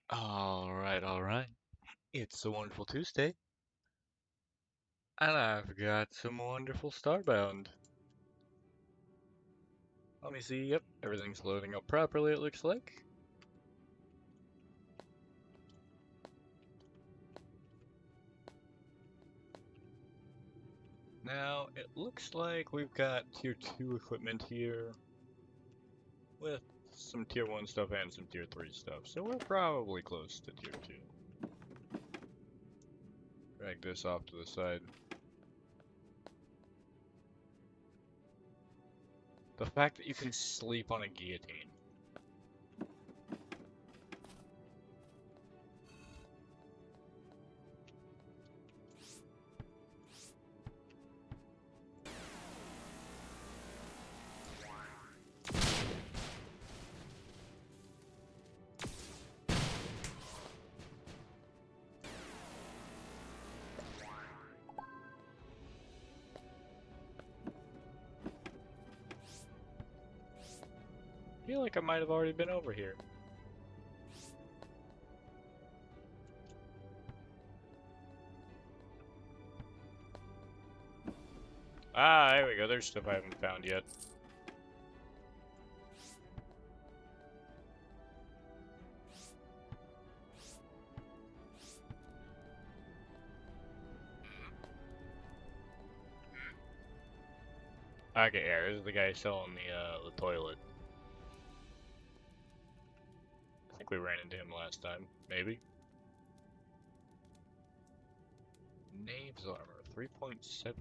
All right. It's a wonderful Tuesday, and I've got some wonderful Starbound. Let me see. Yep, everything's loading up properly, it looks like. Now, it looks like we've got Tier 2 equipment here, with some Tier 1 stuff and some Tier 3 stuff, so we're probably close to Tier 2. Drag this off to the side. The fact that you can sleep on a guillotine. I feel like I might have already been over here. Ah, there we go. There's stuff I haven't found yet. Okay, yeah, this is the guy selling the toilet. I think we ran into him last time, maybe. Knave's armor, 3.7.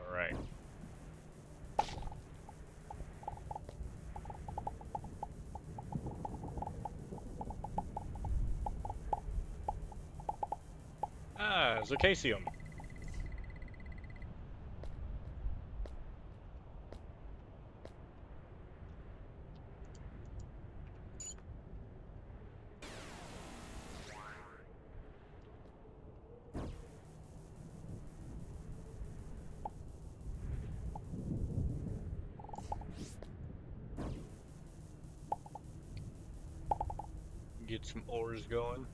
Alright. Ah, Zircasium. Get some ores going.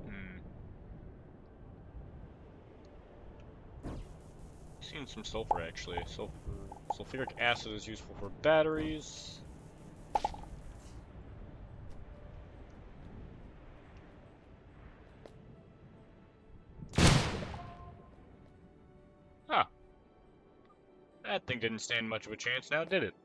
Hmm. Seen some sulfur actually. Sulfuric acid is useful for batteries. Ah, that thing didn't stand much of a chance now, did it?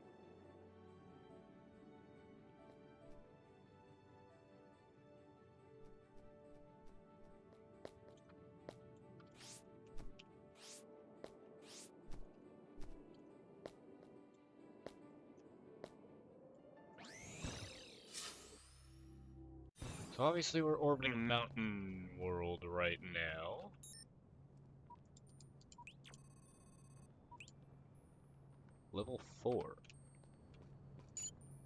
So obviously we're orbiting a mountain world right now. Level 4.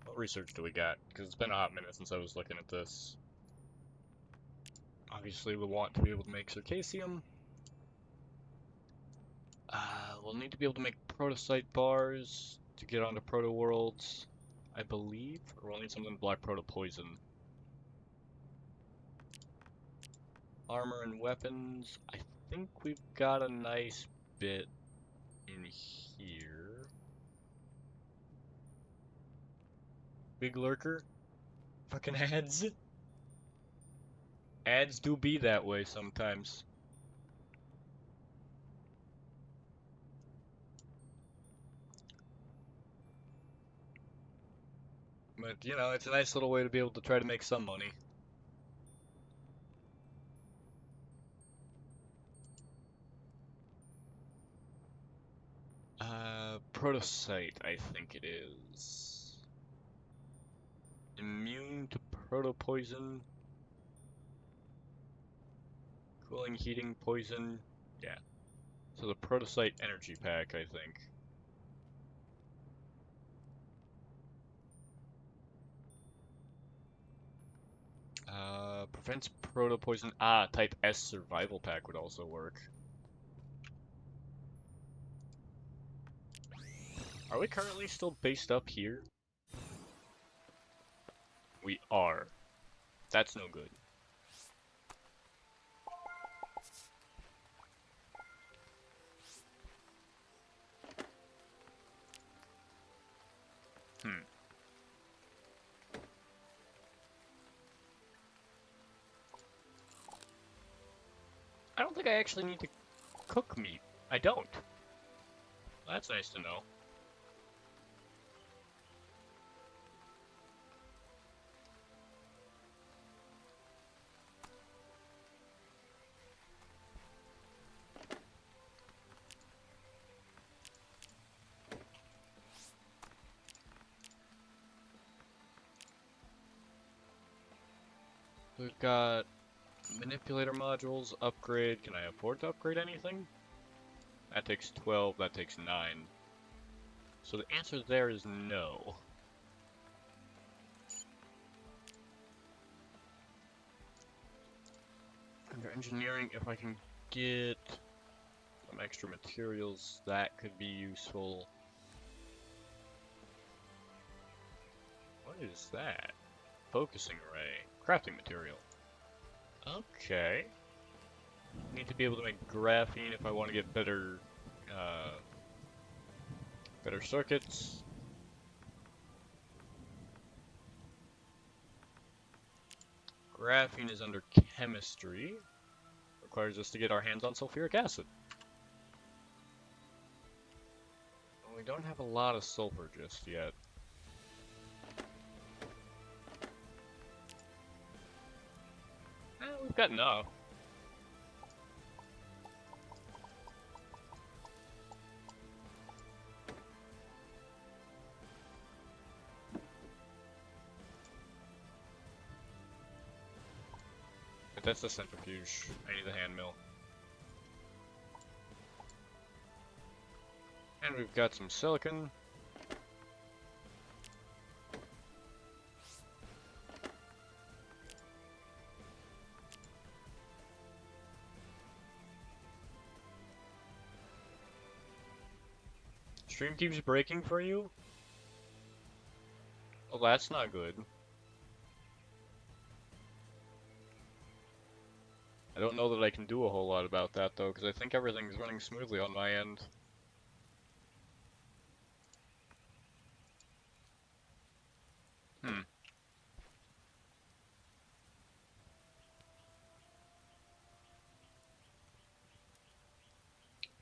What research do we got? Because it's been a hot minute since I was looking at this. Obviously we want to be able to make Circasium. We'll need to be able to make protosite bars to get onto proto worlds, I believe, or we'll need something to block proto poison. Armor and weapons, I think we've got a nice bit in here. Big lurker? Fucking ads? Ads do be that way sometimes. But, you know, it's a nice little way to be able to try to make some money. Protosite, I think it is. Immune to proto-poison. Cooling, heating, poison. Yeah. So the protocyte energy pack, I think. Prevents proto-poison. Ah, type S survival pack would also work. Are we currently still based up here? We are. That's no good. Hmm. I don't think I actually need to cook meat. I don't. That's nice to know. We've got manipulator modules, upgrade. Can I afford to upgrade anything? That takes 12, that takes 9. So the answer there is no. Under engineering, if I can get some extra materials, that could be useful. What is that? Focusing array. Crafting material. Okay. Need to be able to make graphene if I want to get better, better circuits. Graphene is under chemistry. Requires us to get our hands on sulfuric acid. Well, we don't have a lot of sulfur just yet. We've got enough. But that's the centrifuge. I need the hand mill. And we've got some silicon. Stream keeps breaking for you? Well, that's not good. I don't know that I can do a whole lot about that, though, because I think everything's running smoothly on my end. Hmm.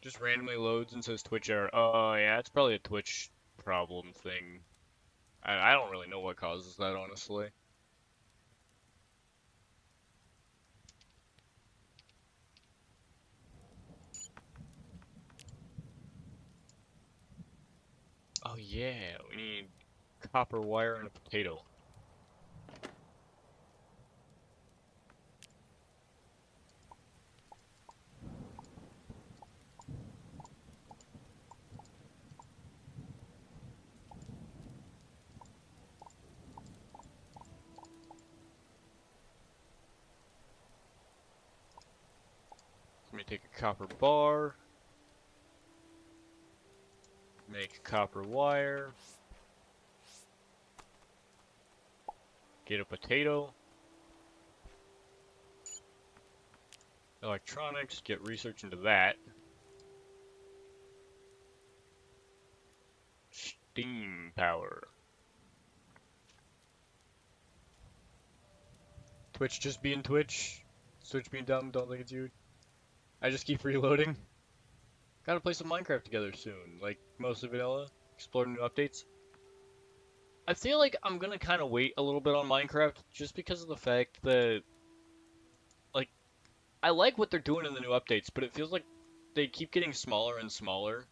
Just randomly loads and says Twitch error. Oh, yeah, it's probably a Twitch problem thing. I don't really know what causes that, honestly. Oh, yeah, we need copper wire and a potato. Let me take a copper bar. Make copper wire. Get a potato. Electronics, get research into that. Steam power. Twitch just being Twitch. Twitch being dumb, don't think it's you. I just keep reloading. Gotta play some Minecraft together soon, like mostly vanilla, explore new updates. I feel like I'm gonna kind of wait a little bit on Minecraft just because of the fact that, like, I like what they're doing in the new updates, but it feels like they keep getting smaller and smaller.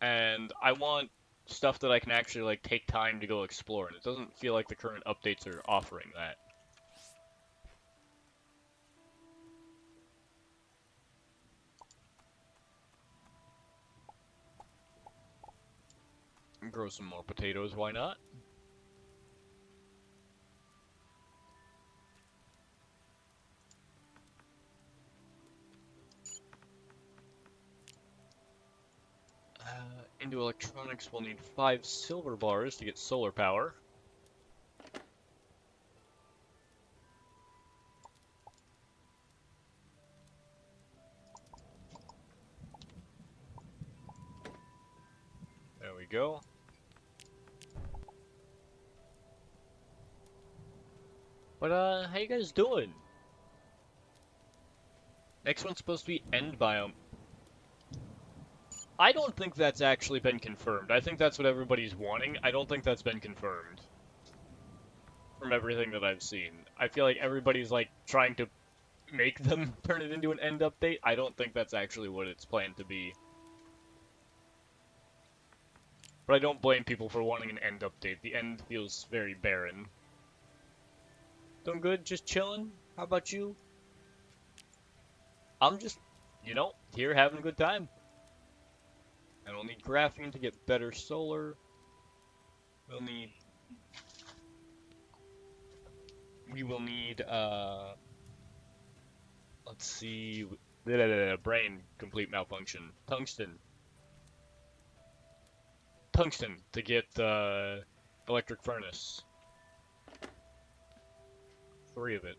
And I want stuff that I can actually like take time to go explore, and it doesn't feel like the current updates are offering that. Grow some more potatoes, why not? Into electronics, we'll need 5 silver bars to get solar power. There we go. But, how you guys doing? Next one's supposed to be End Biome. I don't think that's actually been confirmed. I think that's what everybody's wanting. I don't think that's been confirmed. From everything that I've seen. I feel like everybody's, like, trying to make them turn it into an end update. I don't think that's actually what it's planned to be. But I don't blame people for wanting an end update. The end feels very barren. Doing good, just chilling. How about you? I'm just, here having a good time. I don't need graphene to get better solar. We will need, let's see, brain complete malfunction. Tungsten to get the electric furnace. 3 of it.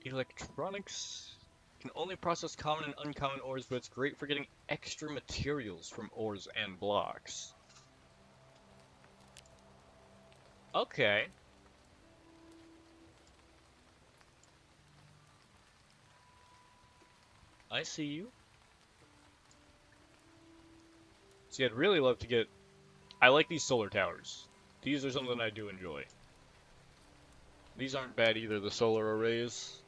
Electronics can only process common and uncommon ores, but it's great for getting extra materials from ores and blocks. Okay. I see you. See, I'd really love to get... I like these solar towers. These are something I do enjoy. These aren't bad either, the solar arrays.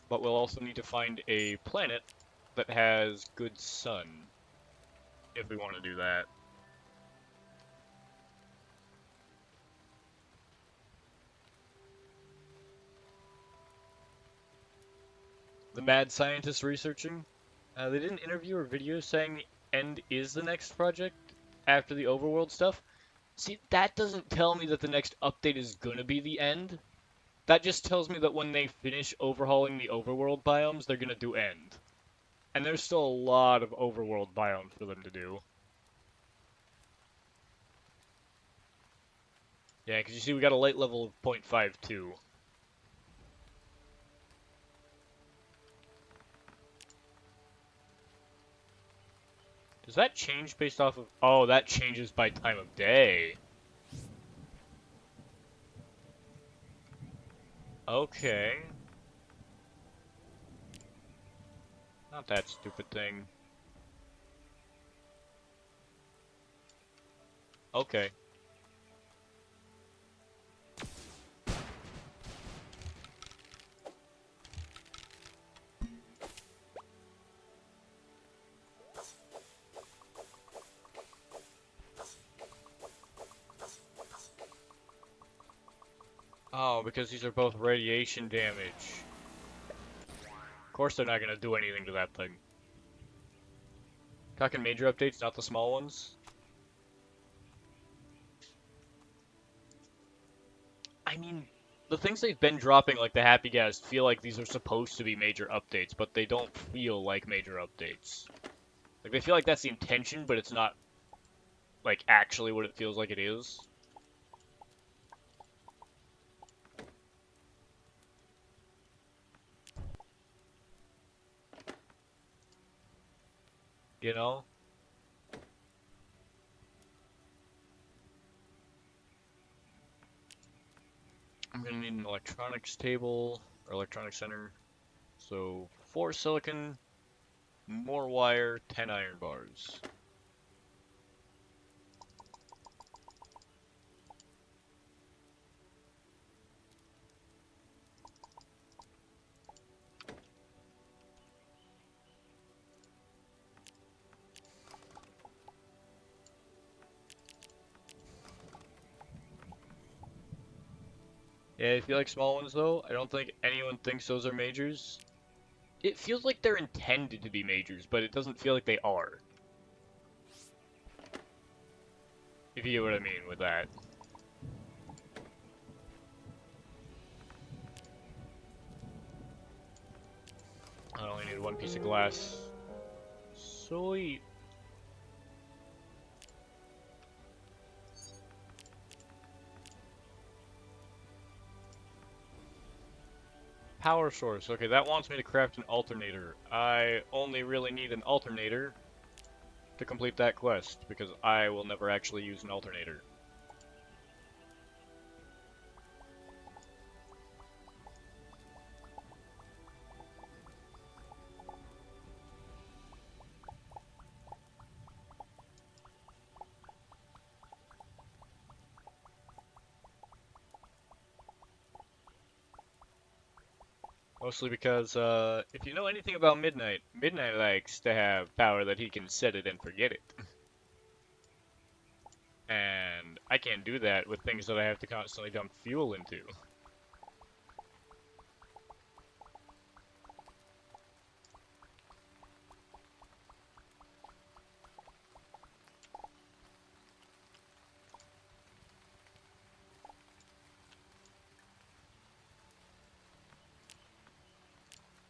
But we'll also need to find a planet that has good sun, if we want to do that. The mad scientists researching, they did an interview or video saying the end is the next project after the overworld stuff. See, that doesn't tell me that the next update is gonna be the end. That just tells me that when they finish overhauling the overworld biomes, they're gonna do end. And there's still a lot of overworld biomes for them to do. Yeah, because you see we got a light level of 0.52. Does that change based off of... Oh, that changes by time of day. Okay. Not that stupid thing. Okay. Oh, because these are both radiation damage. Of course they're not gonna do anything to that thing. Talking major updates, not the small ones. I mean, the things they've been dropping, like the Happy Gas, feel like these are supposed to be major updates, but they don't feel like major updates. Like, they feel like that's the intention, but it's not, like, actually what it feels like it is. You know? I'm gonna need an electronics table, or electronics center. So, 4 silicon, More wire, 10 iron bars. Yeah, I feel like small ones though. I don't think anyone thinks those are majors. It feels like they're intended to be majors, but it doesn't feel like they are. If you get what I mean with that. I only need one piece of glass. Sweet. Power source. Okay, that wants me to craft an alternator. I only really need an alternator to complete that quest, because I will never actually use an alternator. Mostly because, if you know anything about Midnight, Midnight likes to have power that he can set it and forget it. And I can't do that with things that I have to constantly dump fuel into.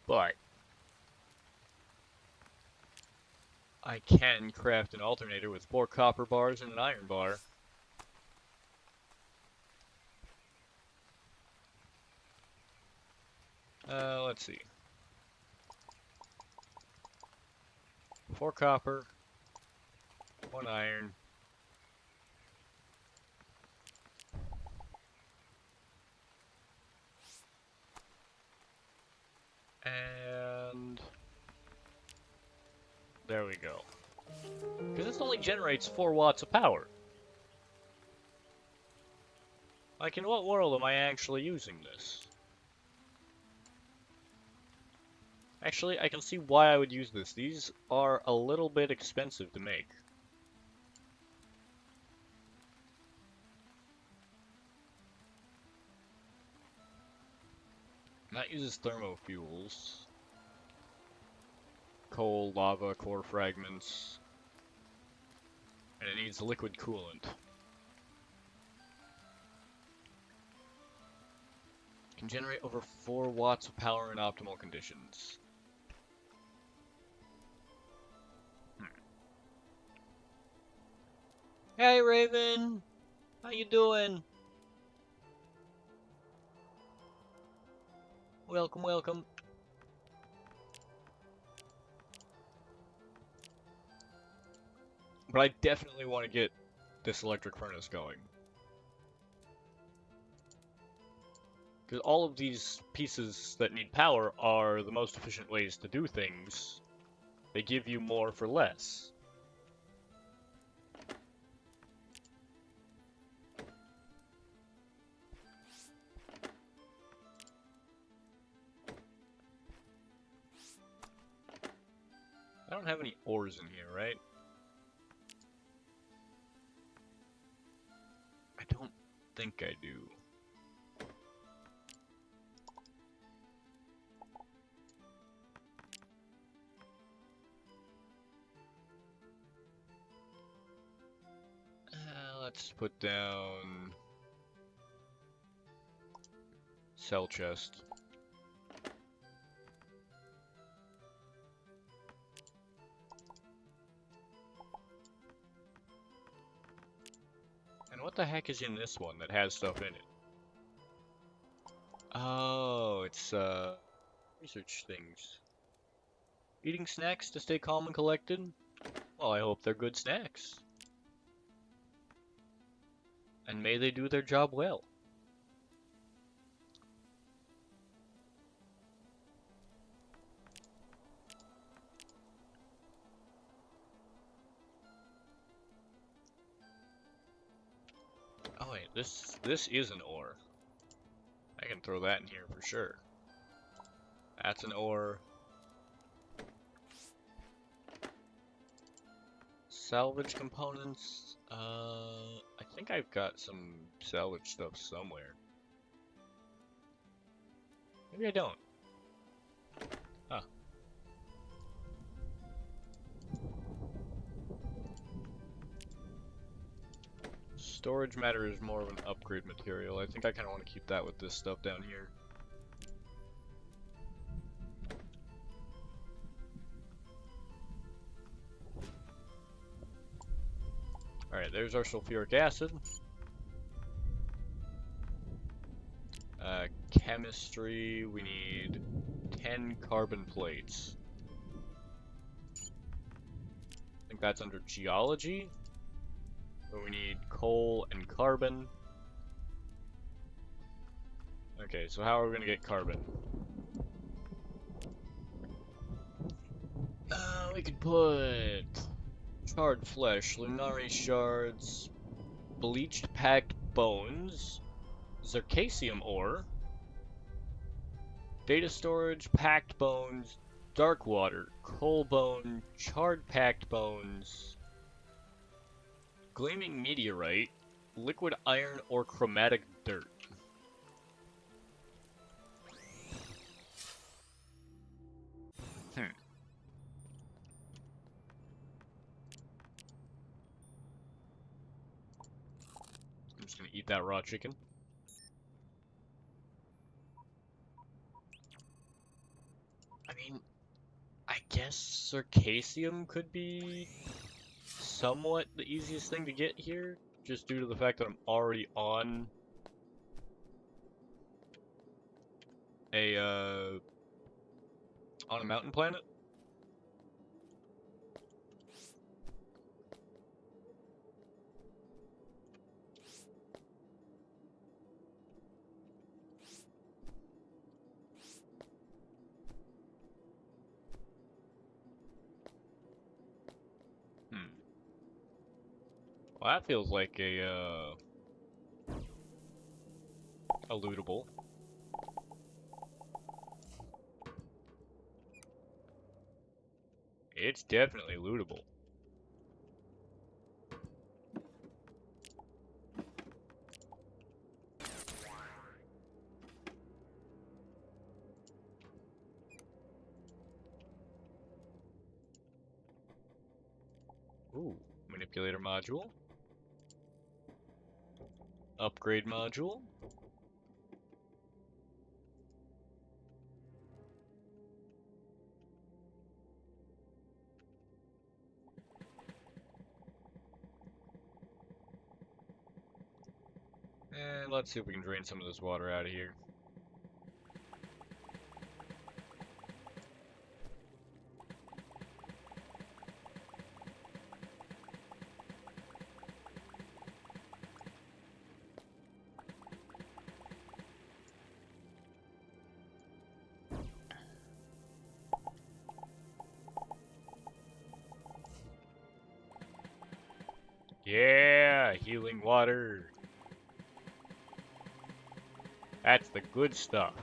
But I can craft an alternator with 4 copper bars and an iron bar. Let's see. 4 copper, 1 iron, and there we go. Because this only generates 4 watts of power. Like, in what world am I actually using this? Actually, I can see why I would use this. These are a little bit expensive to make. That uses thermofuels. Coal, lava, core fragments. And it needs liquid coolant. Can generate over 4 watts of power in optimal conditions. Hey Raven! How you doing? Welcome, welcome. But I definitely want to get this electric furnace going. Because all of these pieces that need power are the most efficient ways to do things. They give you more for less. I don't have any ores in here, right? I don't think I do. Let's put down cell chest. And what the heck is in this one that has stuff in it? Oh, it's research things. Eating snacks to stay calm and collected? Well, I hope they're good snacks. And may they do their job well. Oh wait, this is an ore. I can throw that in here for sure. That's an ore. Salvage components. I think I've got some salvage stuff somewhere. Maybe I don't. Huh. Storage matter is more of an upgrade material. I think I kind of want to keep that with this stuff down here. Alright, there's our sulfuric acid. Chemistry, we need 10 carbon plates. I think that's under geology. So we need coal and carbon. Okay, so how are we gonna get carbon? We could put charred flesh, lunari shards, bleached packed bones, zircasium ore, data storage, packed bones, dark water, coal bone, charred packed bones, gleaming meteorite, liquid iron, or chromatic dirt. I'm just gonna eat that raw chicken. I mean, I guess Circassium could be somewhat the easiest thing to get here, just due to the fact that I'm already on a mountain planet. Well, that feels like a lootable. It's definitely lootable. Ooh, manipulator module. Upgrade module. And let's see if we can drain some of this water out of here. Yeah, healing water. That's the good stuff.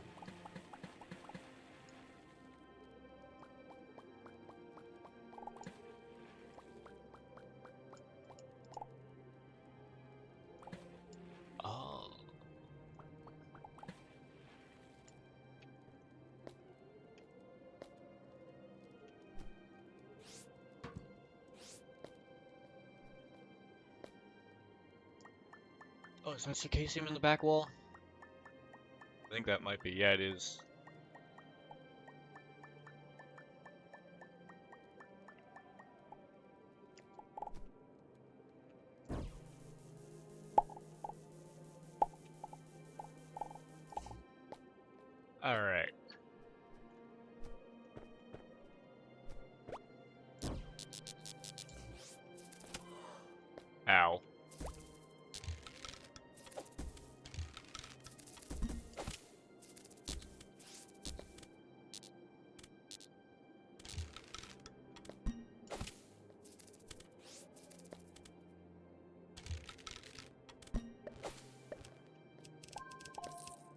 Oh. Oh, is that Circassium in the back wall? I think that might be. Yeah, it is. Alright. Ow.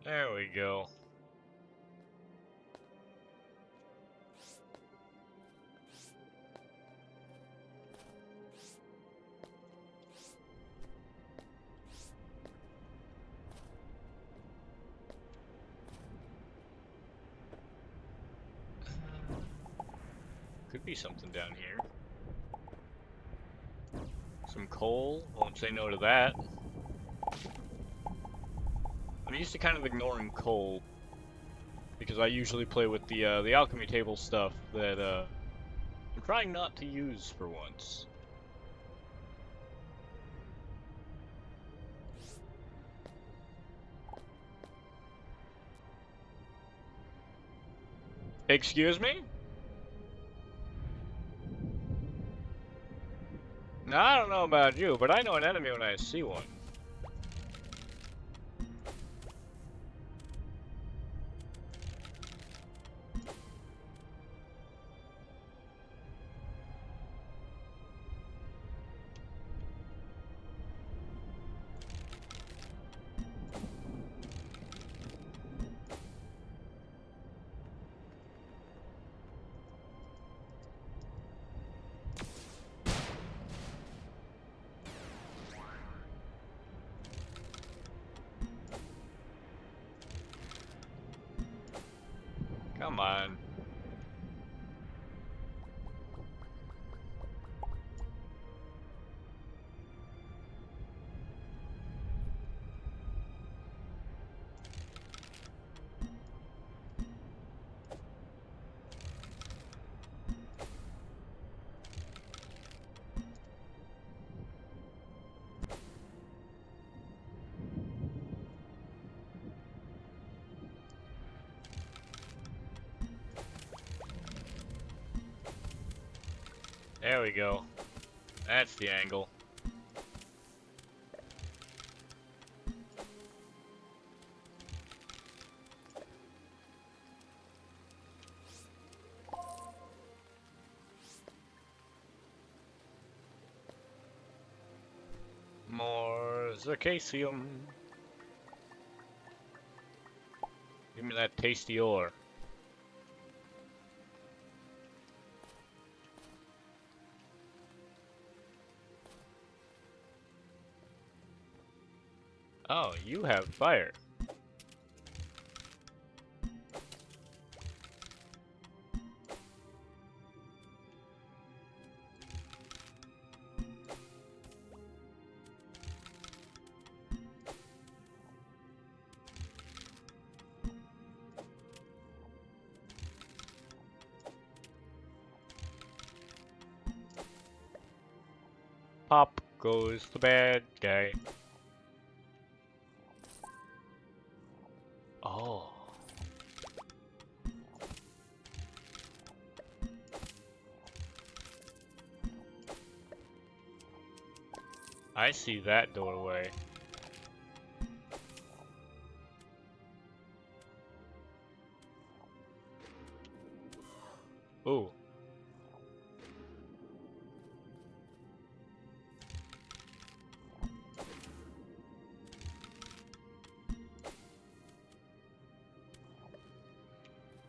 There we go. Could be something down here. Some coal. Won't say no to that. I'm used to kind of ignoring coal because I usually play with the alchemy table stuff that I'm trying not to use for once. Excuse me? Now, I don't know about you, but I know an enemy when I see one. Come on. There we go. That's the angle. More Zircasium. Give me that tasty ore. Oh, you have fire. Pop goes the bad guy. Oh. I see that doorway. Ooh.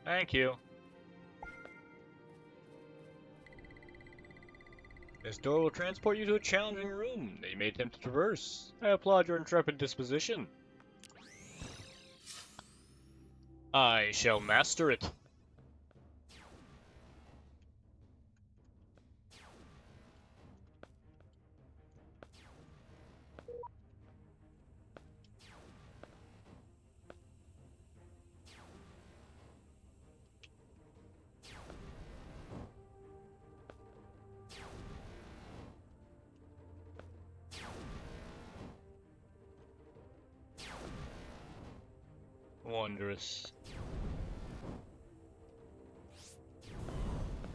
Thank you. This door will transport you to a challenging room that you may attempt to traverse. I applaud your intrepid disposition. I shall master it. Wondrous.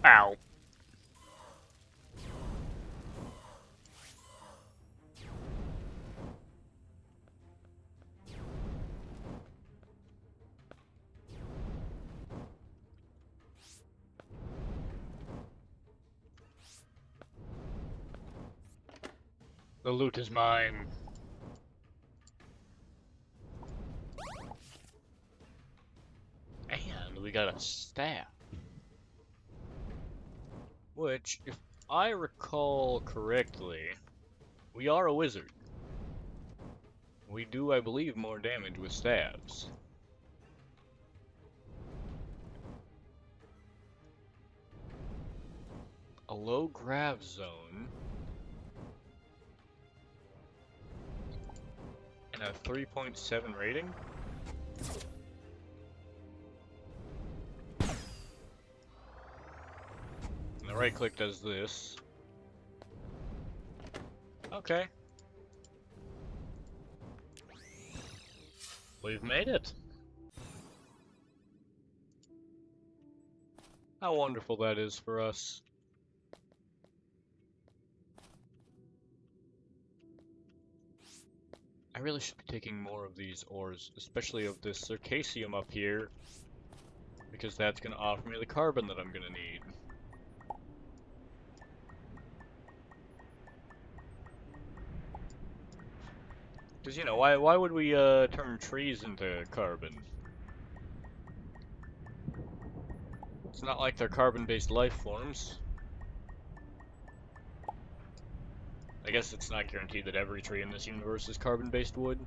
Ow. The loot is mine. we got a staff. Which, if I recall correctly, we are a wizard. We do, I believe, more damage with staves. A low grav zone. And a 3.7 rating? And the right click does this. Okay. We've made it. How wonderful that is for us. I really should be taking more of these ores, especially of this circassium up here, because that's going to offer me the carbon that I'm going to need. Because, you know, why would we turn trees into carbon? It's not like they're carbon-based life forms. I guess it's not guaranteed that every tree in this universe is carbon-based wood.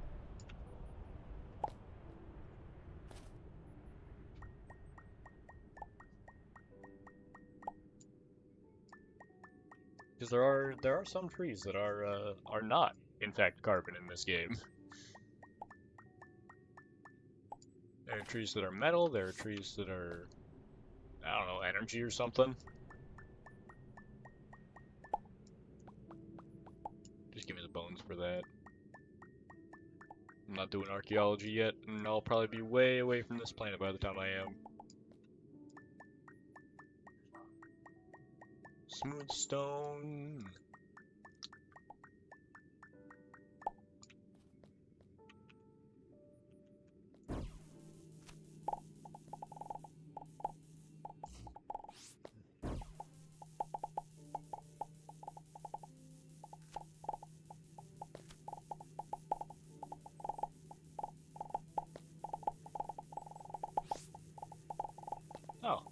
Because there are some trees that are not, in fact, carbon in this game. There are trees that are metal, there are trees that are, I don't know, energy or something. Just give me the bones for that. I'm not doing archaeology yet, and I'll probably be way away from this planet by the time I am. Smooth stone. Oh.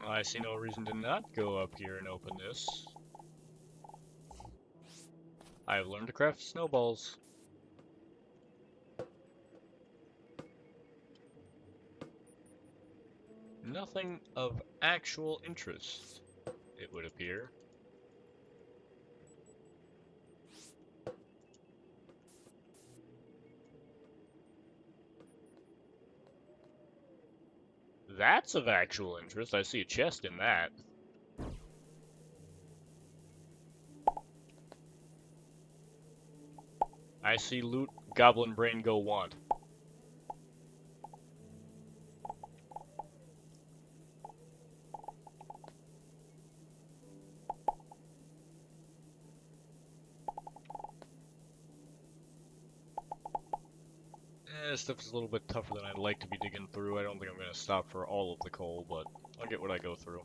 I see no reason to not go up here and open this. I've learned to craft snowballs. Nothing of actual interest, it would appear. That's of actual interest. I see a chest in that. I see loot Goblin Brain go want. This stuff is a little bit tougher than I'd like to be digging through. I don't think I'm going to stop for all of the coal, but I'll get what I go through.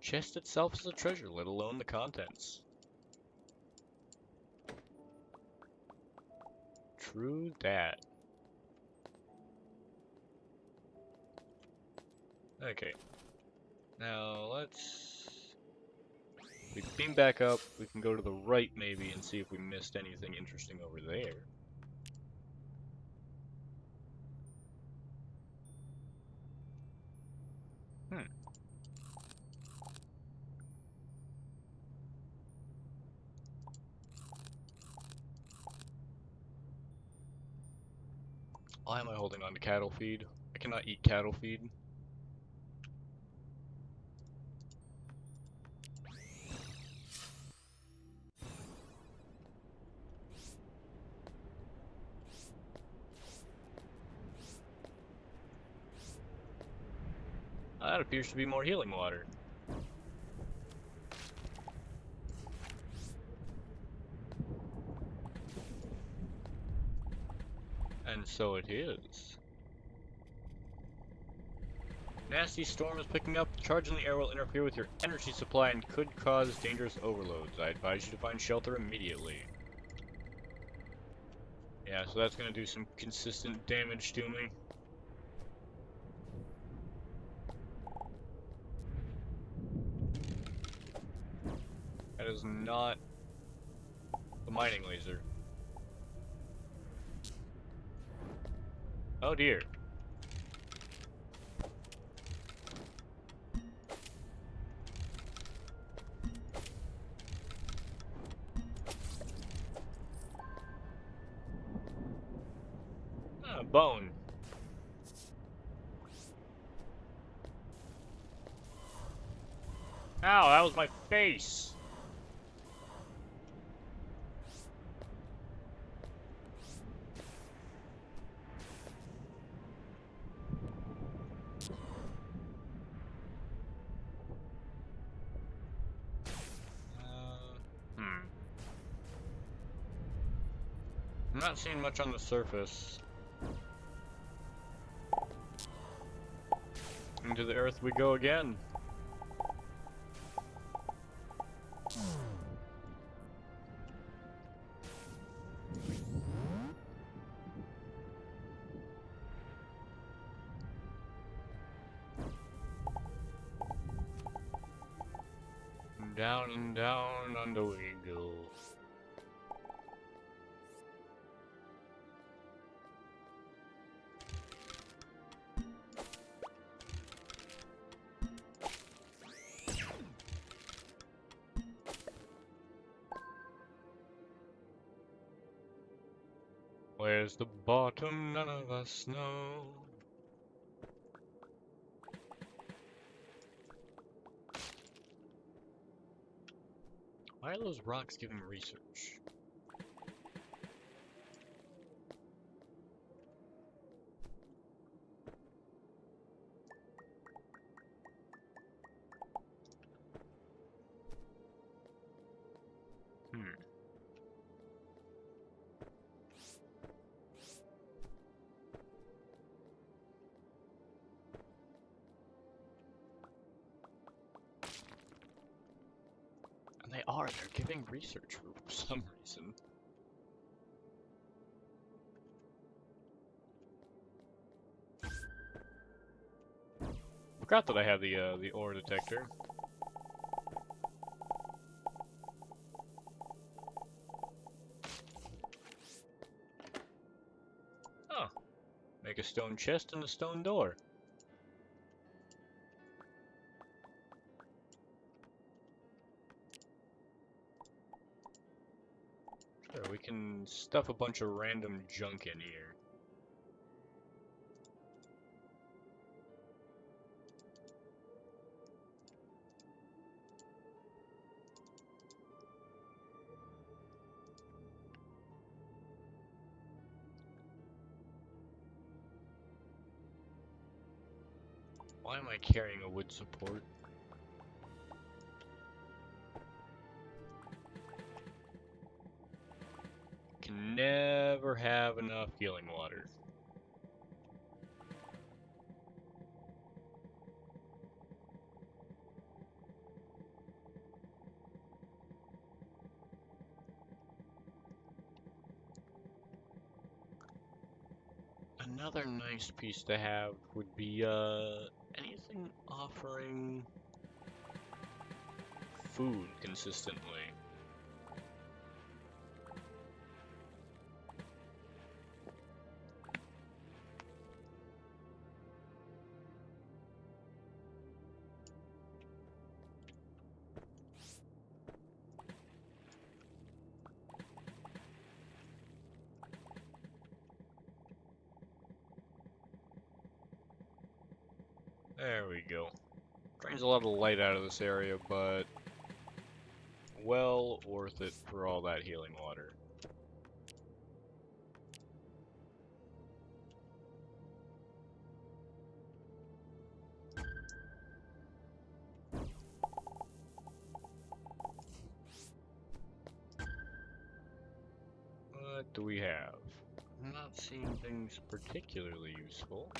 Chest itself is a treasure, let alone the contents. True that. Okay. Now let's... We beam back up, we can go to the right maybe and see if we missed anything interesting over there. Why am I holding on to cattle feed? I cannot eat cattle feed. That appears to be more healing water. And so it is. Nasty storm is picking up. Charge in the air will interfere with your energy supply and could cause dangerous overloads. I advise you to find shelter immediately. Yeah, so that's gonna do some consistent damage to me. That is not a mining laser. Oh dear. Ah, bone. Ow, that was my face! I'm not seeing much on the surface. Into the earth we go again. Down and down under we go. Where's the bottom? None of us know. Why are those rocks giving research? And they're giving research for some reason. Forgot that I had the ore detector. Oh, make a stone chest and a stone door. Sure, we can stuff a bunch of random junk in here. Why am I carrying a wood support? Can never have enough healing water. Another nice piece to have would be, anything offering food consistently. There we go. Drains a lot of light out of this area, but well worth it for all that healing water. do we have? I'm not seeing things particularly useful.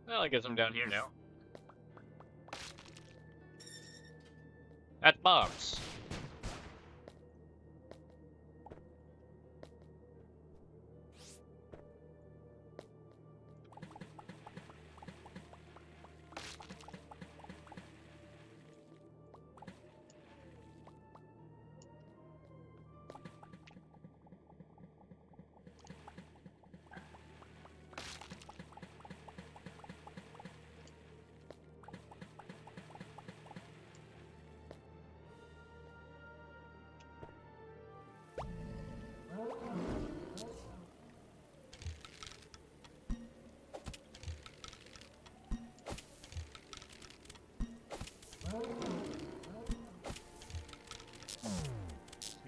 Well, I guess I'm down here now. At bombs.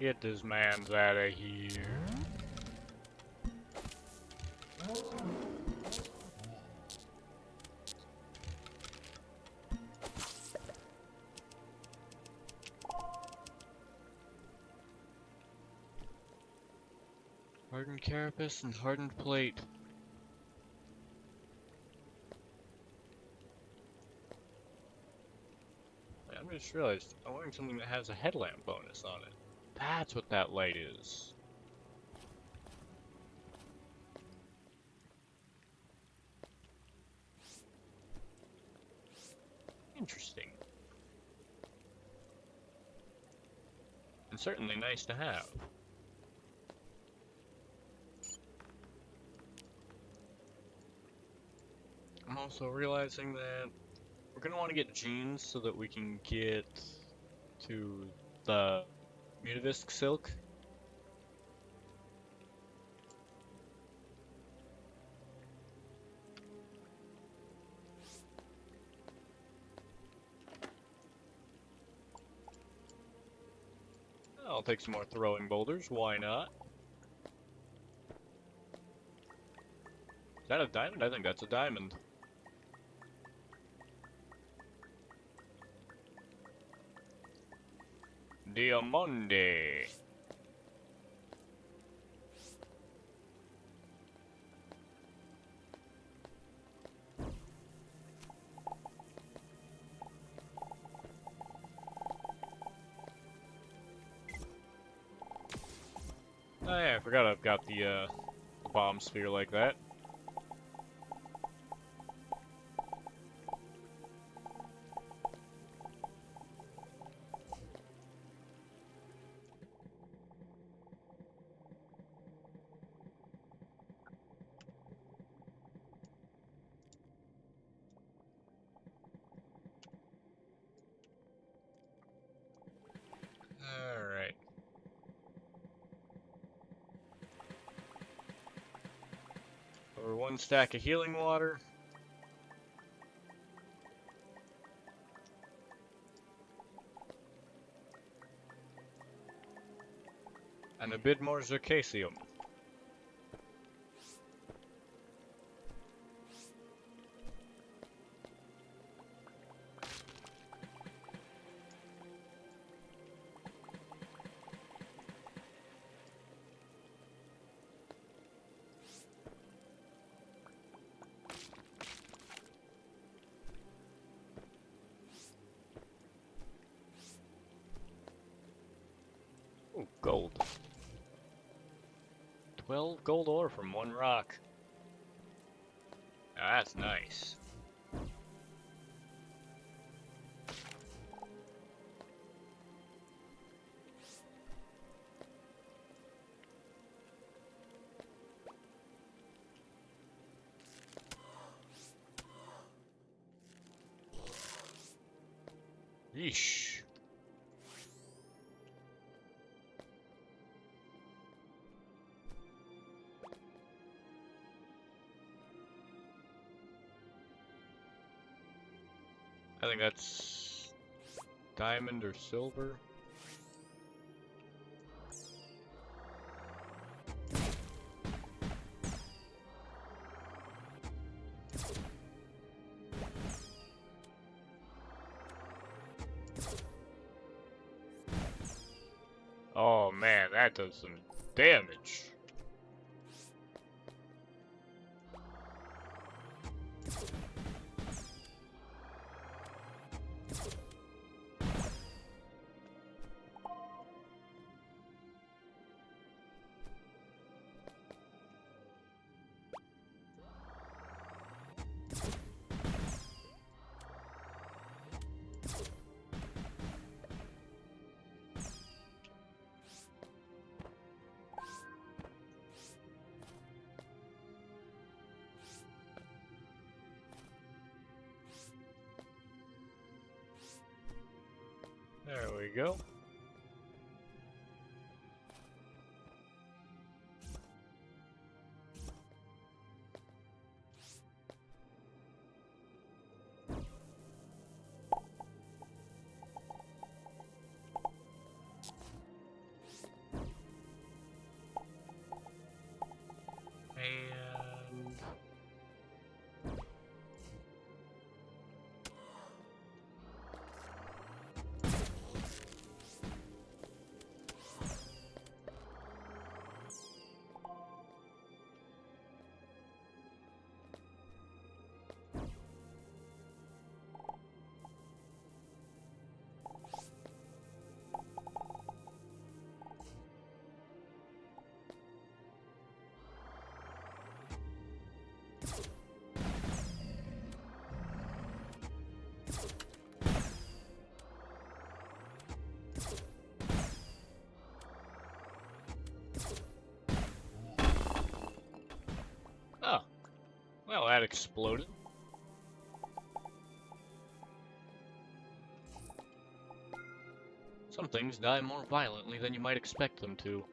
Get this man's out of here. Hardened carapace and hardened plate. I just realized I'm wearing something that has a headlamp bonus on it. That's what that light is. Interesting. And certainly nice to have. I'm also realizing that we're going to want to get genes so that we can get to the Mutavisk silk. I'll take some more throwing boulders, why not? Is that a diamond? I think that's a diamond. Diamante. Oh yeah, I forgot I've got the bomb sphere like that. Alright. Over one stack of healing water. And a bit more zircasium. Ooh, gold. 12 gold ore from one rock. Now that's nice. Yeesh. I think that's Diamond or silver? Oh man, that does some damage. There we go. And oh, well, that exploded. Some things die more violently than you might expect them to.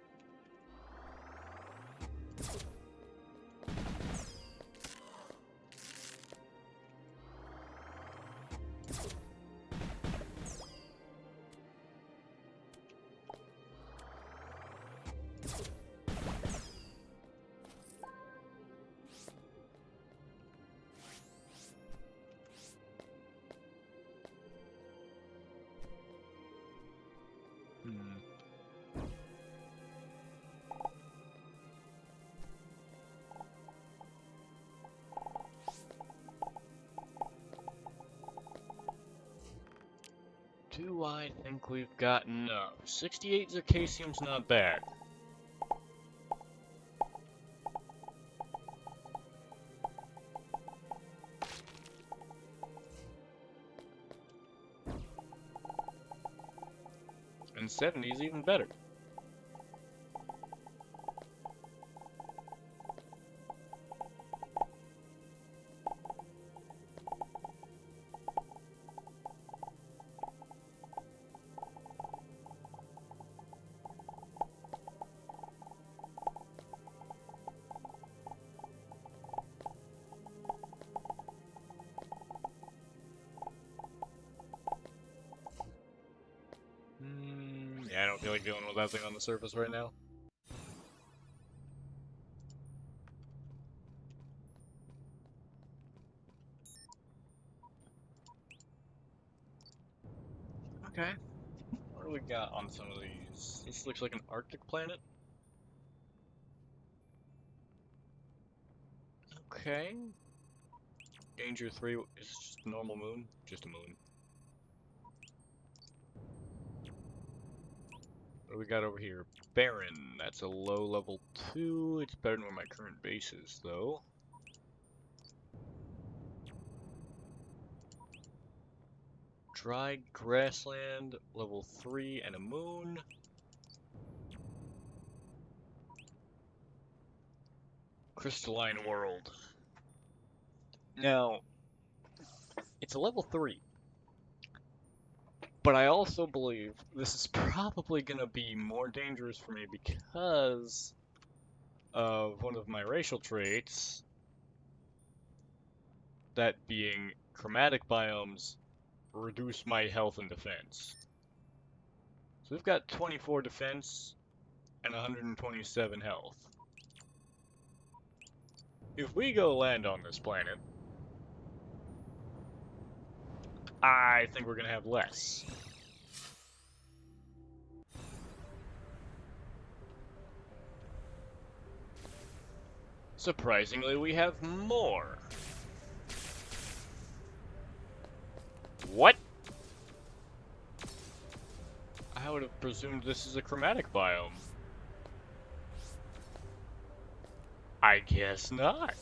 Hmm. Do I think we've got enough? 68 zircasium's not bad. And 70 is even better. Yeah, I don't feel like dealing with that thing on the surface right now. Okay. What do we got on some of these? This looks like an Arctic planet. Okay. Danger 3 is just a normal moon. Just a moon. What do we got over here? Barren. That's a low level 2. It's better than where my current base is, though. Dry grassland, level 3, and a moon. Crystalline world. Now, it's a level 3. But I also believe this is probably going to be more dangerous for me because of one of my racial traits, that being chromatic biomes reduce my health and defense. So we've got 24 defense and 127 health. If we go land on this planet, I think we're gonna have less. Surprisingly, we have more. What? I would have presumed this is a chromatic biome. I guess not.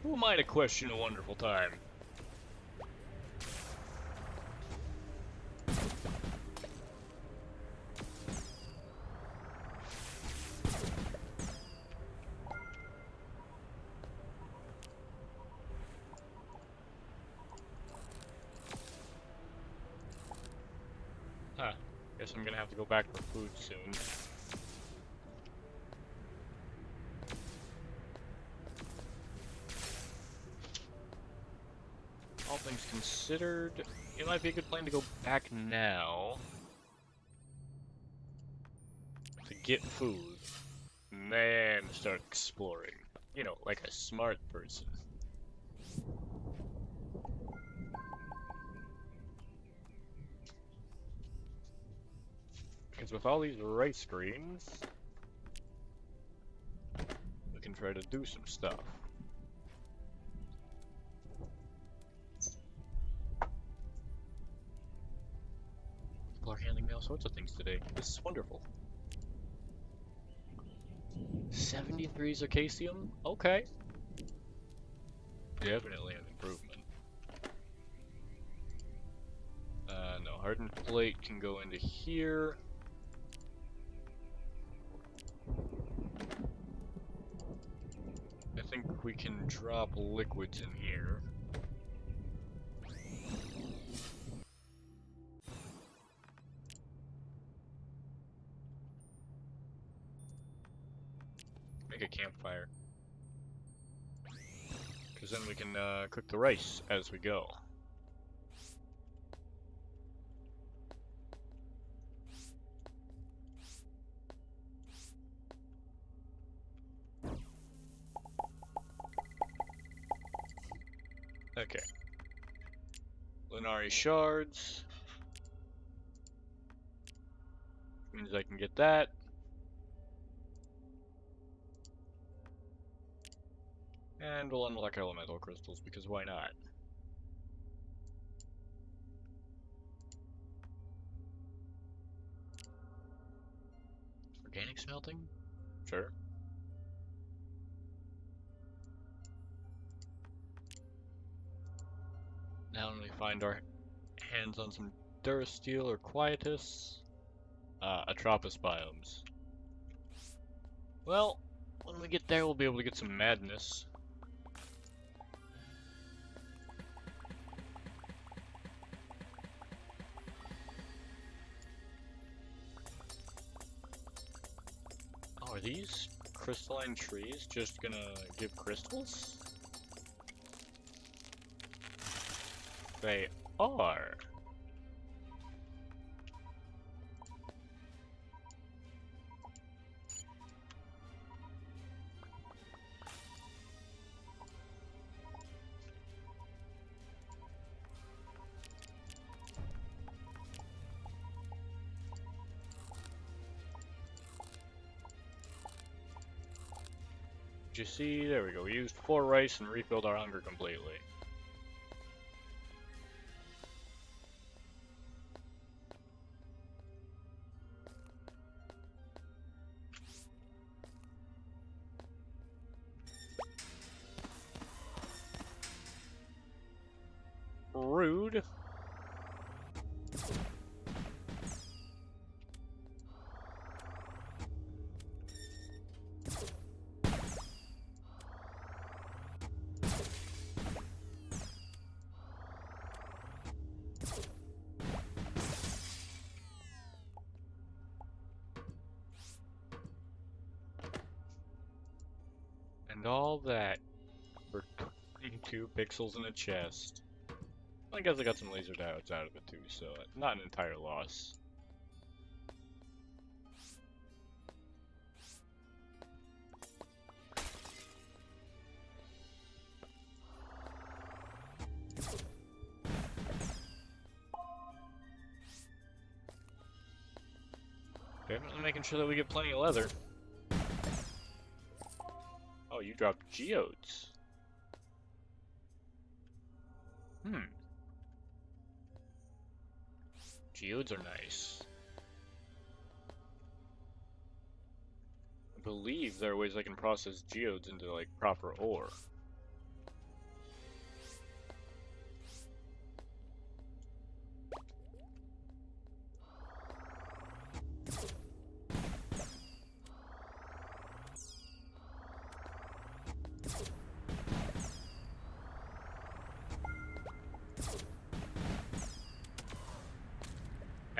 Who am I to question a wonderful time? Huh. Guess I'm gonna have to go back for food soon. All things considered, it might be a good plan to go back now to get food, and then start exploring. You know, like a smart person. Because with all these rice screens, we can try to do some stuff. People are handing me all sorts of things today. This is wonderful. 73 zircasium? Okay. Definitely an improvement. No, hardened plate can go into here. I think we can drop liquids in here. Make a campfire. Because then we can cook the rice as we go. Okay. Lunari shards. Means I can get that. And we'll unlock elemental crystals, because why not? Organic smelting? Sure. Now when we find our hands on some Durasteel or Quietus. Atropos biomes. Well, when we get there we'll be able to get some madness. Oh, are these crystalline trees just gonna give crystals? They are. Did you see? There we go. We used 4 rice and refilled our hunger completely. Rude. And all that for 22 pixels in a chest. I guess I got some laser diodes out of it too, so not an entire loss. Definitely making sure that we get plenty of leather. Oh, you dropped geodes. Geodes are nice. I believe there are ways I can process geodes into, like, proper ore.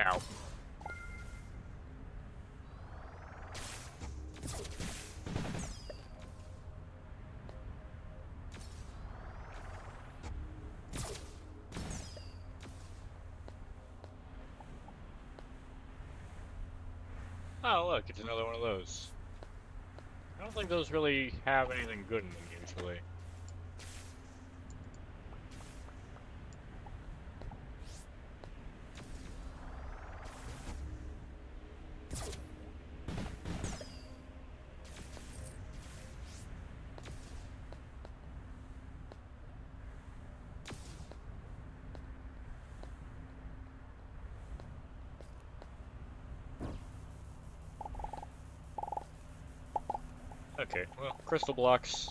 Ow. Oh, look, it's another one of those. I don't think those really have anything good in them, usually. Okay, well, crystal blocks.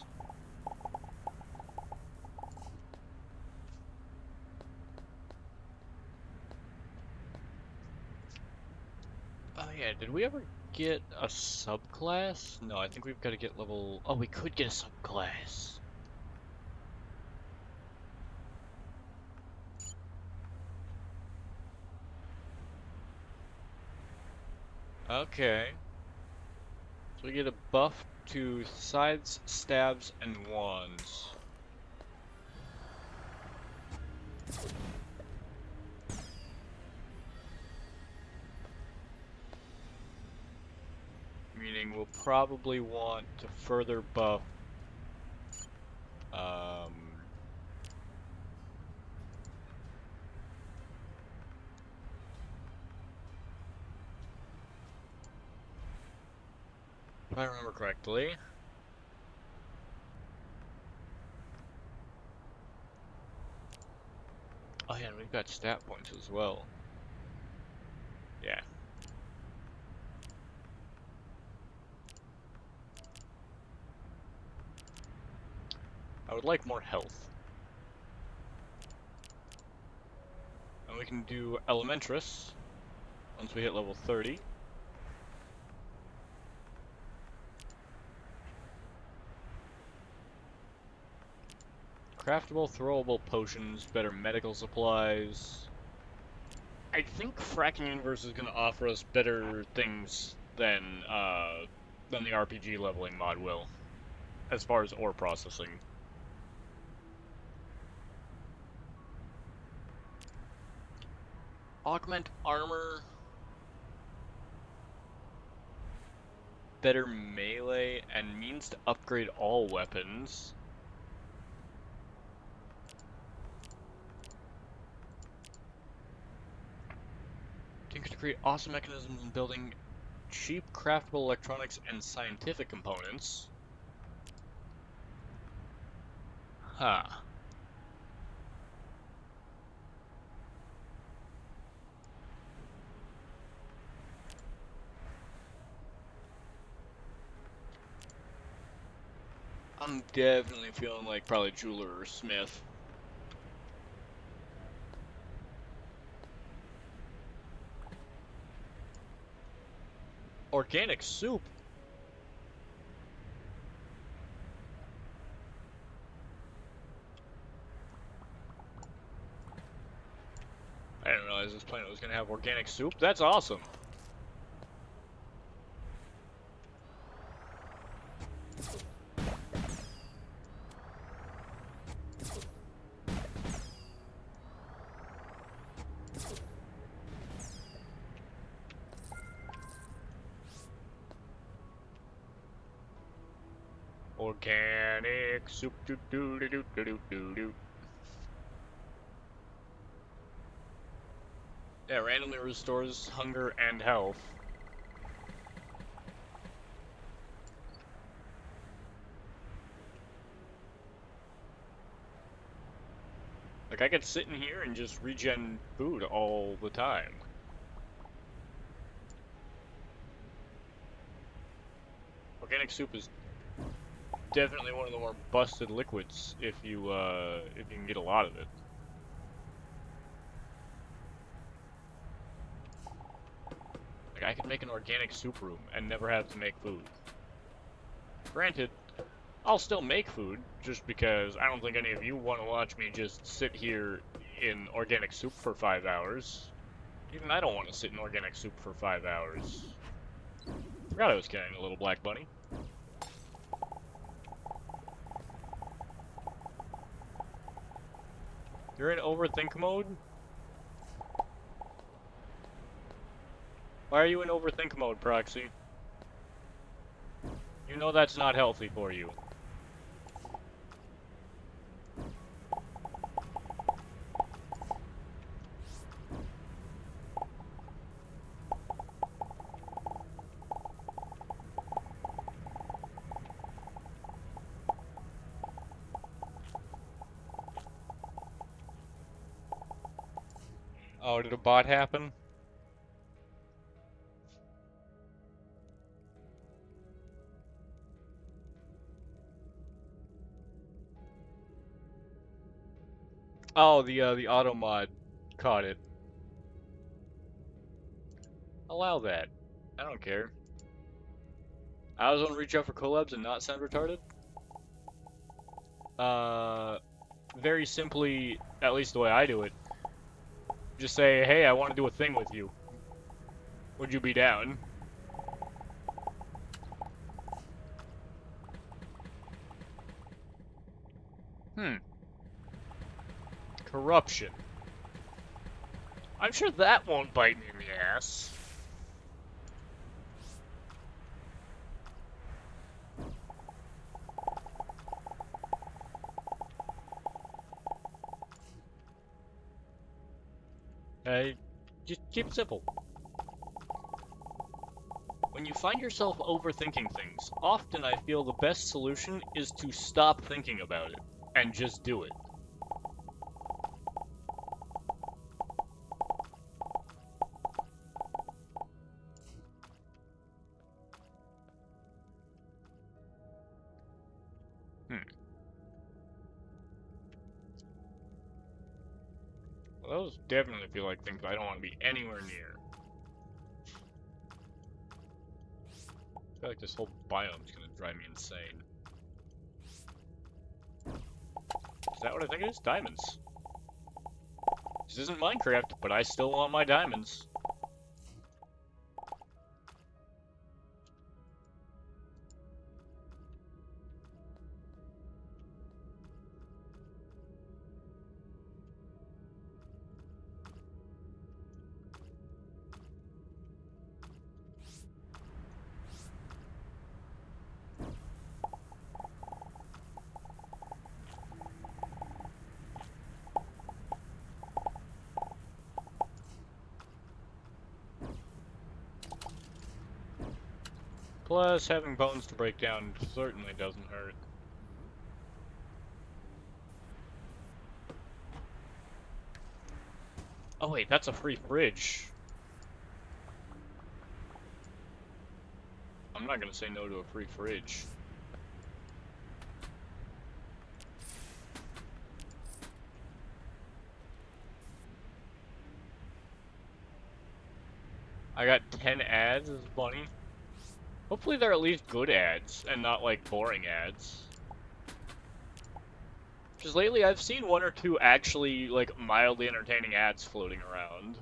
Oh yeah, did we ever get a subclass? No, I think we've got to get level... Oh, we could get a subclass. Okay. So we get a buff to scythes, stabs, and wands. Meaning we'll probably want to further buff if I remember correctly. Oh yeah, and we've got stat points as well. Yeah. I would like more health. And we can do Elementress once we hit level 30. Craftable, throwable potions, better medical supplies. I think Fracking Universe is going to offer us better things than the RPG leveling mod will, as far as ore processing. Augment armor. Better melee and means to upgrade all weapons. Tinker to create awesome mechanisms in building cheap craftable electronics and scientific components. Huh. I'm definitely feeling like probably jeweler or smith. Organic soup? I didn't realize this planet was going to have organic soup. That's awesome. Organic soup. Doo doo doo doo doo doo doo. Yeah, randomly restores hunger and health. Like, I could sit in here and just regen food all the time. Organic soup is definitely one of the more busted liquids if you can get a lot of it. Like, I could make an organic soup room and never have to make food. Granted, I'll still make food, just because I don't think any of you want to watch me just sit here in organic soup for 5 hours. Even I don't want to sit in organic soup for 5 hours. Forgot I was carrying a little black bunny. You're in overthink mode? Why are you in overthink mode, Proxy? You know that's not healthy for you. Oh, did a bot happen? Oh, the auto mod caught it. Allow that. I don't care. I was gonna reach out for collabs and not sound retarded. Very simply, at least the way I do it, just say, hey, I want to do a thing with you. Would you be down? Corruption. I'm sure that won't bite me in the ass. Just keep it simple. When you find yourself overthinking things, often I feel the best solution is to stop thinking about it and just do it. Well, those definitely feel like things I don't want to be anywhere near. I feel like this whole biome's gonna drive me insane. Is that what I think it is? Diamonds. This isn't Minecraft, but I still want my diamonds. Plus, having bones to break down certainly doesn't hurt. Oh wait, that's a free fridge. I'm not gonna say no to a free fridge. I got 10 ads as bunny. Hopefully they're at least good ads, and not like boring ads. Because lately I've seen one or two actually like mildly entertaining ads floating around.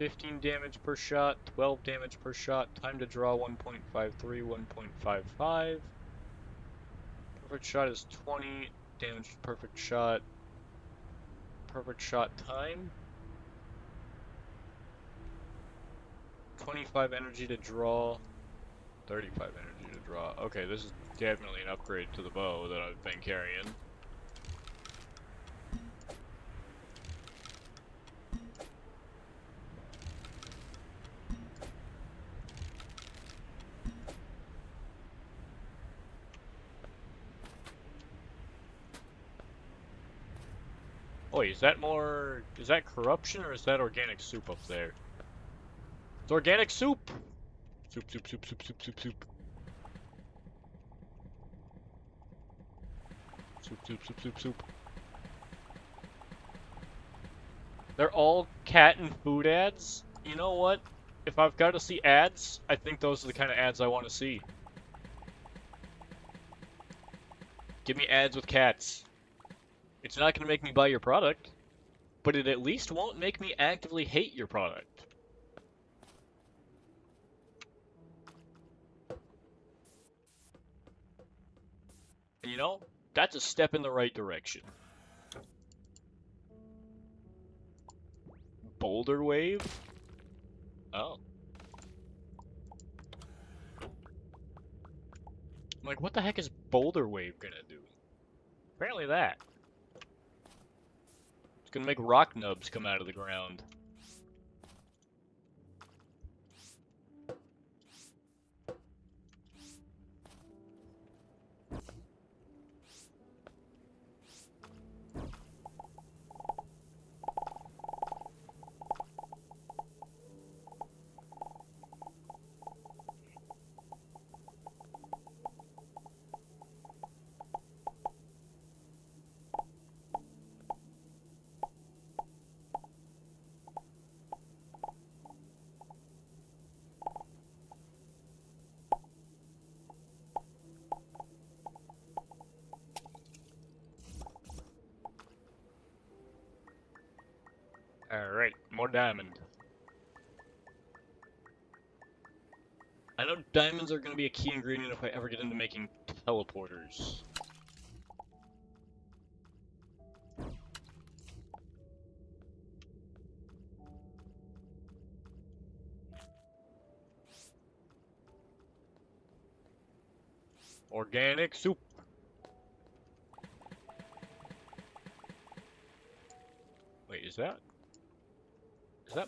$15 damage per shot, 12 damage per shot, time to draw 1.53, 1.55. Perfect shot is 20, damage perfect shot time. 25 energy to draw, 35 energy to draw. Okay, this is definitely an upgrade to the bow that I've been carrying. Oh, wait, is that corruption or is that organic soup up there? It's organic soup! Soup, soup, soup, soup, soup, soup, soup. Soup, soup, soup, soup, soup. They're all cat and food ads? You know what? If I've got to see ads, I think those are the kind of ads I want to see. Give me ads with cats. It's not going to make me buy your product, but it at least won't make me actively hate your product. And you know, that's a step in the right direction. Boulder Wave? Oh. I'm like, what the heck is Boulder Wave gonna do? Apparently that. It's gonna make rock nubs come out of the ground. Alright, more diamond. I know diamonds are gonna be a key ingredient if I ever get into making teleporters. Organic soup. Wait, is that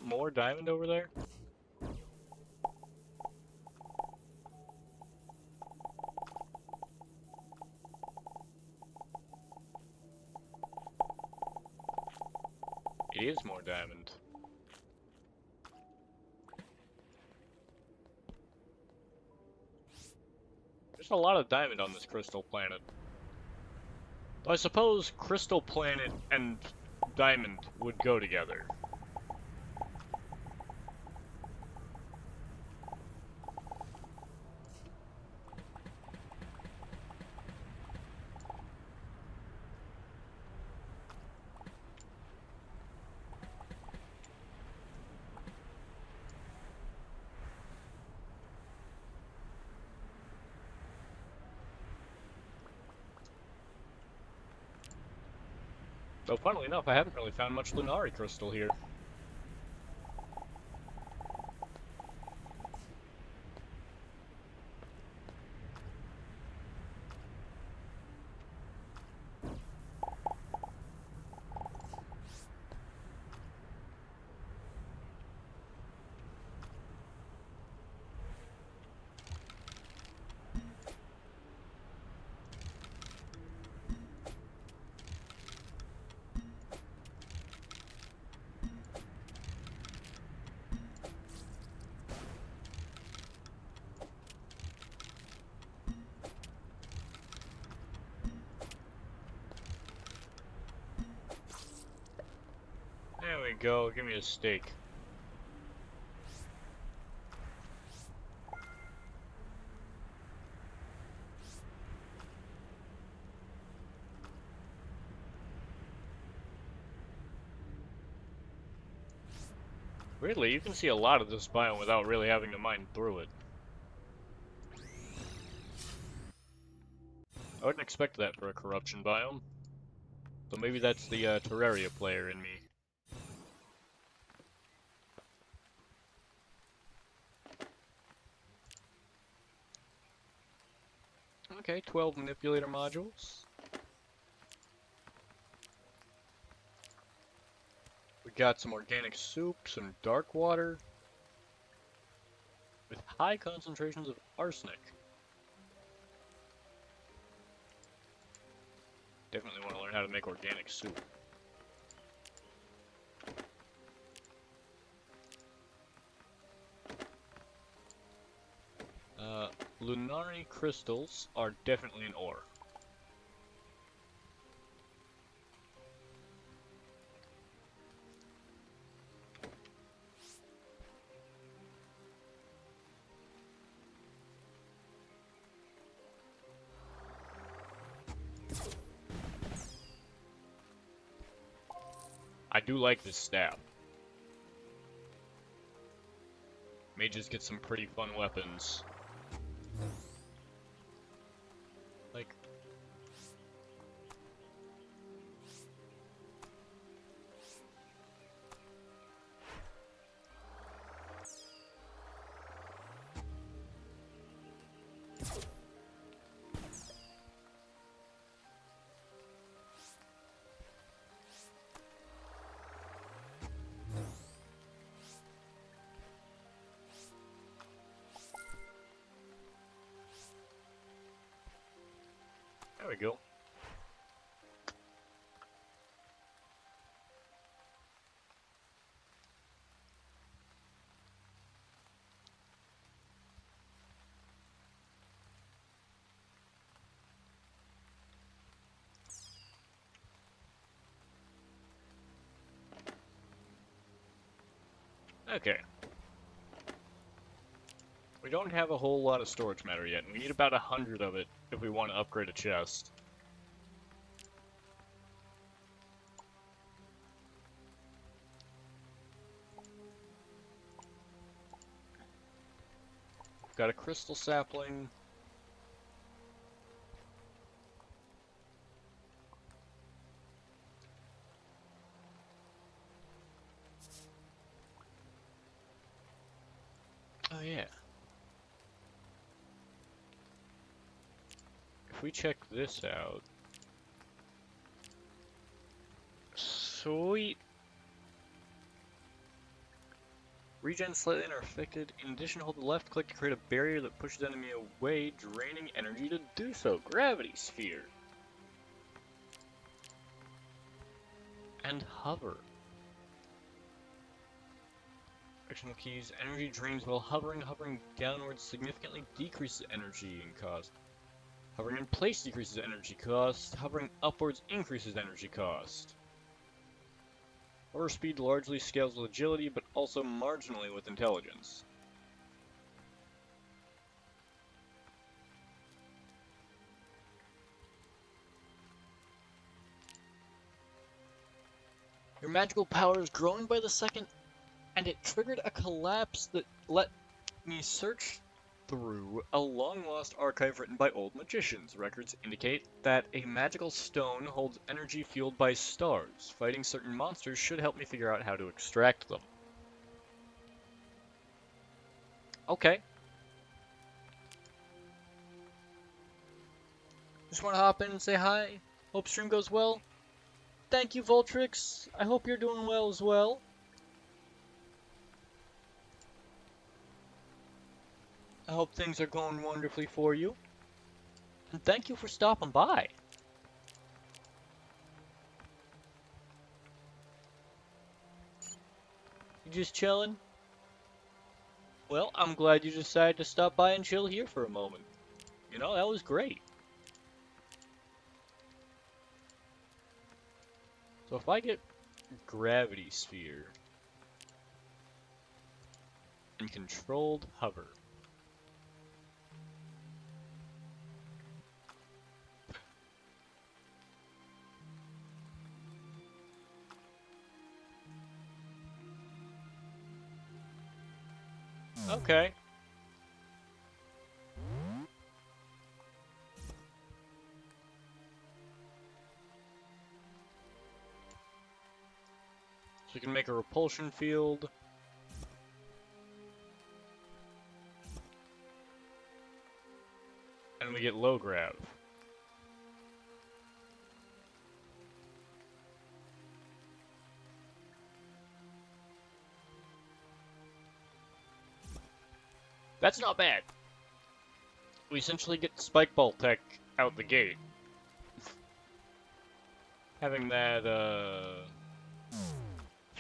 more diamond over there? It is more diamond. There's a lot of diamond on this crystal planet. Though I suppose crystal planet and diamond would go together. Though, funnily enough, I haven't really found much Lunari crystal here. There we go, give me a steak. Weirdly, you can see a lot of this biome without really having to mine through it. I wouldn't expect that for a corruption biome. So maybe that's the Terraria player in me. Okay, 12 manipulator modules. We got some organic soup, some dark water, with high concentrations of arsenic. Definitely want to learn how to make organic soup. Lunari crystals are definitely an ore. I do like this staff. Mages get some pretty fun weapons. Like, there we go. Okay. We don't have a whole lot of storage matter yet, and we need about 100 of it if we want to upgrade a chest. Got a crystal sapling. Oh yeah. If we check this out. Sweet. Regen slightly unaffected. In addition, hold the left click to create a barrier that pushes enemy away, draining energy to do so. Gravity sphere. And hover. Actional keys. Energy drains while hovering. Hovering downwards significantly decreases energy and cost. Hovering in place decreases energy cost. Hovering upwards increases energy cost. Hover speed largely scales with agility, but also marginally with intelligence. Your magical power is growing by the second, and it triggered a collapse that let me search through a long-lost archive written by old magicians. Records indicate that a magical stone holds energy fueled by stars. Fighting certain monsters should help me figure out how to extract them. Okay. Just want to hop in and say hi. Hope stream goes well. Thank you, Voltrix. I hope you're doing well as well. I hope things are going wonderfully for you. And thank you for stopping by. You just chilling? Well, I'm glad you decided to stop by and chill here for a moment. You know, that was great. So if I get gravity sphere and controlled hover. Okay. So you can make a repulsion field. And And we get low grav. That's not bad. We essentially get spike ball tech out the gate. Having that,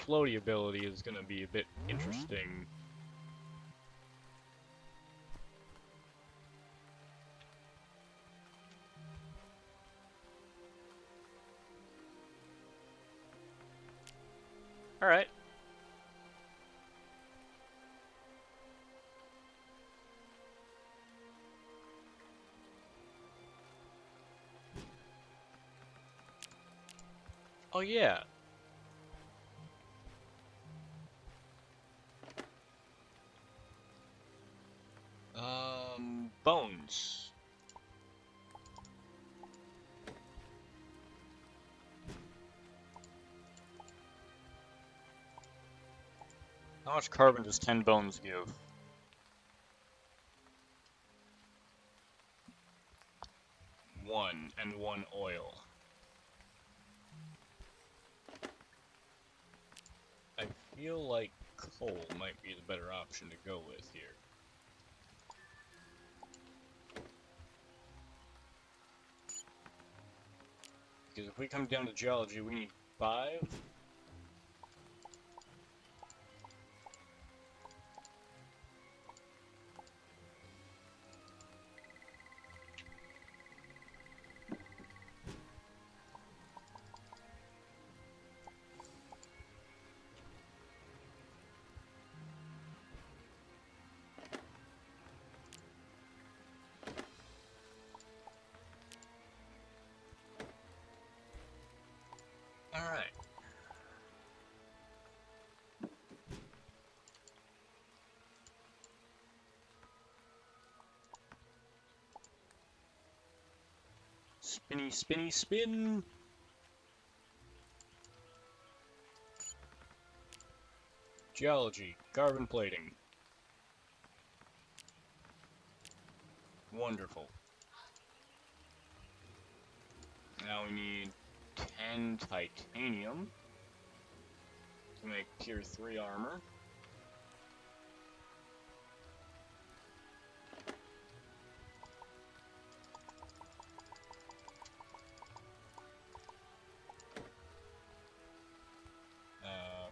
floaty ability is gonna be a bit interesting. Alright. Oh yeah. Bones. How much carbon does 10 bones give? 1, and 1 oil. I feel like coal might be the better option to go with here. Because if we come down to geology, we need 5. Alright. Spinny, spinny, spin! Geology, carbon plating. Wonderful. Now we need 10 titanium to make tier 3 armor.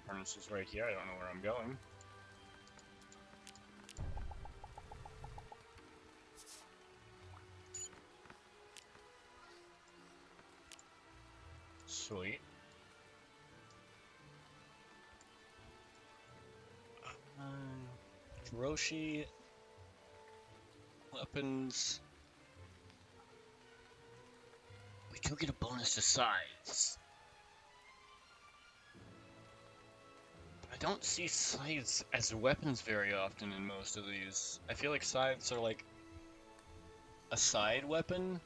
Furnace is right here, I don't know where I'm going. Sweet. Hiroshi weapons. We do get a bonus to size. I don't see scythes as weapons very often in most of these. I feel like scythes are like a side weapon.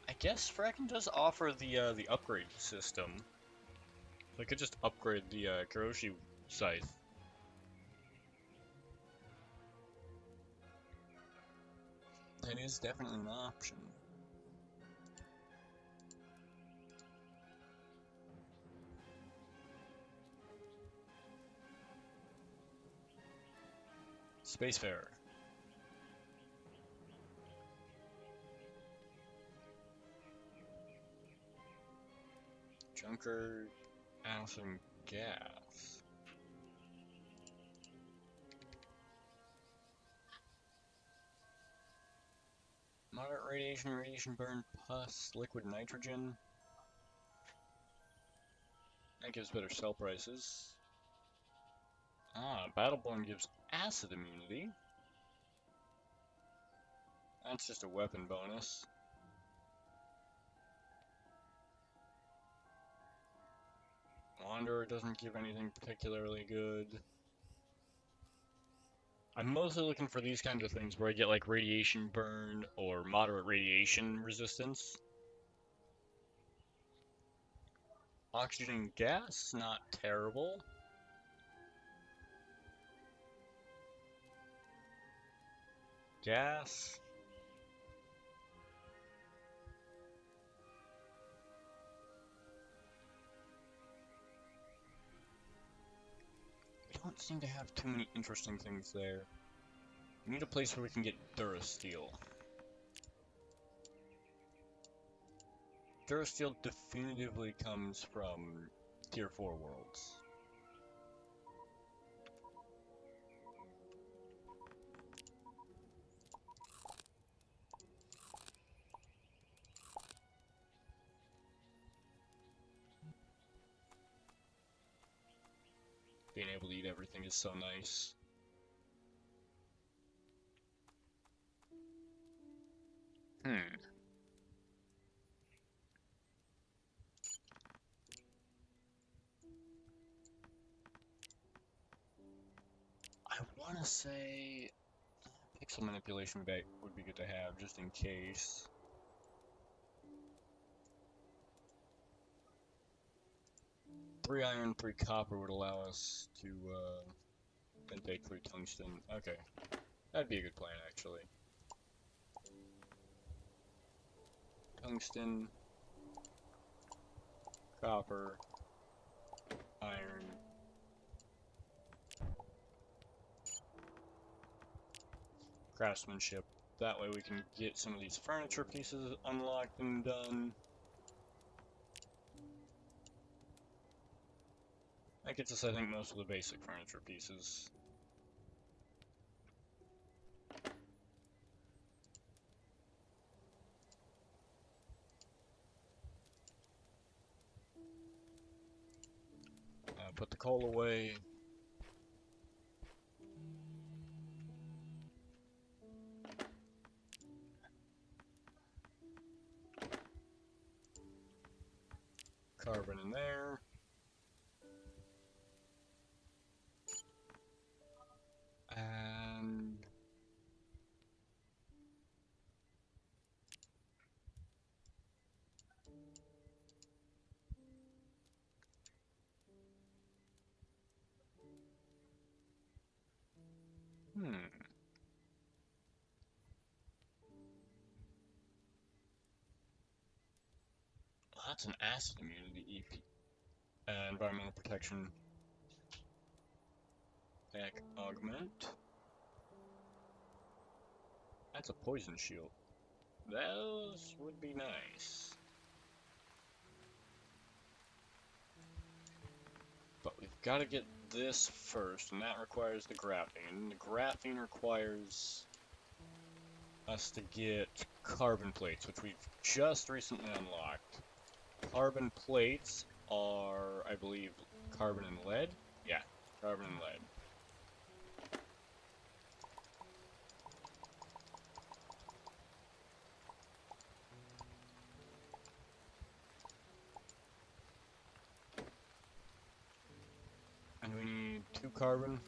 I guess Fracken does offer the upgrade system. So I could just upgrade the Kiroshi scythe. That is definitely an option. Spacefarer. Junker, Allison gas. Moderate radiation, radiation burn, pus, liquid nitrogen. That gives better sell prices. Ah, Battleborn gives acid immunity. That's just a weapon bonus. Wanderer doesn't give anything particularly good. I'm mostly looking for these kinds of things where I get like radiation burn or moderate radiation resistance. Oxygen gas, not terrible. Gas. We don't seem to have too many interesting things there. We need a place where we can get Durasteel. Durasteel definitively comes from Tier 4 worlds. Being able to eat everything is so nice. I want to say pixel manipulation bag would be good to have just in case. Three iron, 3 copper would allow us to then take 3 tungsten. Okay, that'd be a good plan actually. Tungsten, copper, iron. Craftsmanship. That way we can get some of these furniture pieces unlocked and done. That gets us, I think, most of the basic furniture pieces. Put the coal away. Carbon in there. And that's an acid immunity EP. Environmental protection. Pack augment. That's a poison shield. Those would be nice. But we've got to get this first, and that requires the graphene. And the graphene requires us to get carbon plates, which we've just recently unlocked. Carbon plates are, I believe, carbon and lead? Yeah, carbon and lead. And we need 2 carbon.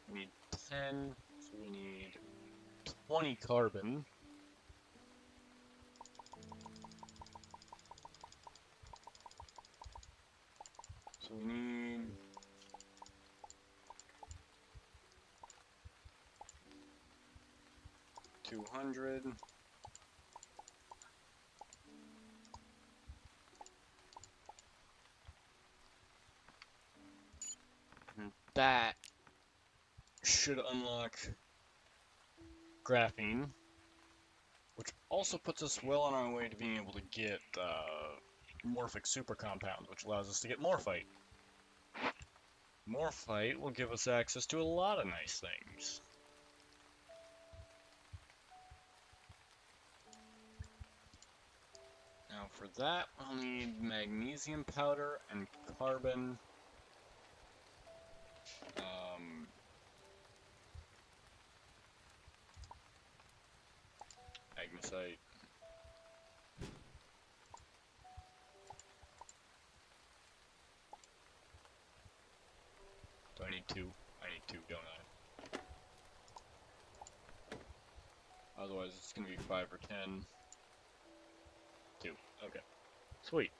We need 10, so we need 20 carbon. So we need 200. And that should unlock graphene, which also puts us well on our way to being able to get morphic super compounds, which allows us to get morphite. Morphite will give us access to a lot of nice things. Now for that, we'll need magnesium powder and carbon. Magnesite. Do I need 2? I need 2, don't I? Otherwise it's gonna be 5 or 10. 2. Okay. Sweet.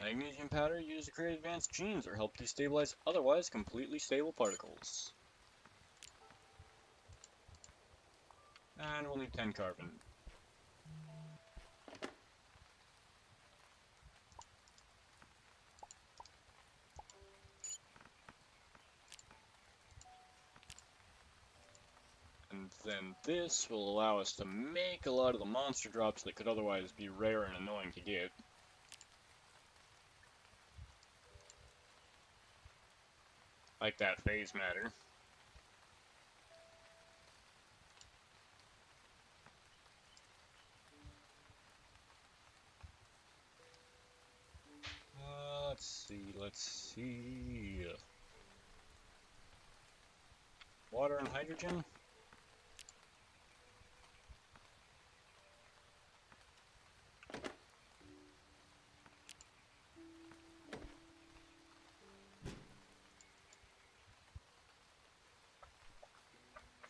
Magnesium powder used to create advanced genes or help destabilize otherwise completely stable particles. And we'll need 10 carbon. And then this will allow us to make a lot of the monster drops that could otherwise be rare and annoying to get. Like that phase matter. Let's see. Water and hydrogen?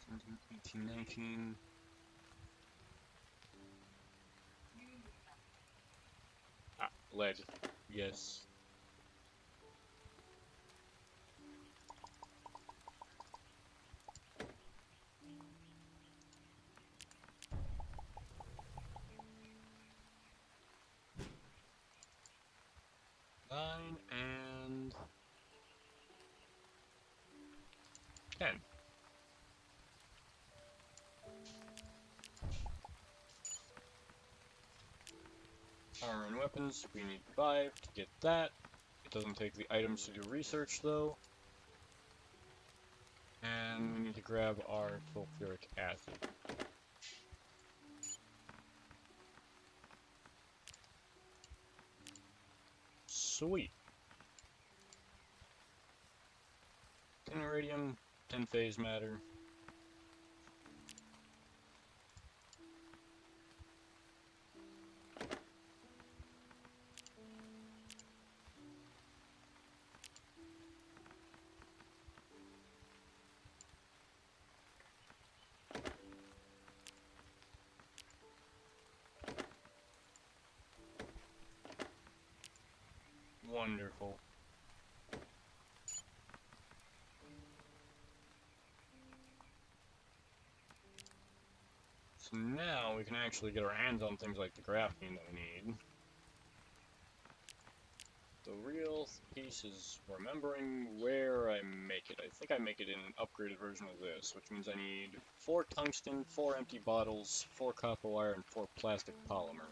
Seventeen, 18, 19. Ah, lead. Yes. Nine and 10. Armor and weapons, we need 5 to get that. It doesn't take the items to do research though. And we need to grab our sulfuric acid. Sweet. 10 iridium, 10 phase matter. Wonderful. So now we can actually get our hands on things like the graphene that we need. The real piece is remembering where I make it. I think I make it in an upgraded version of this, which means I need 4 tungsten, 4 empty bottles, 4 copper wire, and 4 plastic polymer.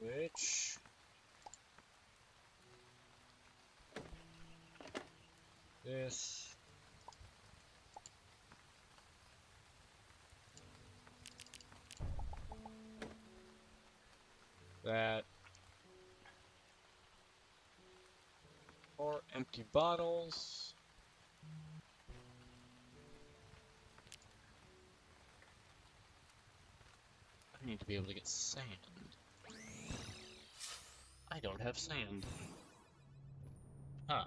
Which... this... that... 4 empty bottles... I need to be able to get sand. I don't have sand. Huh.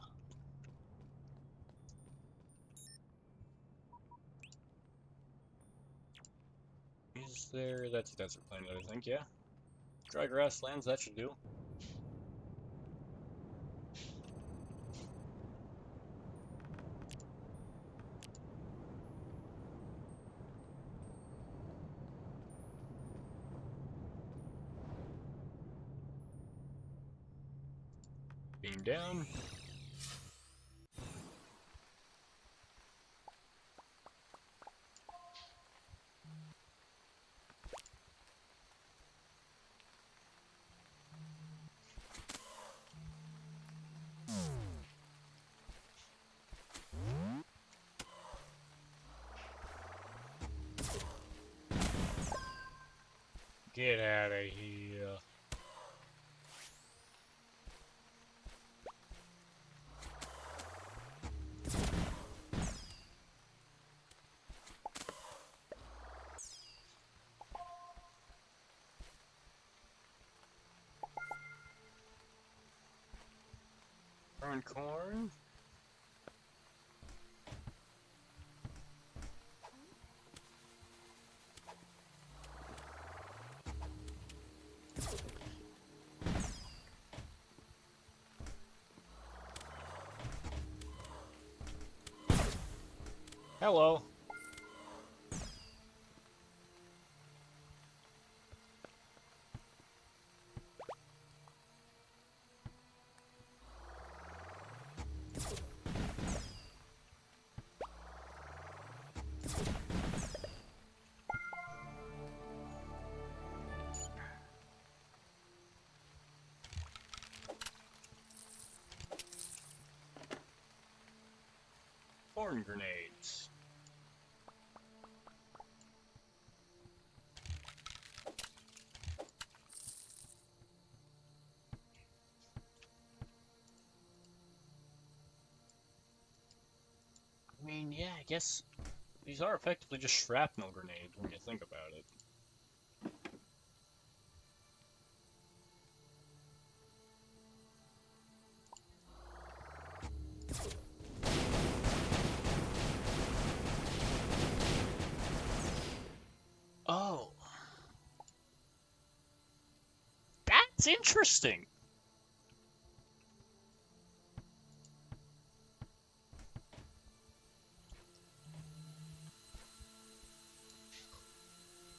Is there... that's a desert planet, I think, yeah? Dry grasslands, that should do. Beam down. Get out of here. Growing corn. Hello. Corn grenades. I mean, yeah, I guess these are effectively just shrapnel grenades when you think about it. Oh, that's interesting.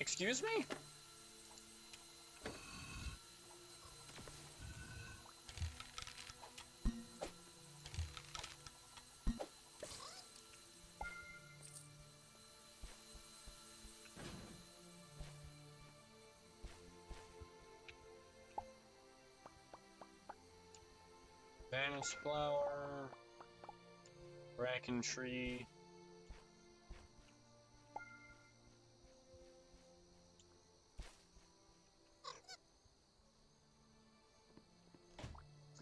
Excuse me? Vanish flower, bracken tree.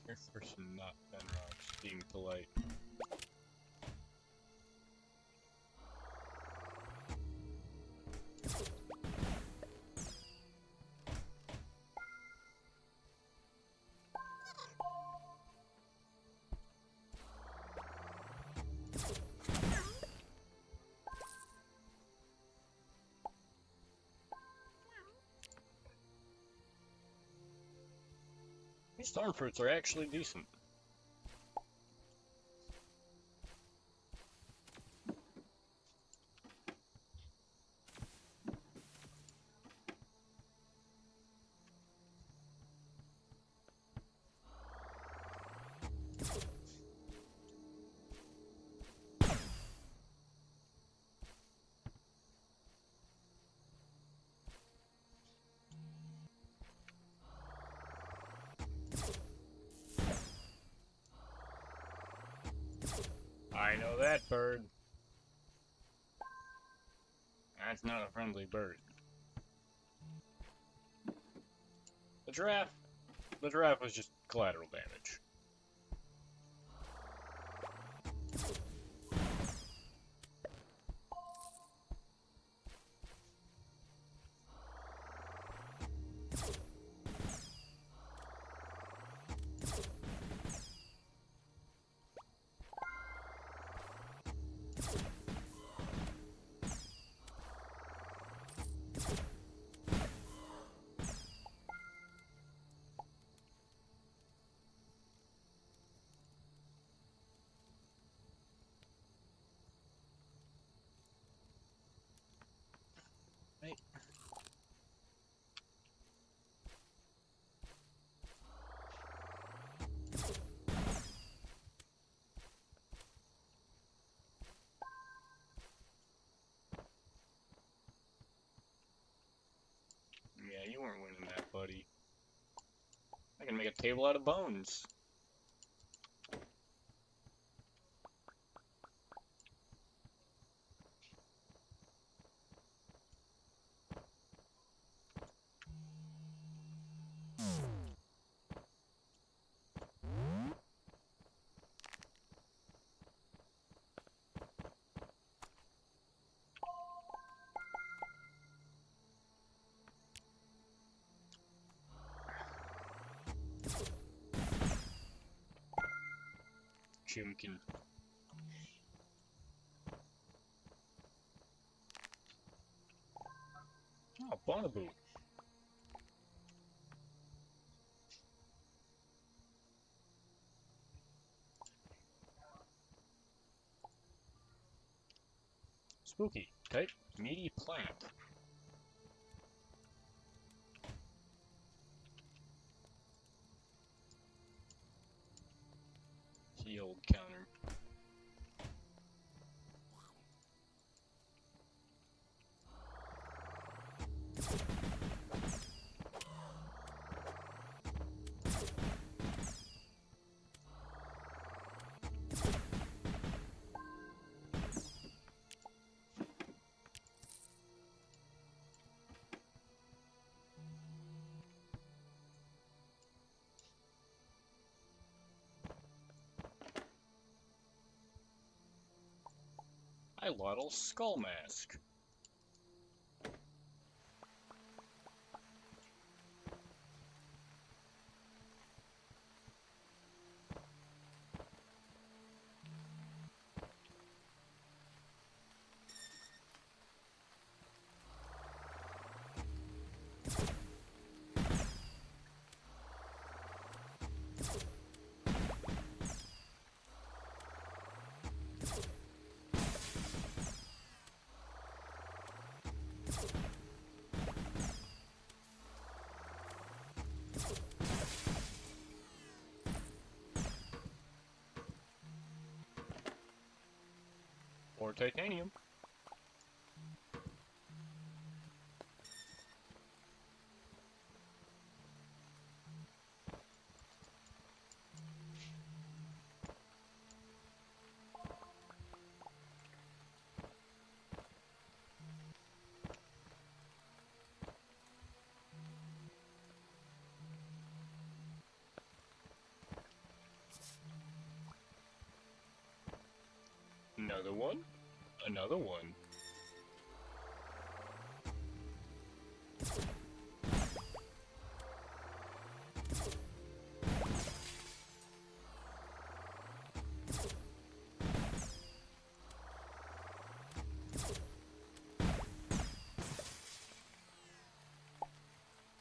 First person, not Benrocks, being polite. These thorn fruits are actually decent. I know that bird. That's not a friendly bird. The giraffe. The giraffe was just collateral damage. Right. Yeah, you weren't winning that, buddy. I can make a table out of bones. Chimkin. Oh, Bonaboo. Spooky. Type meaty plant. The old counter. Hilotl skull mask. Or titanium. Another one. Another one.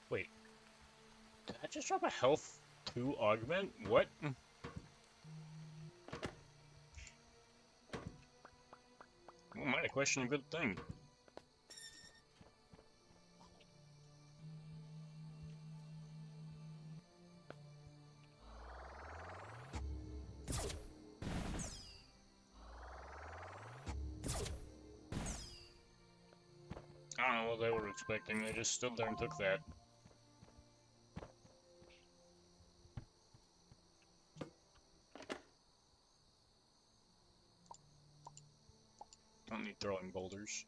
Wait. Did I just drop a health 2 augment? What? Well, might have questioned a good thing. I don't know what they were expecting, they just stood there and took that. Don't need throwing boulders.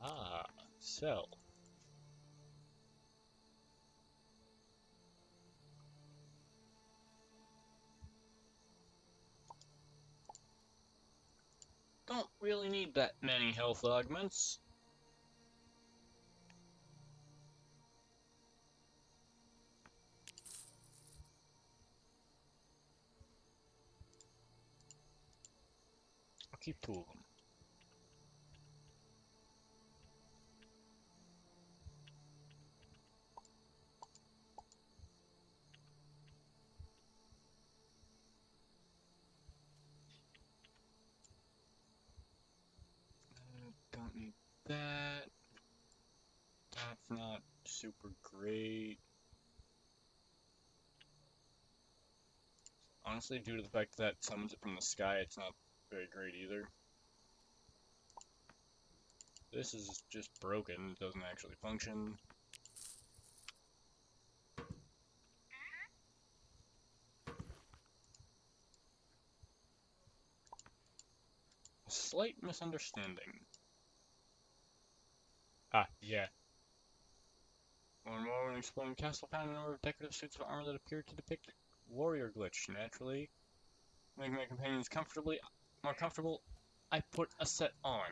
Ah, sell. Don't really need that many health augments. I'll keep 2 of them. Don't need that. That's not super great. Honestly, due to the fact that summons it from the sky, it's not very great either. This is just broken, it doesn't actually function. slight misunderstanding. Ah, yeah. One more when exploring the castle, found a number of decorative suits of armor that appeared to depict warrior glitch. Naturally, making my companions more comfortable, I put a set on.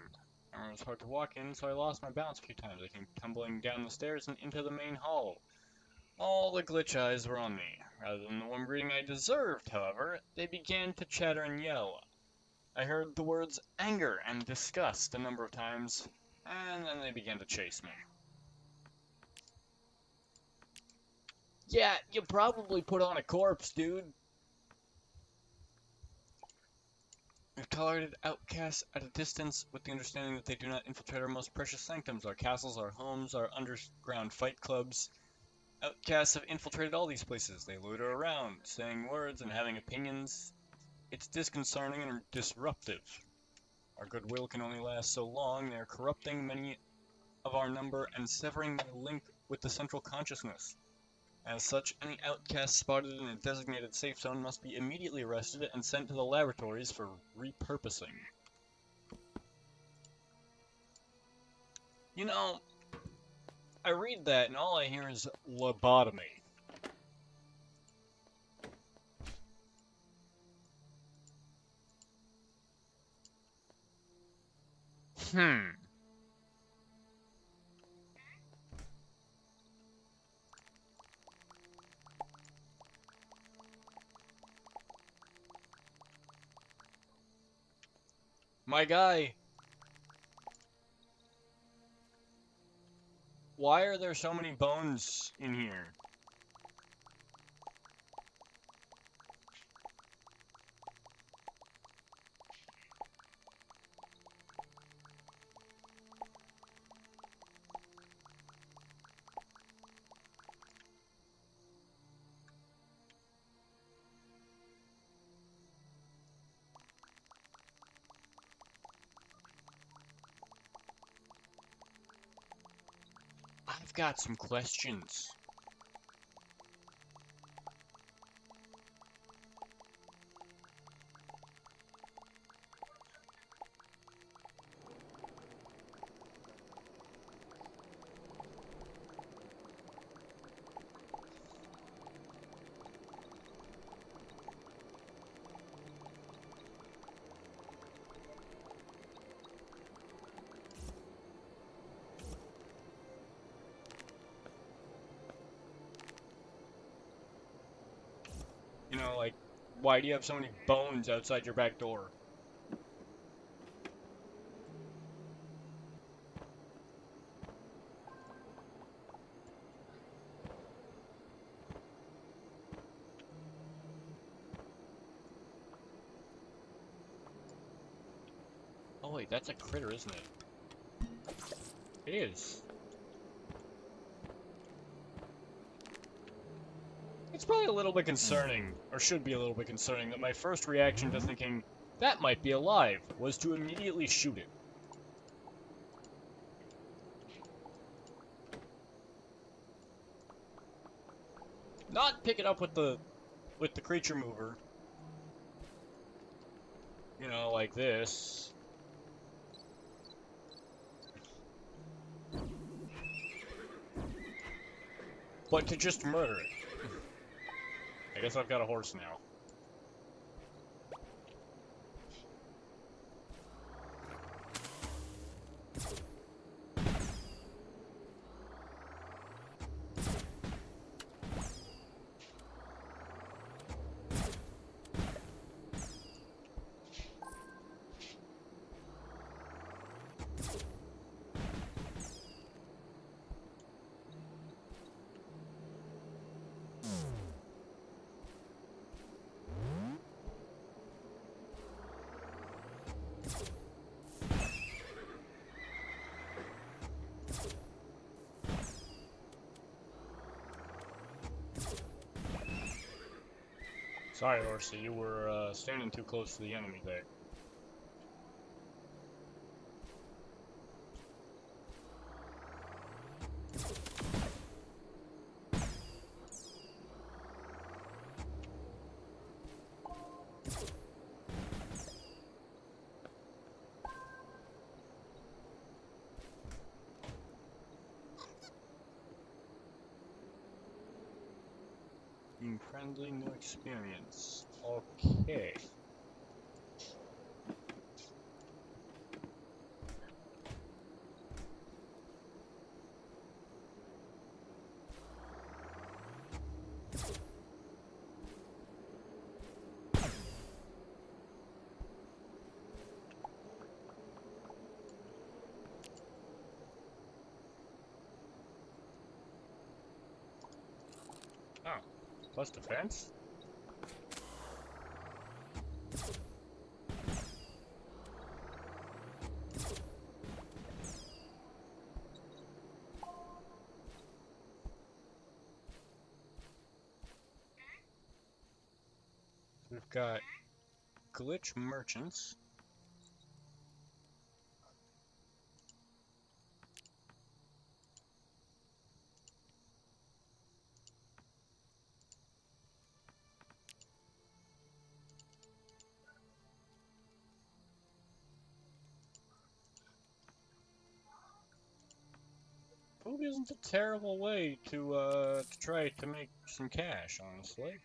It was hard to walk in, so I lost my balance a few times. I came tumbling down the stairs and into the main hall. All the glitch eyes were on me. Rather than the warm greeting I deserved, however, they began to chatter and yell. I heard the words anger and disgust a number of times, and then they began to chase me. Yeah, you probably put on a corpse, dude. We've tolerated outcasts at a distance with the understanding that they do not infiltrate our most precious sanctums, our castles, our homes, our underground fight clubs. Outcasts have infiltrated all these places. They loiter around, saying words and having opinions. It's disconcerting and disruptive. Our goodwill can only last so long. They are corrupting many of our number and severing their link with the central consciousness. As such, any outcast spotted in a designated safe zone must be immediately arrested and sent to the laboratories for repurposing. You know, I read that and all I hear is lobotomy. My guy, why are there so many bones in here? I've got some questions. You know, like, why do you have so many bones outside your back door? Oh wait, that's a critter, isn't it? It is. It's probably a little bit concerning, or should be a little bit concerning, that my first reaction to thinking that might be alive was to immediately shoot it. Not pick it up with the creature mover. You know, like this. But to just murder it. I guess I've got a horse now. Sorry, Horsey, you were standing too close to the enemy there. Being friendly, no experience. Okay. Oh, plus defense? We've got glitch merchants. Food isn't a terrible way to try to make some cash, honestly.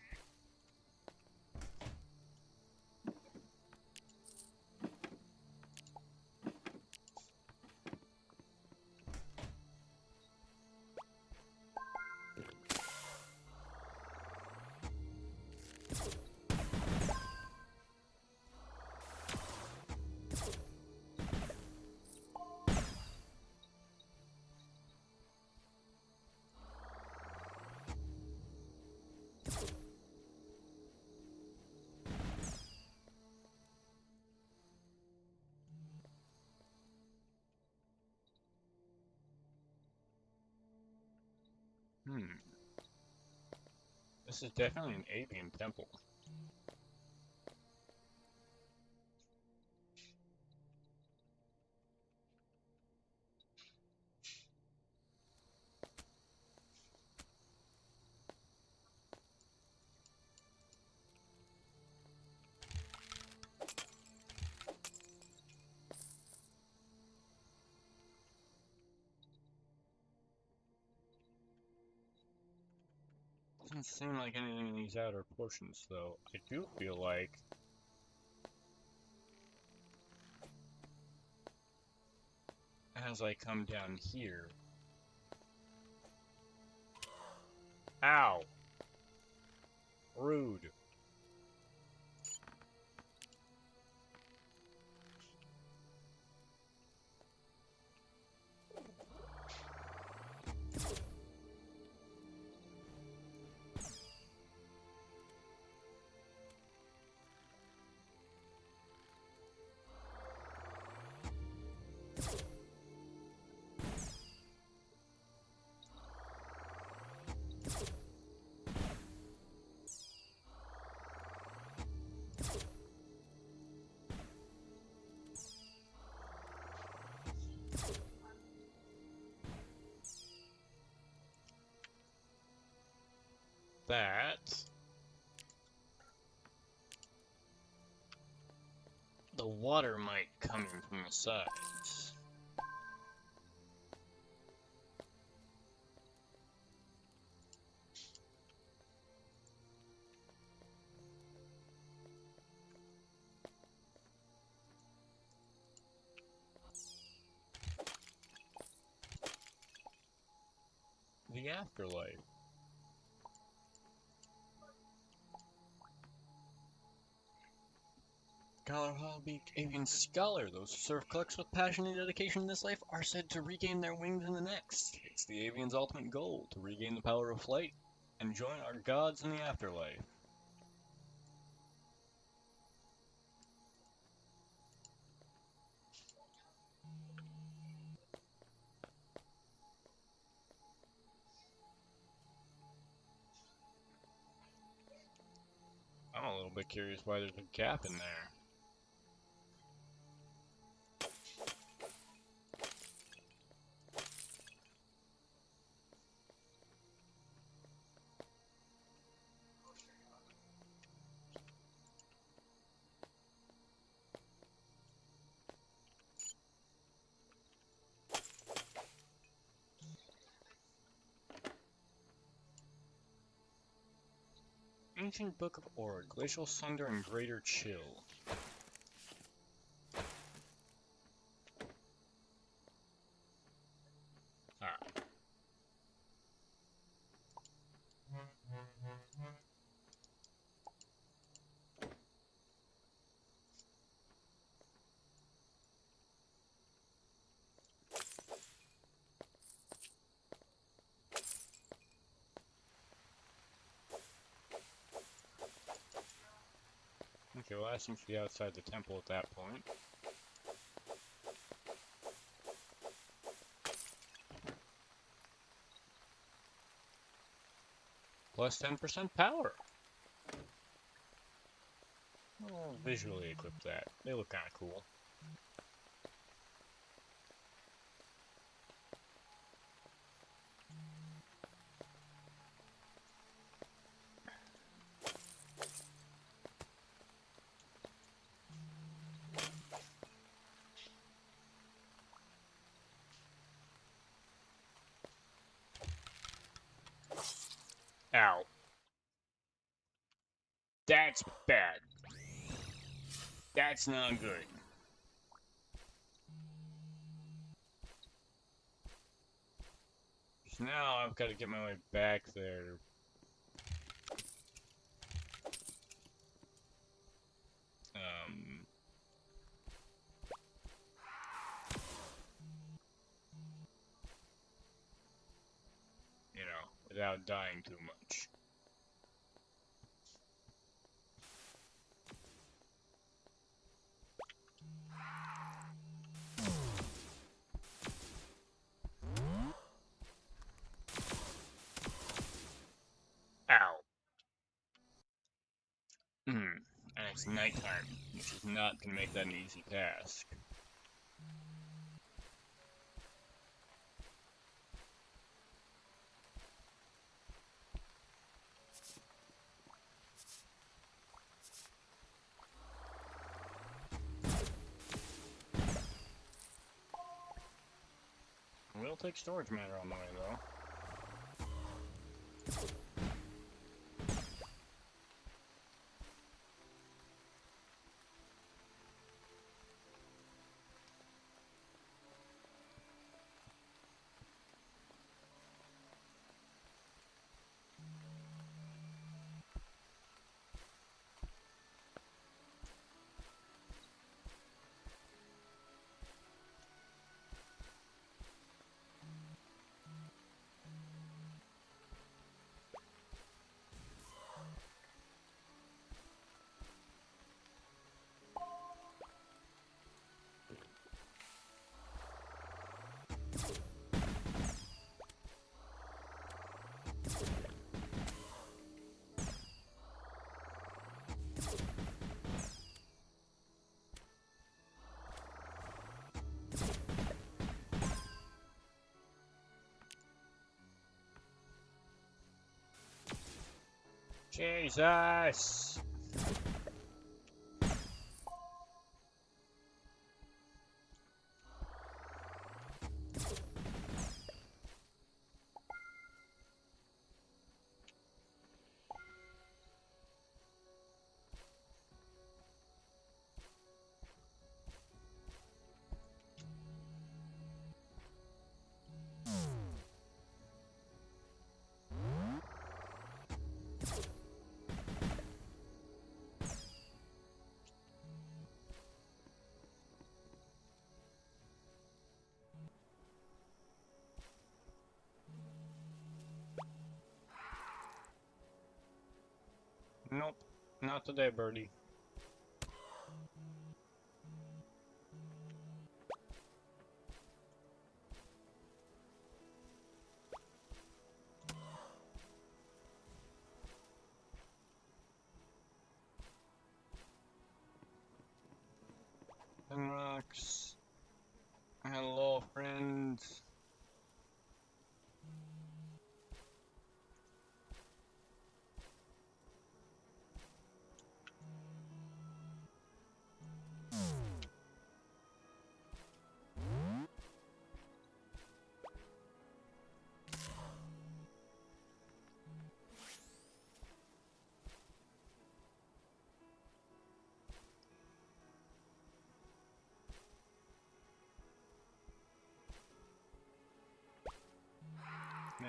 Hmm. This is definitely an avian temple. Doesn't seem like anything in these outer portions, though. I do feel like as I come down here. Ow! Rude. That. The water might come in from the sides. The afterlife. Hobby Avian Scholar. Those who serve clerks with passion and dedication in this life are said to regain their wings in the next. It's the avian's ultimate goal, to regain the power of flight and join our gods in the afterlife. I'm a little bit curious why there's a gap in there. Ancient Book of Ord, Glacial Sunder and Greater Chill. Alright. Okay, well, I seems to be outside the temple at that point. Plus 10% power. I'll visually equip that. They look kind of cool. Ow. That's bad. That's not good. So now I've got to get my way back there. You know, without dying too much. Ow. And it's nighttime, which is not going to make that an easy task. We'll take storage matter on the way, though. Jesus! Nope, not today, birdie. And rocks. Hello, friends.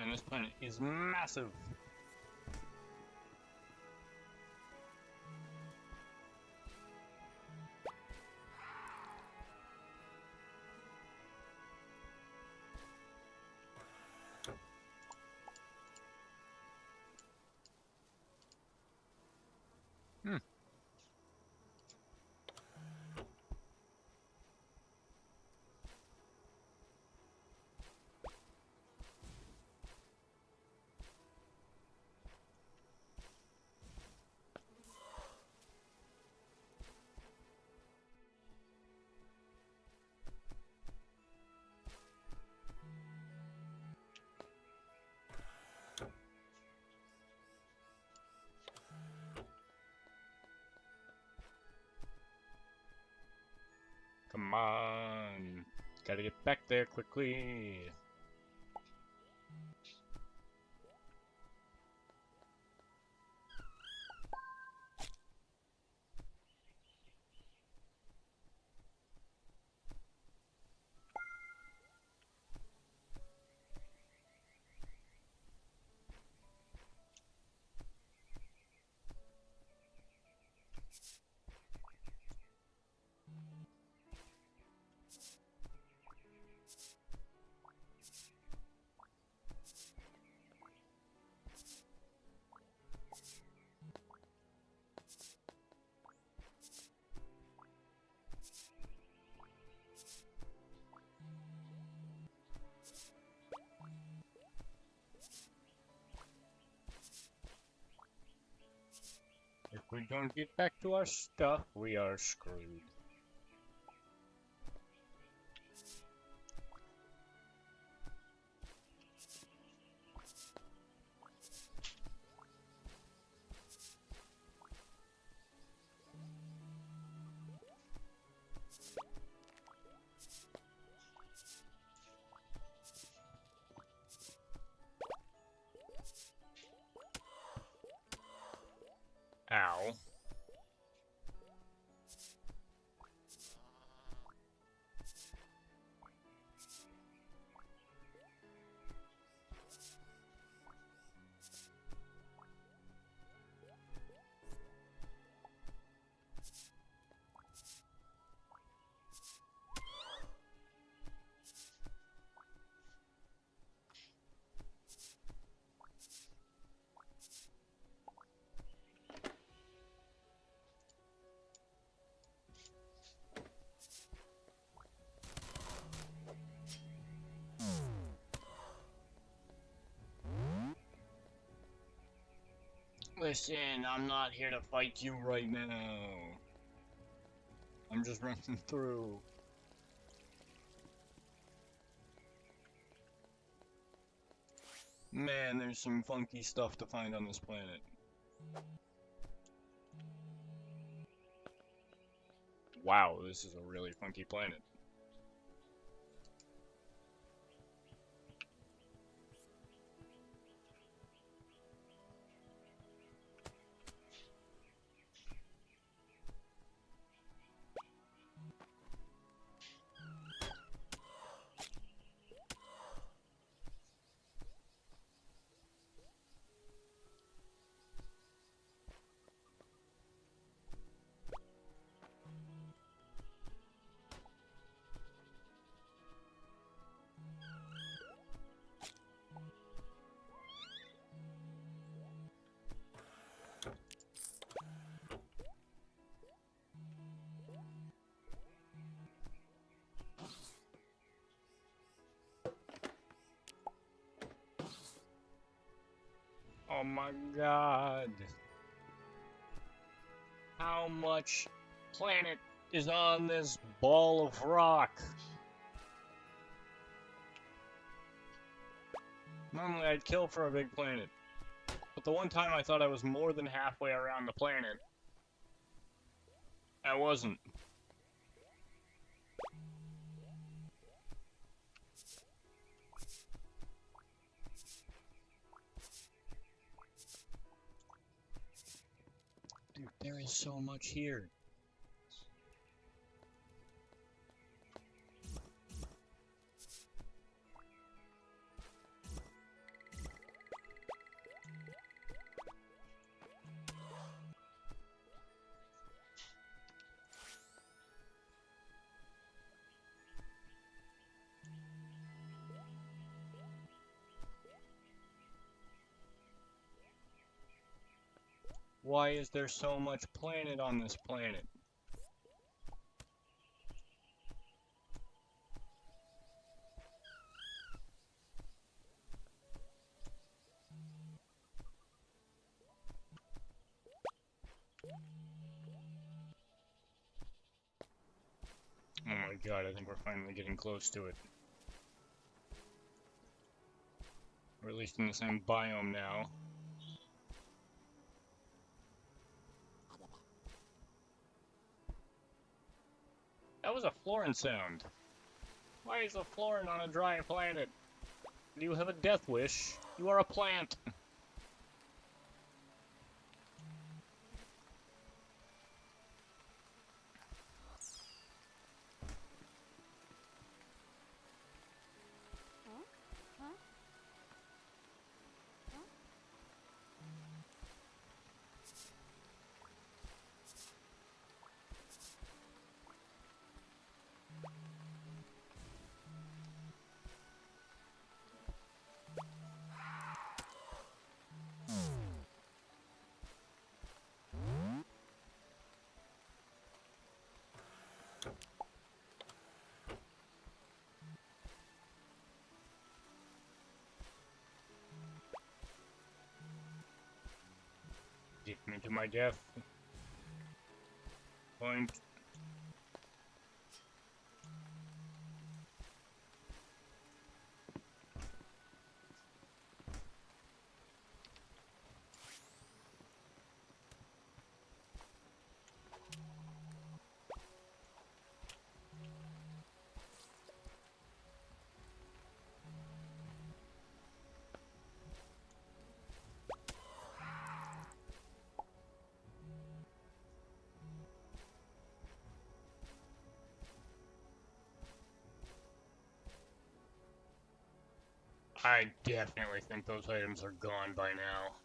And this planet is massive. Come on. Gotta get back there quickly. If we don't get back to our stuff, we are screwed. Ow. Listen, I'm not here to fight you right now. I'm just running through. Man, there's some funky stuff to find on this planet. Wow, this is a really funky planet. Oh my god. How much planet is on this ball of rock? Normally I'd kill for a big planet. But the one time I thought I was more than halfway around the planet, I wasn't. Dude, there is so much here. Why is there so much planet on this planet? Oh my god, I think we're finally getting close to it. Or at least in the same biome now. That was a Florin sound. Why is a Florin on a dry planet? Do you have a death wish? You are a plant. Get me to my death point. I definitely think those items are gone by now.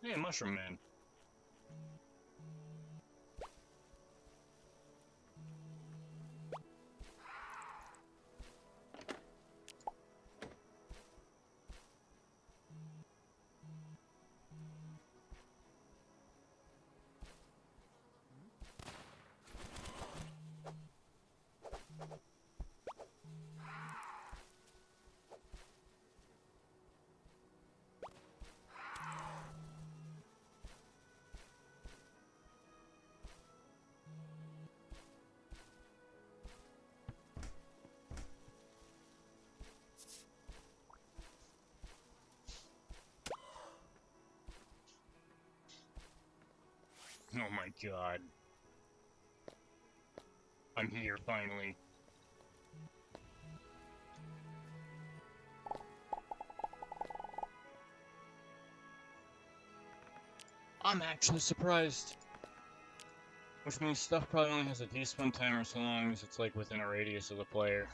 Hey, Mushroom Man. Oh my god. I'm here finally. I'm actually surprised. Which means stuff probably only has a despawn timer so long as it's like within a radius of the player.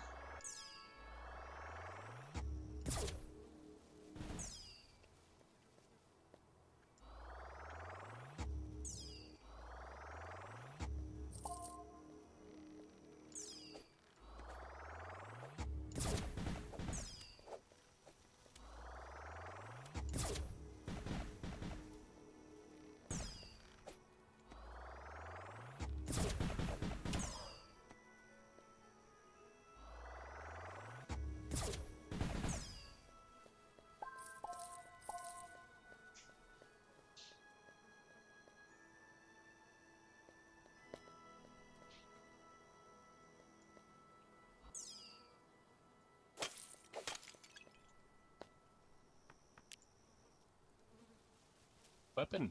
Weapon.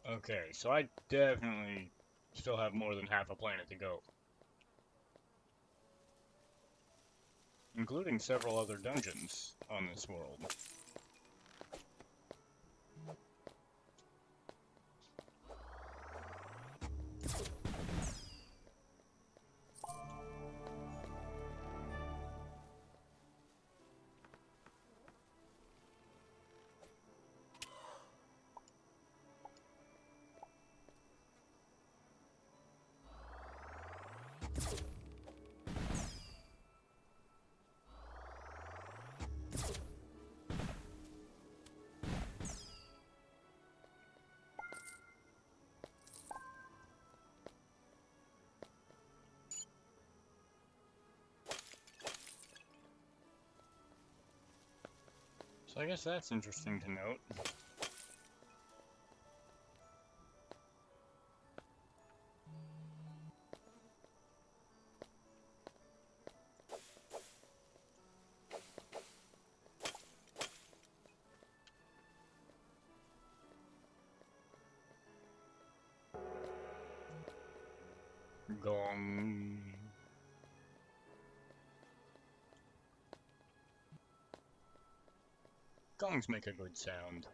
Okay, so I definitely still have more than half a planet to go. Including several other dungeons on this world. I guess that's interesting to note. Gong. Gongs make a good sound.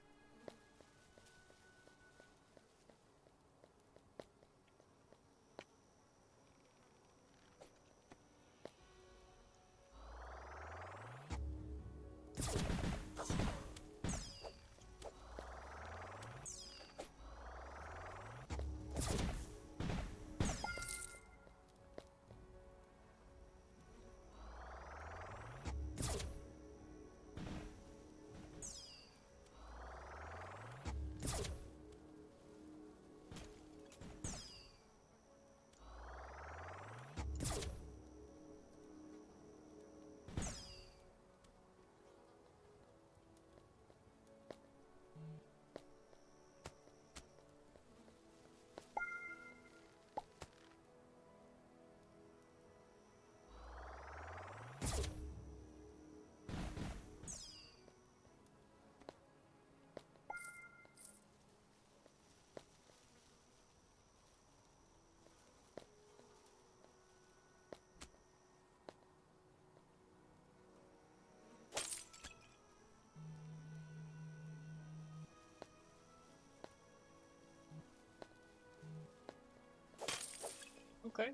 Okay.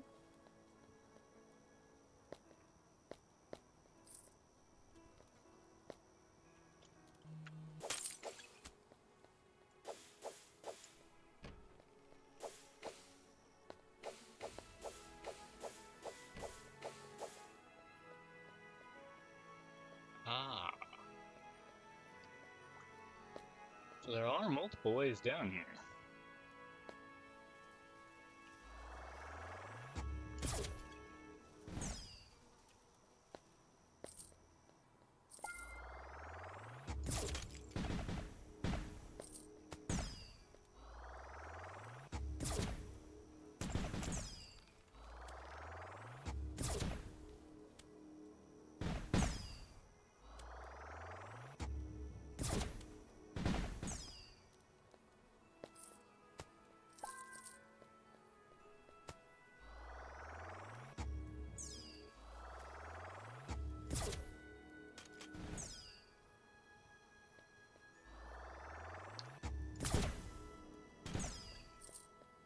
Ah. So there are multiple ways down here.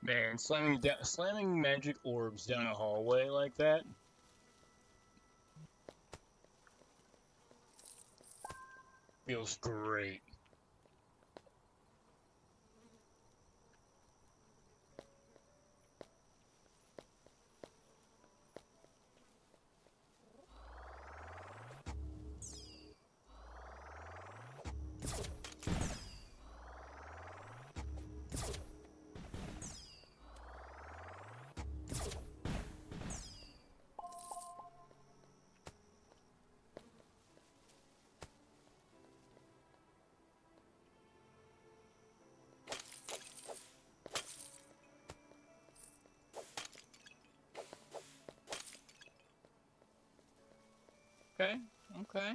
Man, slamming magic orbs down a hallway like that feels great. Okay, okay.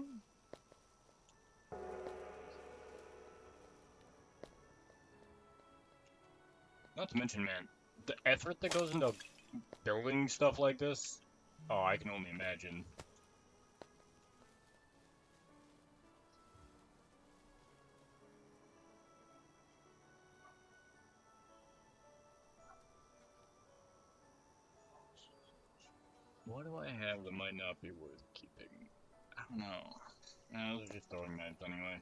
Not to mention, man, the effort that goes into building stuff like this. Oh, I can only imagine. What do I have that might not be worth keeping? I don't know. I was just throwing knives anyway.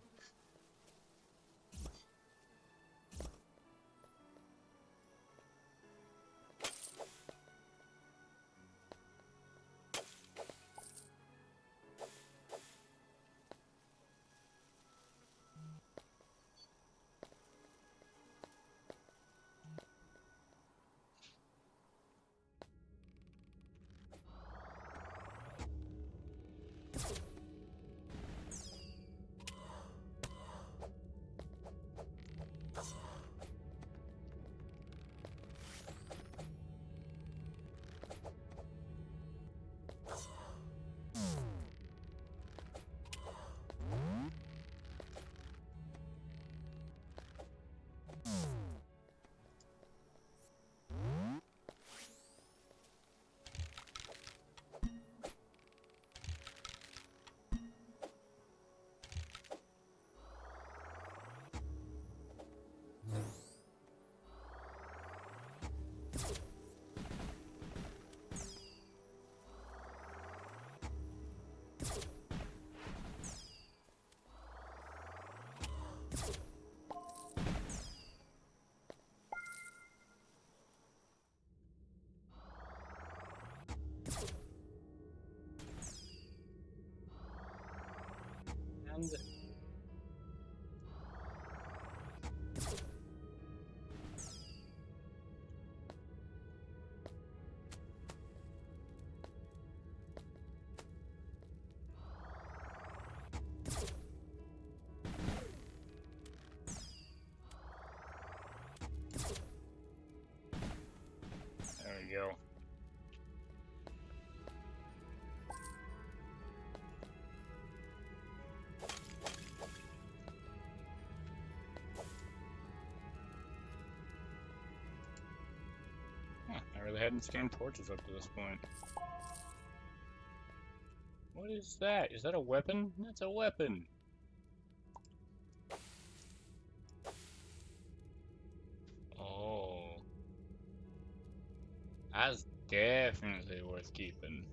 hand. There we go. I really hadn't scanned torches up to this point. What is that? Is that a weapon? That's a weapon! Oh. That's definitely worth keeping.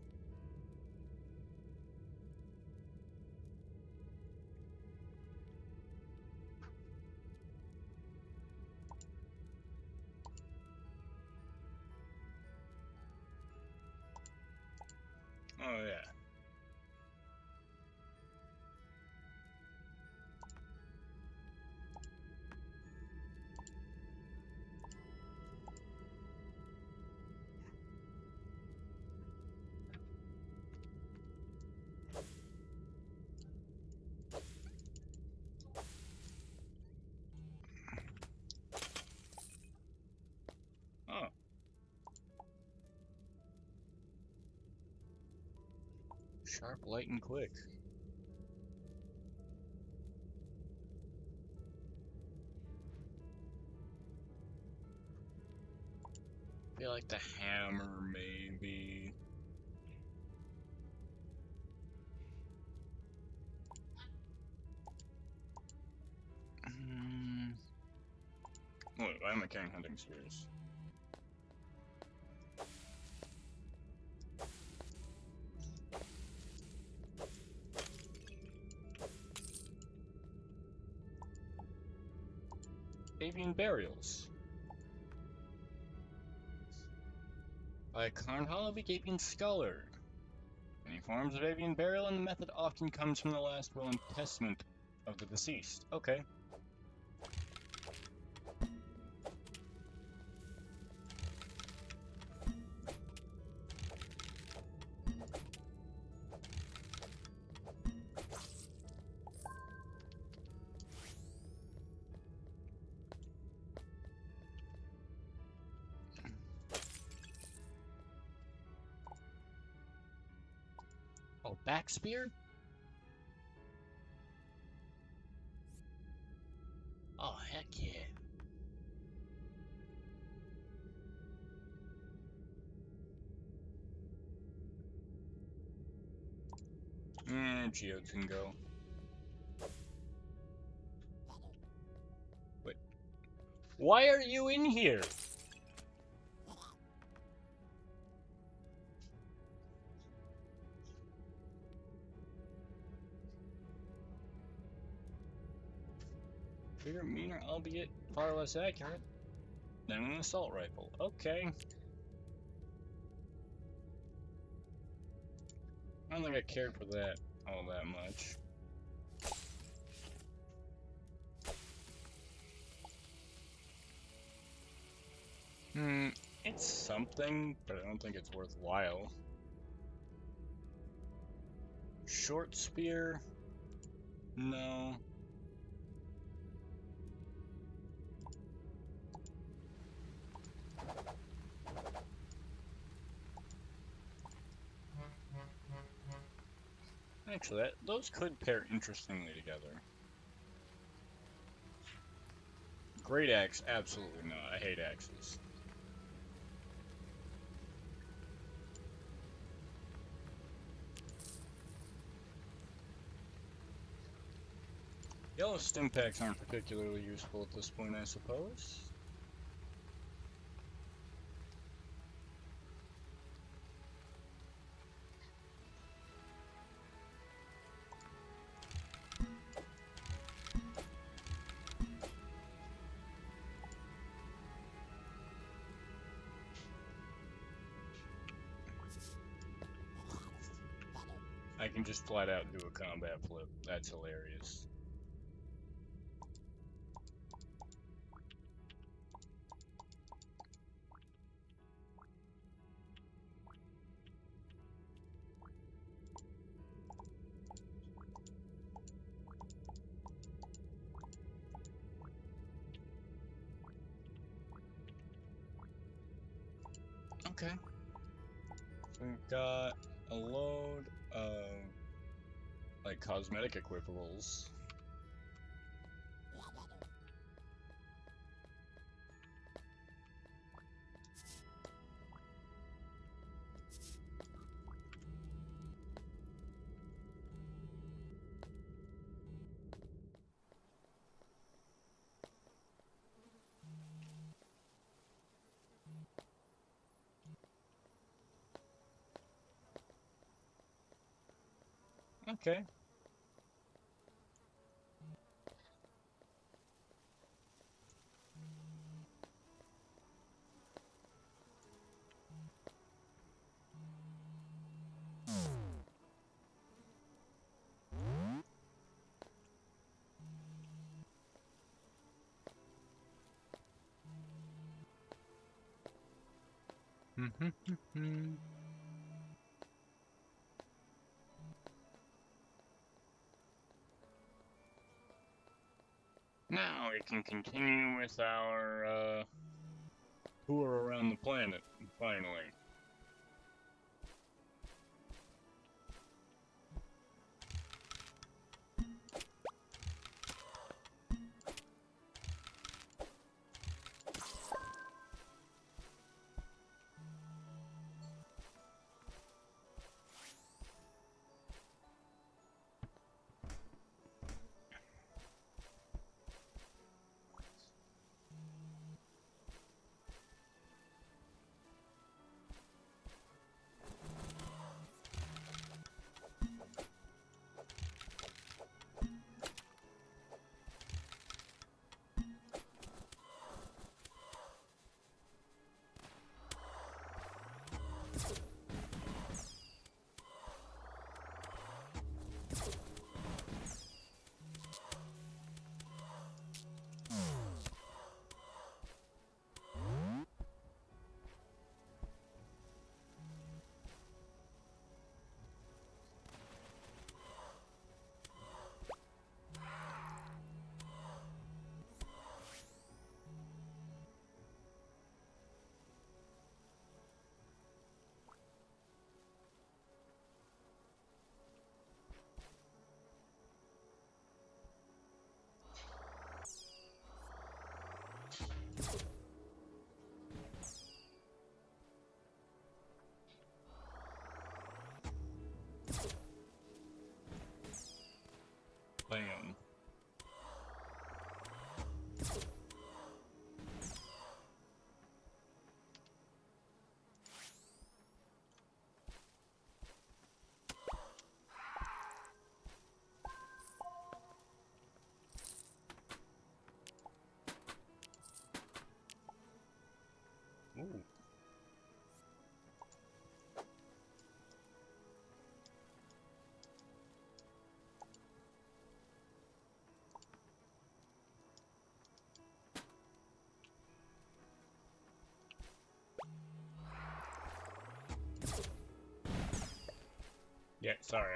Oh yeah. Oh. Sharp, light, and quick. Feel like the hammer, maybe. Wait, why am I carrying hunting spears? Avian burials. By Carnholovic Avian Scholar. Many forms of avian burial, and the method often comes from the last will and testament of the deceased. Okay. Oh, back spear? Oh, heck yeah. Geodes can go. Wait. Why are you in here? Bigger, meaner, albeit far less accurate than an assault rifle. Okay. I don't think I cared for that all that much. It's something, but I don't think it's worthwhile. Short spear? No. Actually, those could pair interestingly together. Great axe, absolutely not. I hate axes. Yellow stim packs aren't particularly useful at this point, I suppose. I can just flat out do a combat flip. That's hilarious. Okay. So we've got a load of like cosmetic equipables. Okay. Now we can continue with our tour around the planet, finally. Bam. Ooh. Yeah, sorry,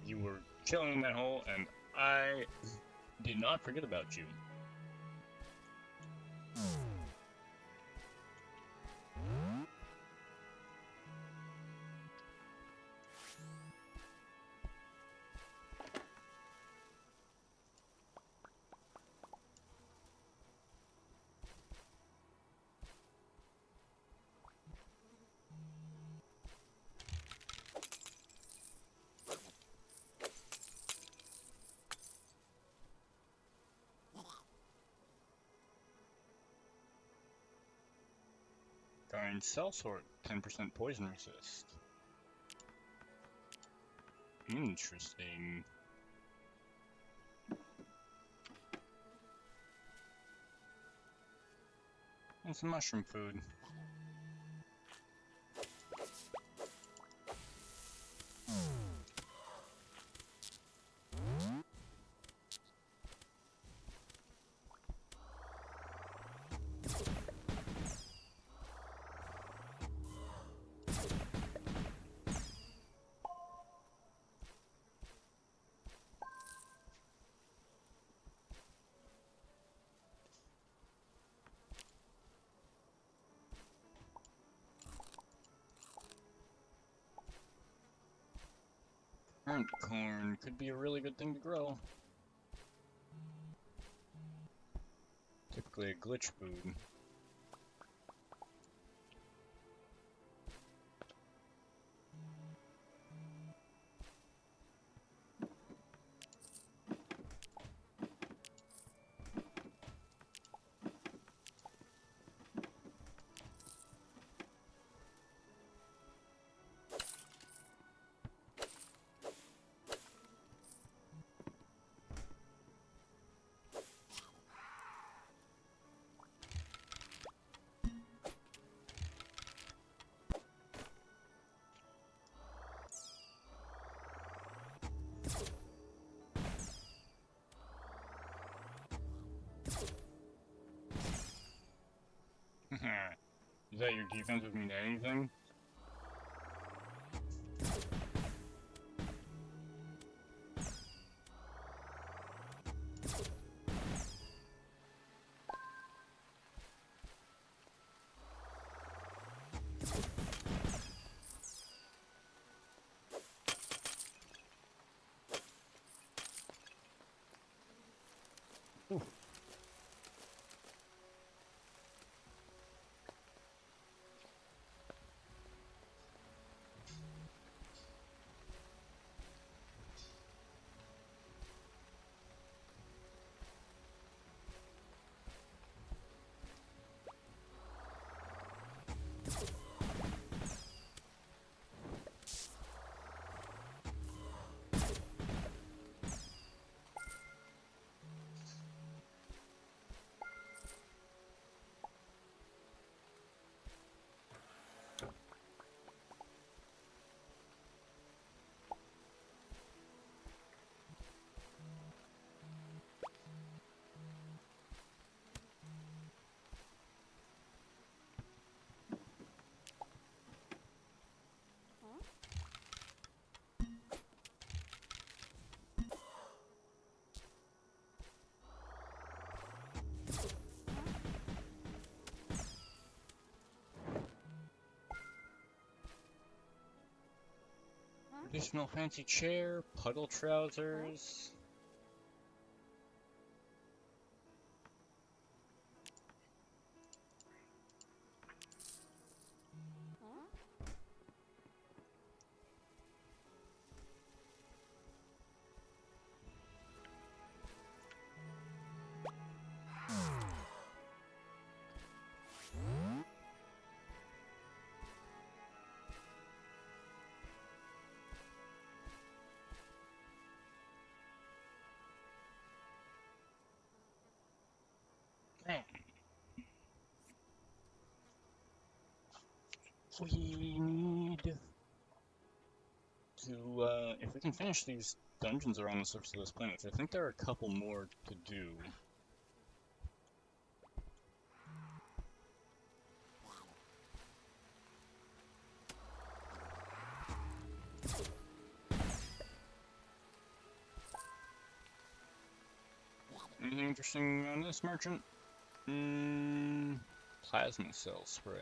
you were chilling in that hole, and I did not forget about you. Find cell sort, 10% poison resist. Interesting. And some mushroom food. Current corn could be a really good thing to grow. Typically a glitch food. Does that your defensive mean anything? Ooh. Additional fancy chair, puddle trousers. Man. We need to, if we can finish these dungeons around the surface of this planet, which I think there are a couple more to do. Anything interesting on this merchant? Plasma cell spray.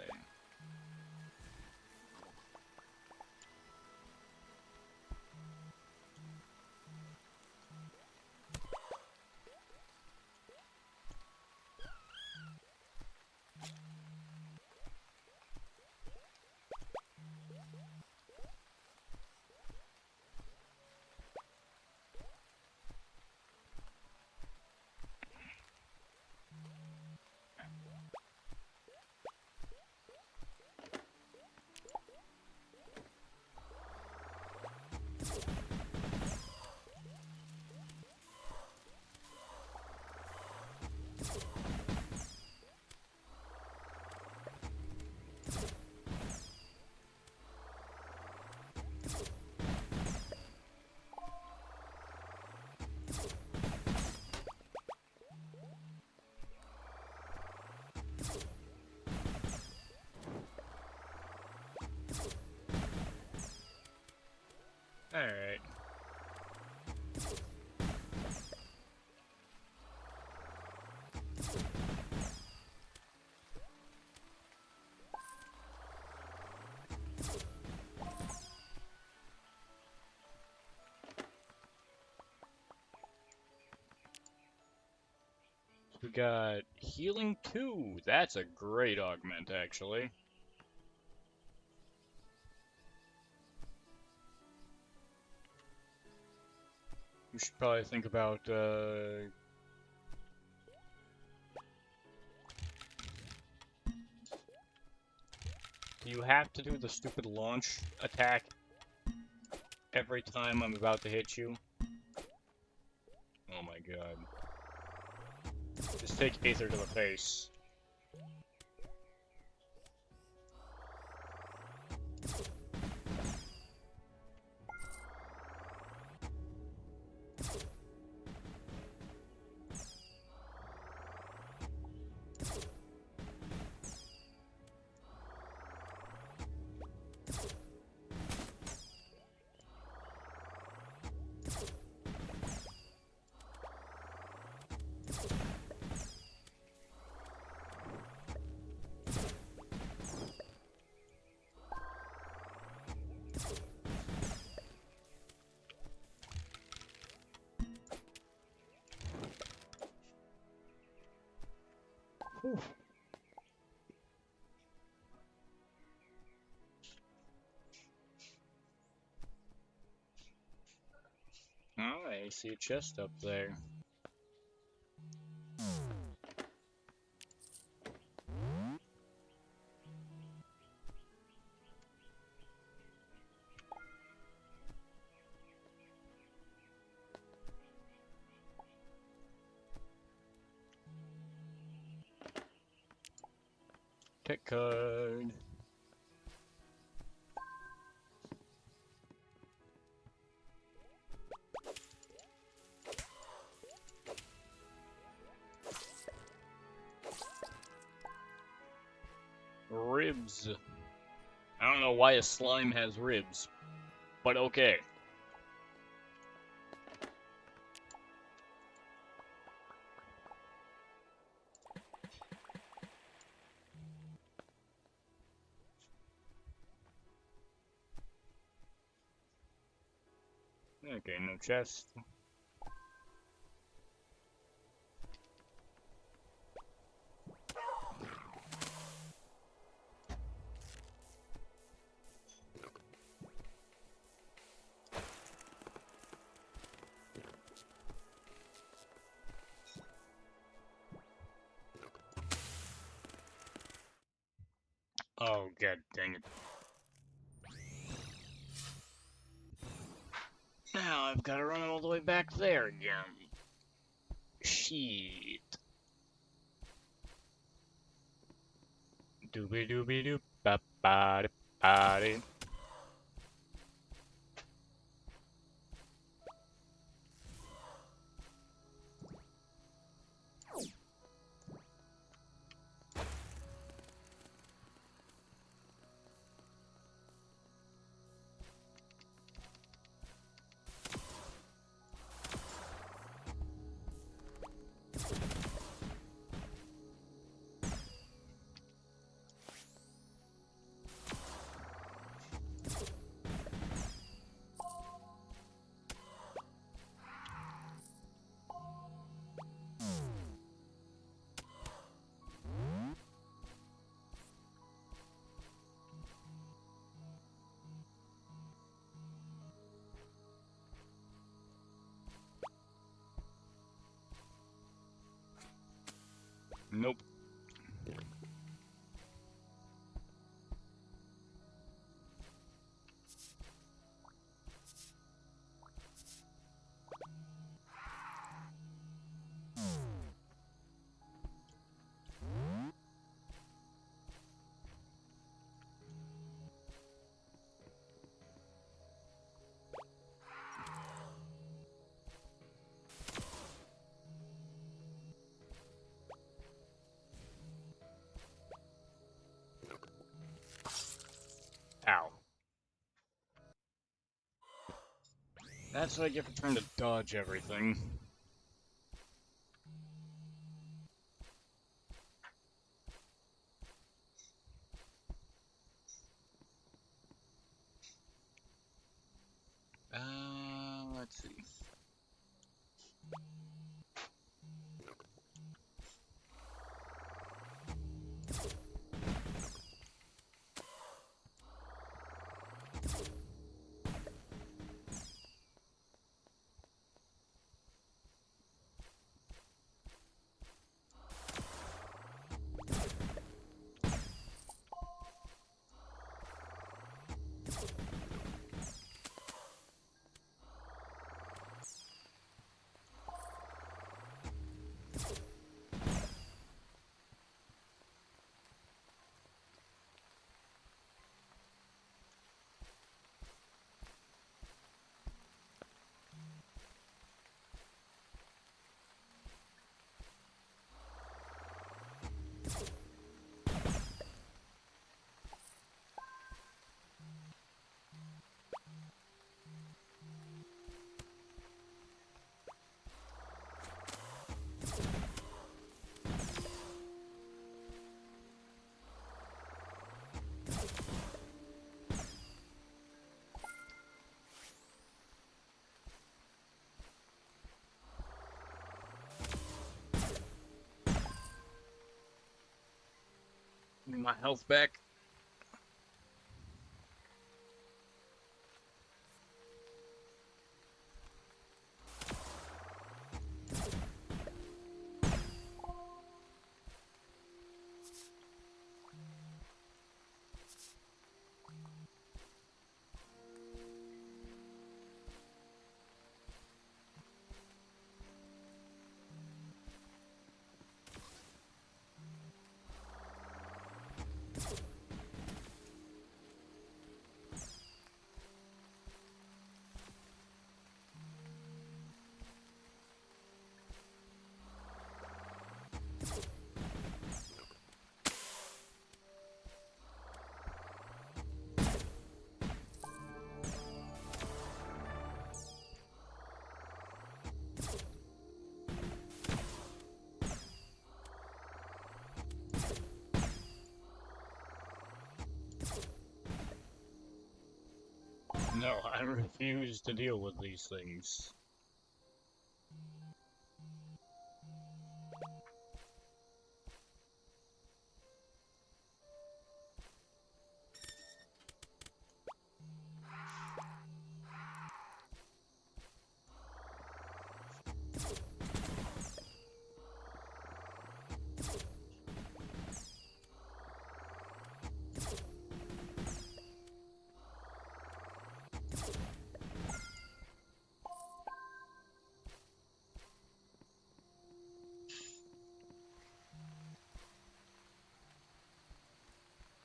We got healing 2. That's a great augment, actually. We should probably think about, do you have to do the stupid launch attack every time I'm about to hit you? Oh my god. Just take Aether to the face. Whew. Oh, I see a chest up there. Tech card. Ribs. I don't know why a slime has ribs, but okay. Okay, no chest. Oh, god dang it. Now I've got to run all the way back there again. Shit. Doobie doobie doop ba ba da ba da. Nope. Ow. That's what I get for trying to dodge everything. Let's see. Need my health back. No, I refuse to deal with these things.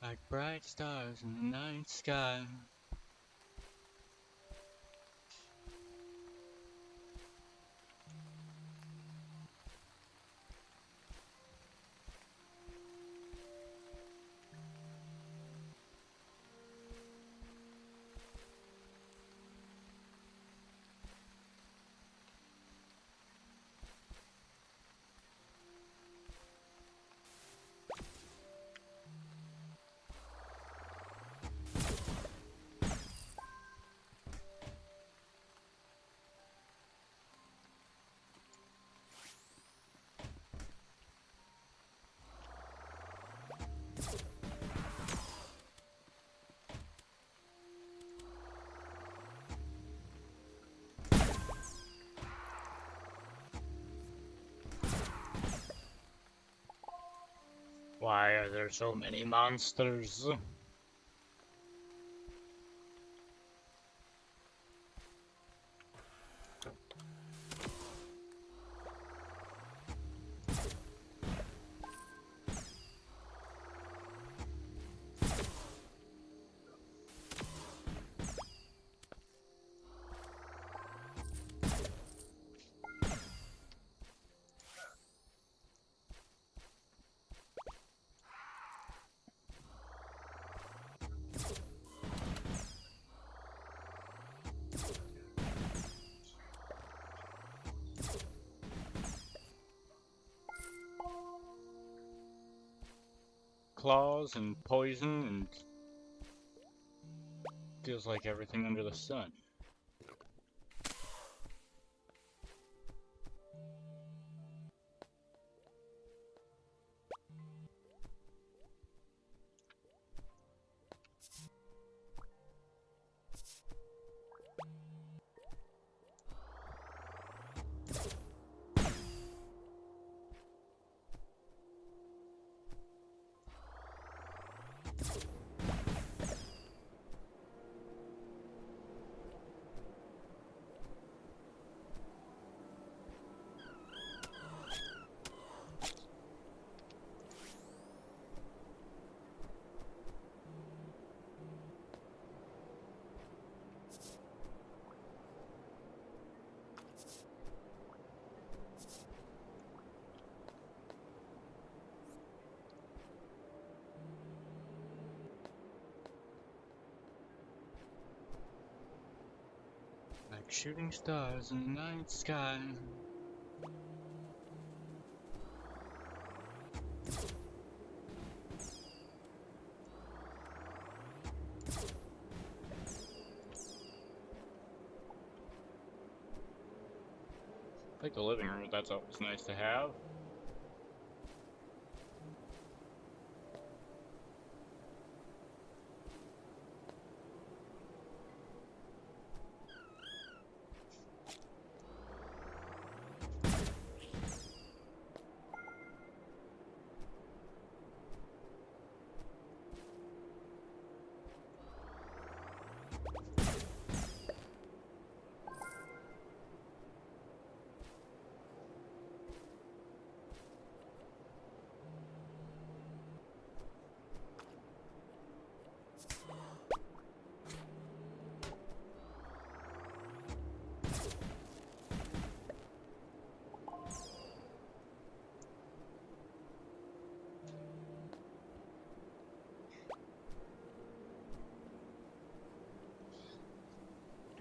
Like bright stars in the night sky. Why are there so many monsters? Claws and poison and feels like everything under the sun. Like shooting stars in the night sky. Like the living room, that's always nice to have.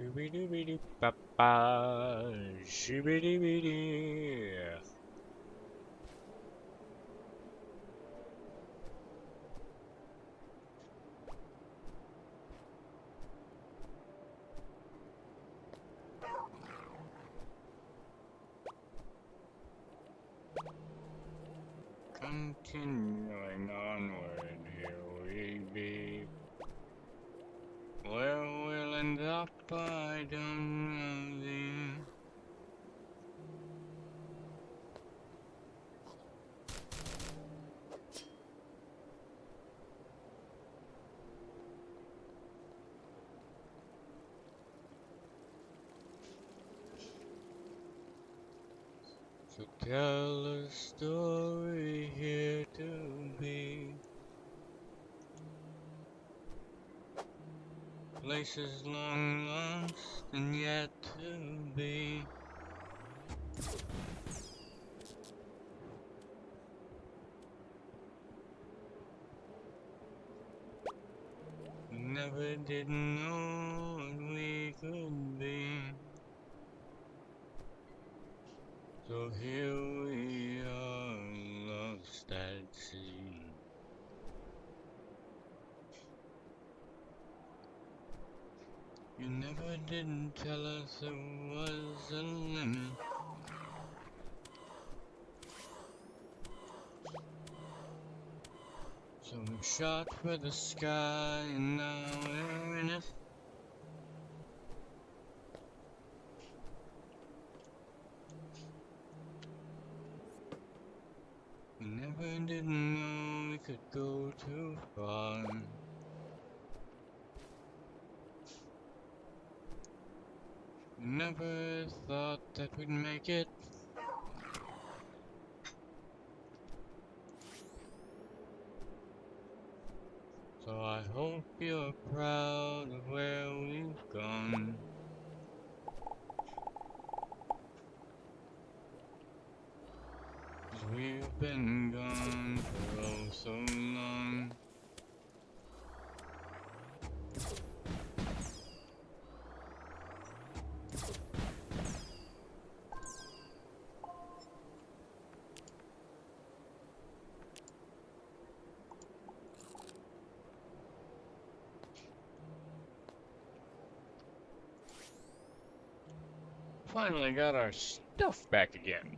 Dooby dooby doo ba ba, shooby dooby doo. Continuing onward, here we be. Where we'll end up, I don't know thee. So tell a story here to be. Places long lost and yet to be. Never did know what we could be. So here we are, lost at sea. You never did tell us there was a limit. So we shot for the sky and now we're in it. We never did know we could go too far. We never thought that we'd make it. So I hope you're proud of where we've gone. Cause we've been gone for oh so long. Finally got our stuff back again.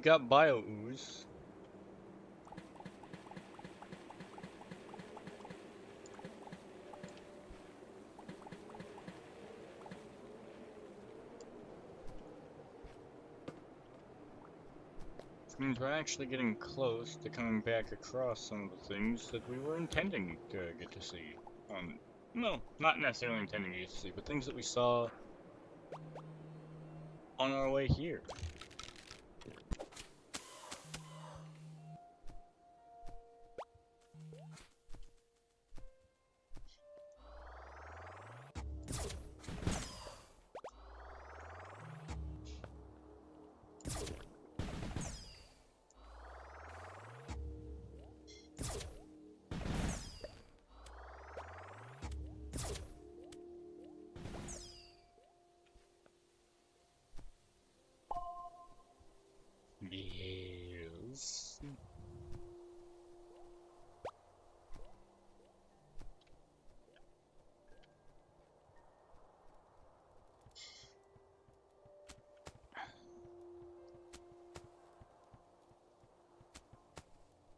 got bio ooze. Which means we're actually getting close to coming back across some of the things that we were intending to get to see. No, not necessarily intending to get to see, but things that we saw on our way here. Yes.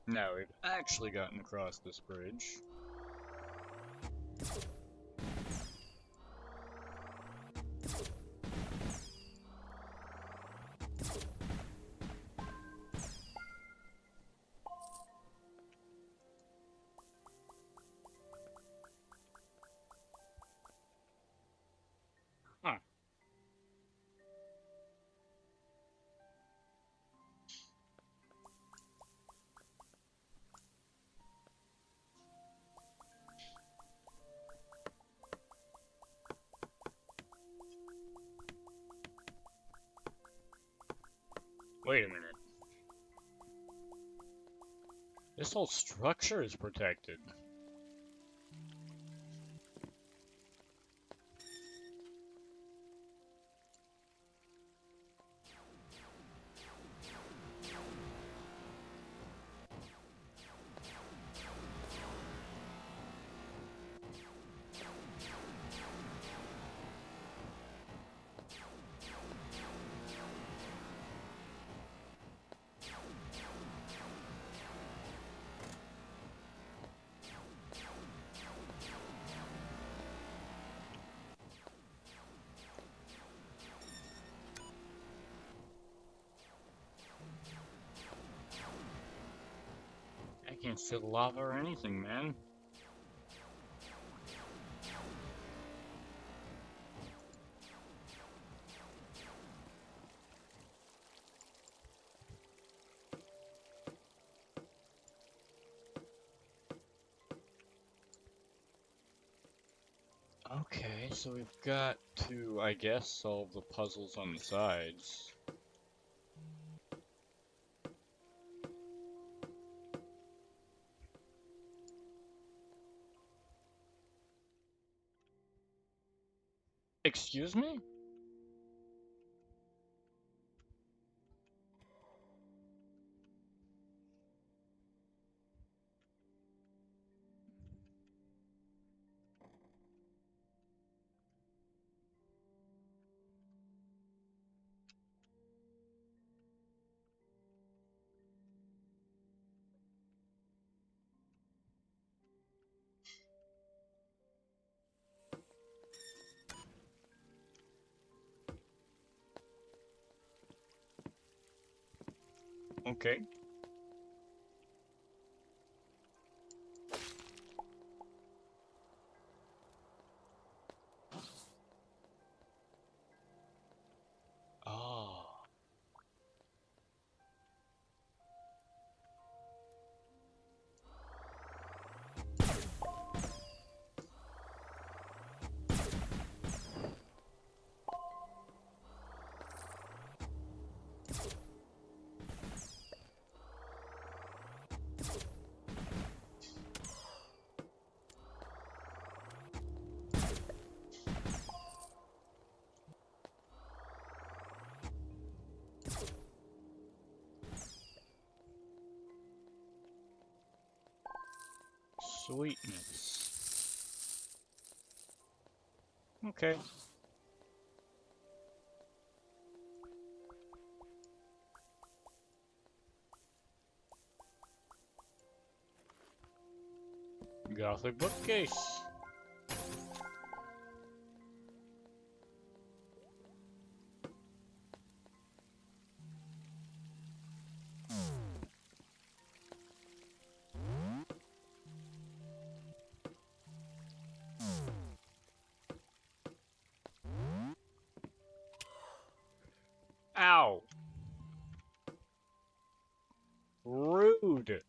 Now we've actually gotten across this bridge. Huh. Wait a minute. This whole structure is protected. I can't see the lava or anything, man. Okay, so we've got to, I guess, solve the puzzles on the sides. Excuse me? Okay. Oh. Sweetness. Okay. Gothic bookcase. Ow! Rude!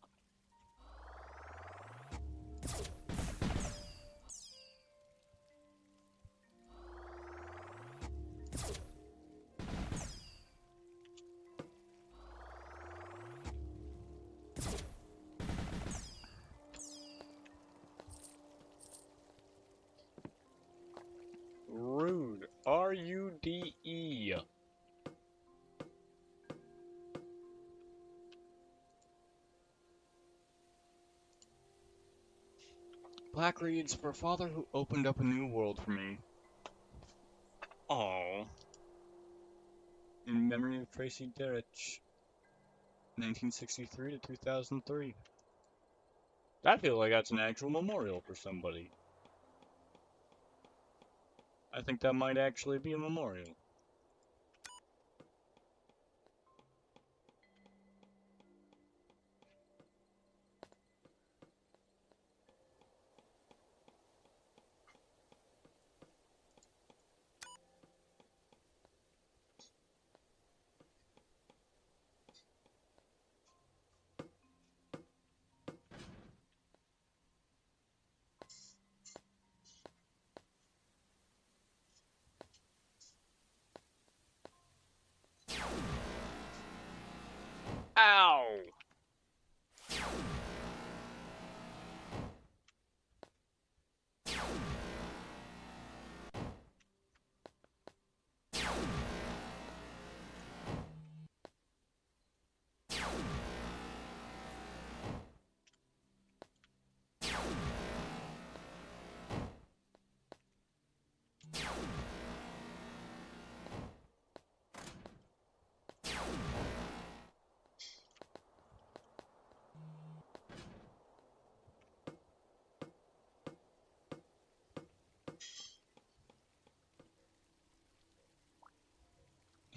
Rude. R-U-D-E. Black reads, for a father who opened up a new world for me. Aww. In memory of Tracy Derrich, 1963 to 2003. I feel like that's an actual memorial for somebody. I think that might actually be a memorial. Ow!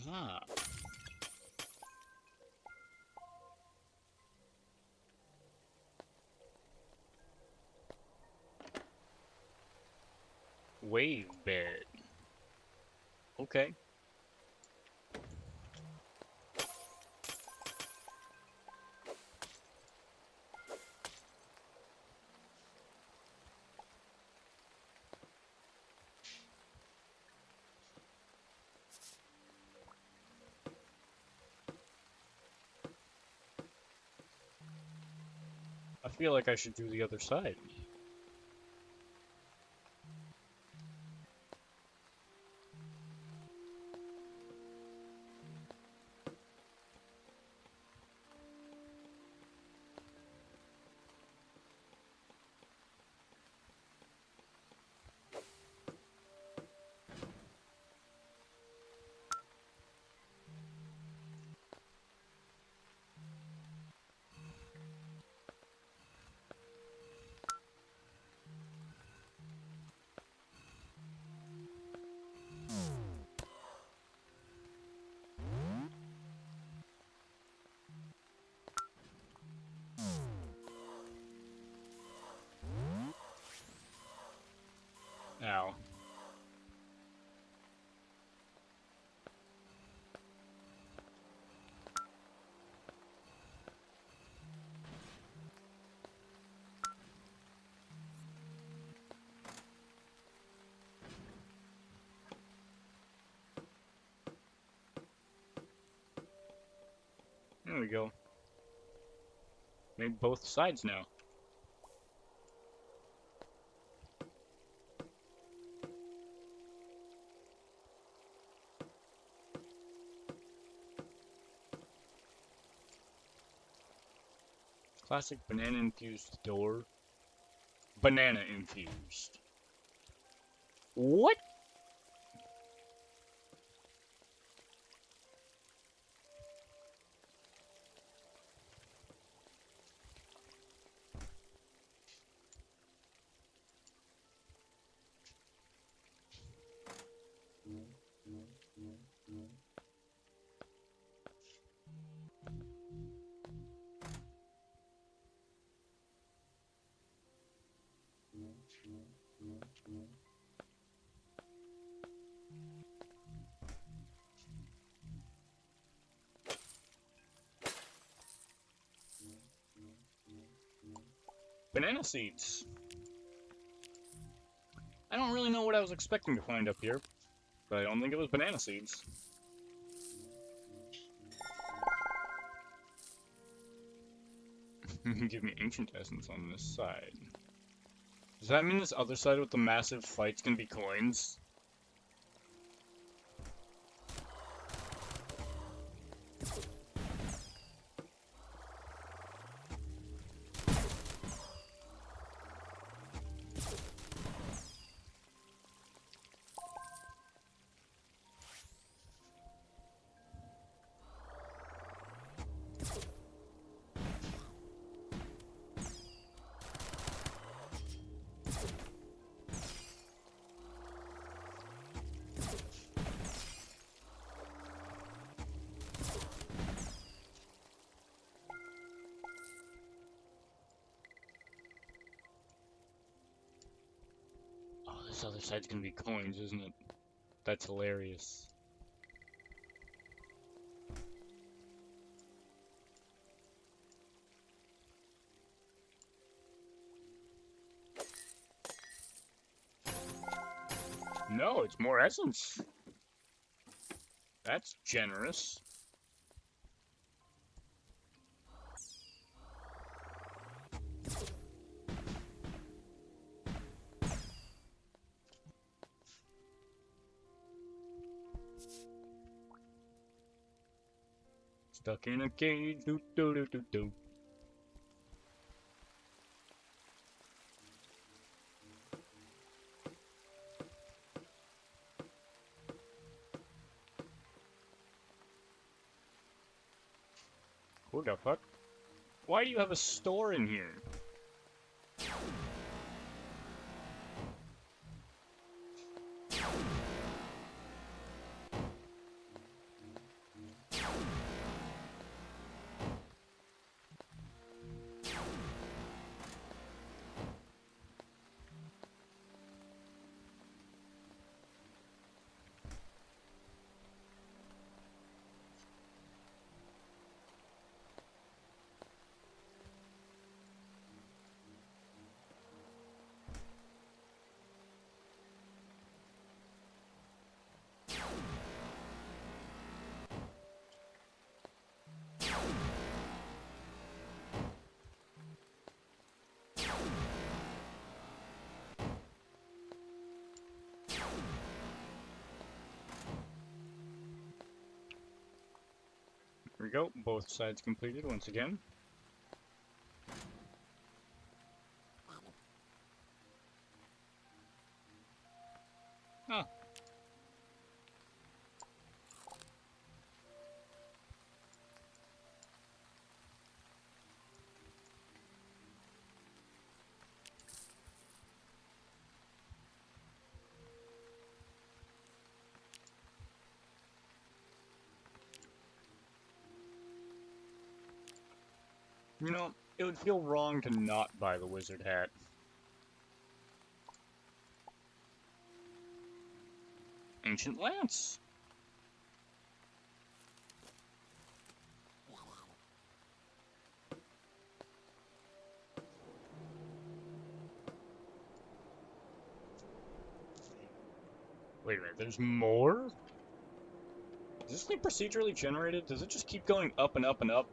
Ah. Wave bed. Okay. I feel like I should do the other side. Ow. There we go. Made both sides now. Classic banana infused door. Banana infused. What? banana seeds. I don't really know what I was expecting to find up here, but I don't think it was banana seeds. Give me ancient essence on this side. Does that mean this other side with the massive fights can be coins? Oh, this other side's gonna be coins, isn't it? That's hilarious. No, it's more essence. That's generous. Stuck in a cage, doo doo doo doo doo. Who the fuck? Why do you have a store in here? Here we go, both sides completed once again. Ah. You know, it would feel wrong to not buy the wizard hat. Ancient lance. Wait a minute, there's more? Is this thing procedurally generated? Does it just keep going up and up and up?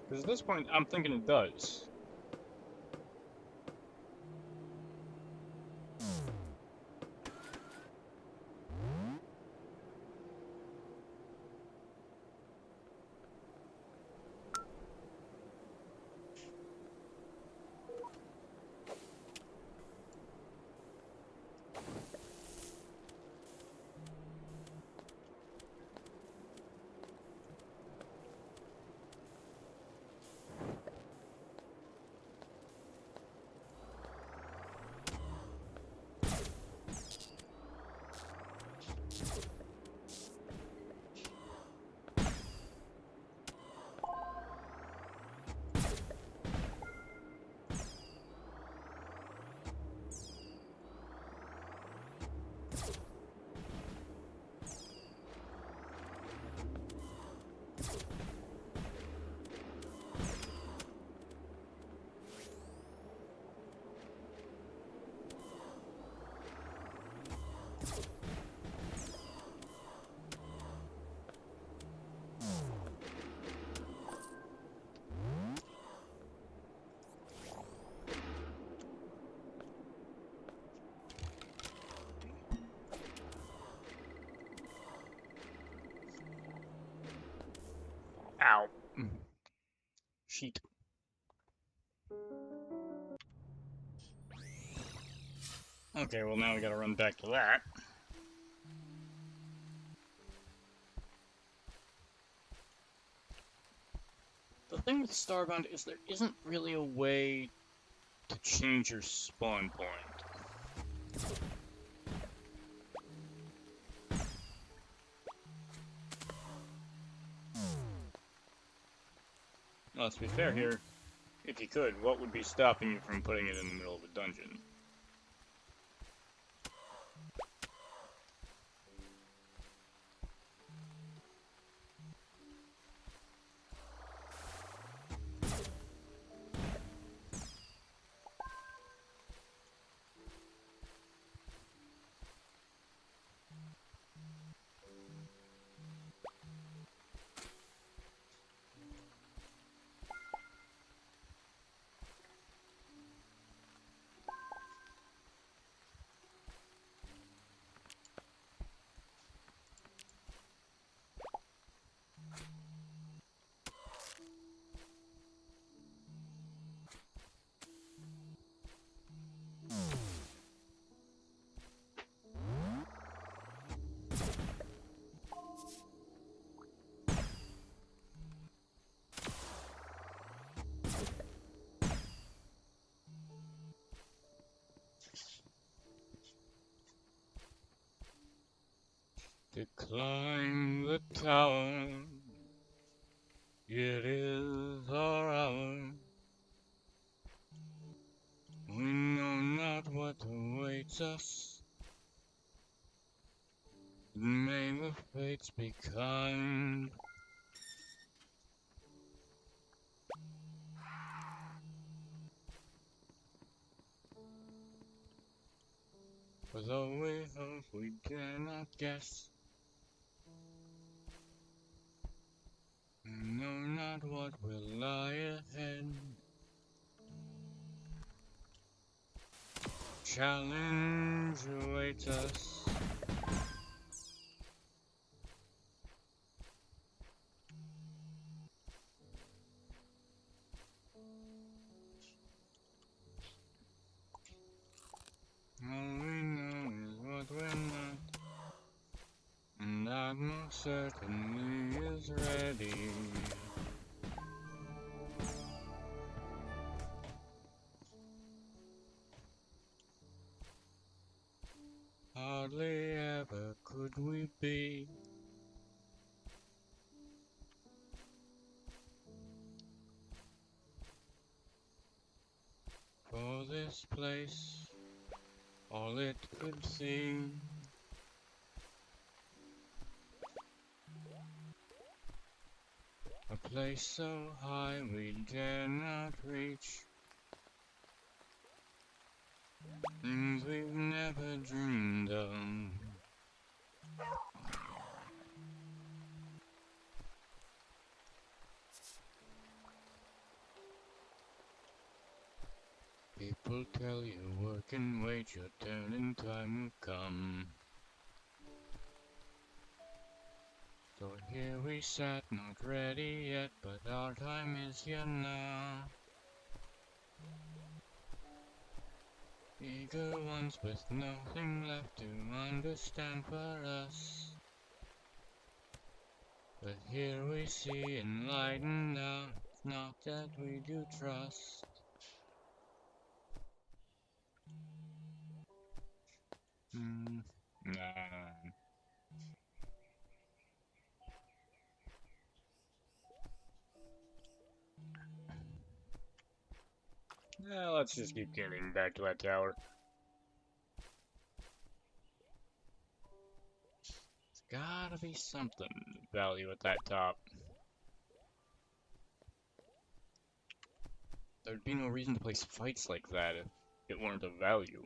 Because at this point, I'm thinking it does. Ow. Sheet. Okay, well now we gotta run back to that. The thing with Starbound is there isn't really a way to change your spawn point. Well, let's be fair here. If you could, what would be stopping you from putting it in the middle of a dungeon? To climb the tower, it is our hour. We know not what awaits us. May the fates be kind. For though we hope, we dare not guess. We know not what will lie ahead. Challenge awaits us. All we know is what we're not, and that most certainly is ready. Hardly ever could we be for this place, all it could seem. A place so high we dare not reach. Things we've never dreamed of. People tell you work and wait, your turn in time will come. So here we sat, not ready yet, but our time is here now. Eager ones with nothing left to understand for us. But here we see enlightened now, it's not that we do trust. Nah. Let's just keep getting back to that tower. There's gotta be something of value at that top. There'd be no reason to place fights like that if it weren't of value.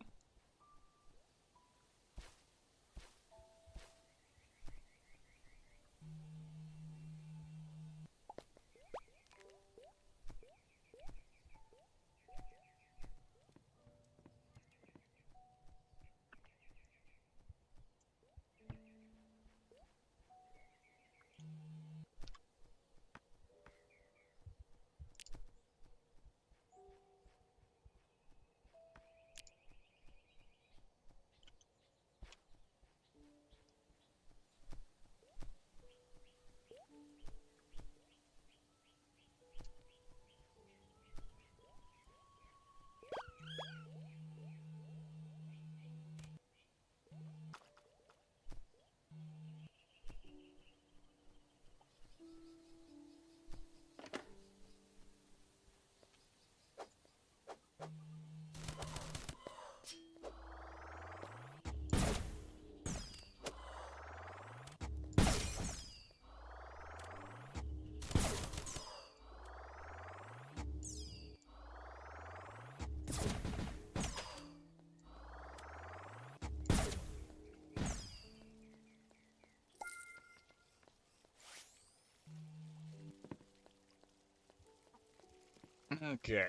Okay.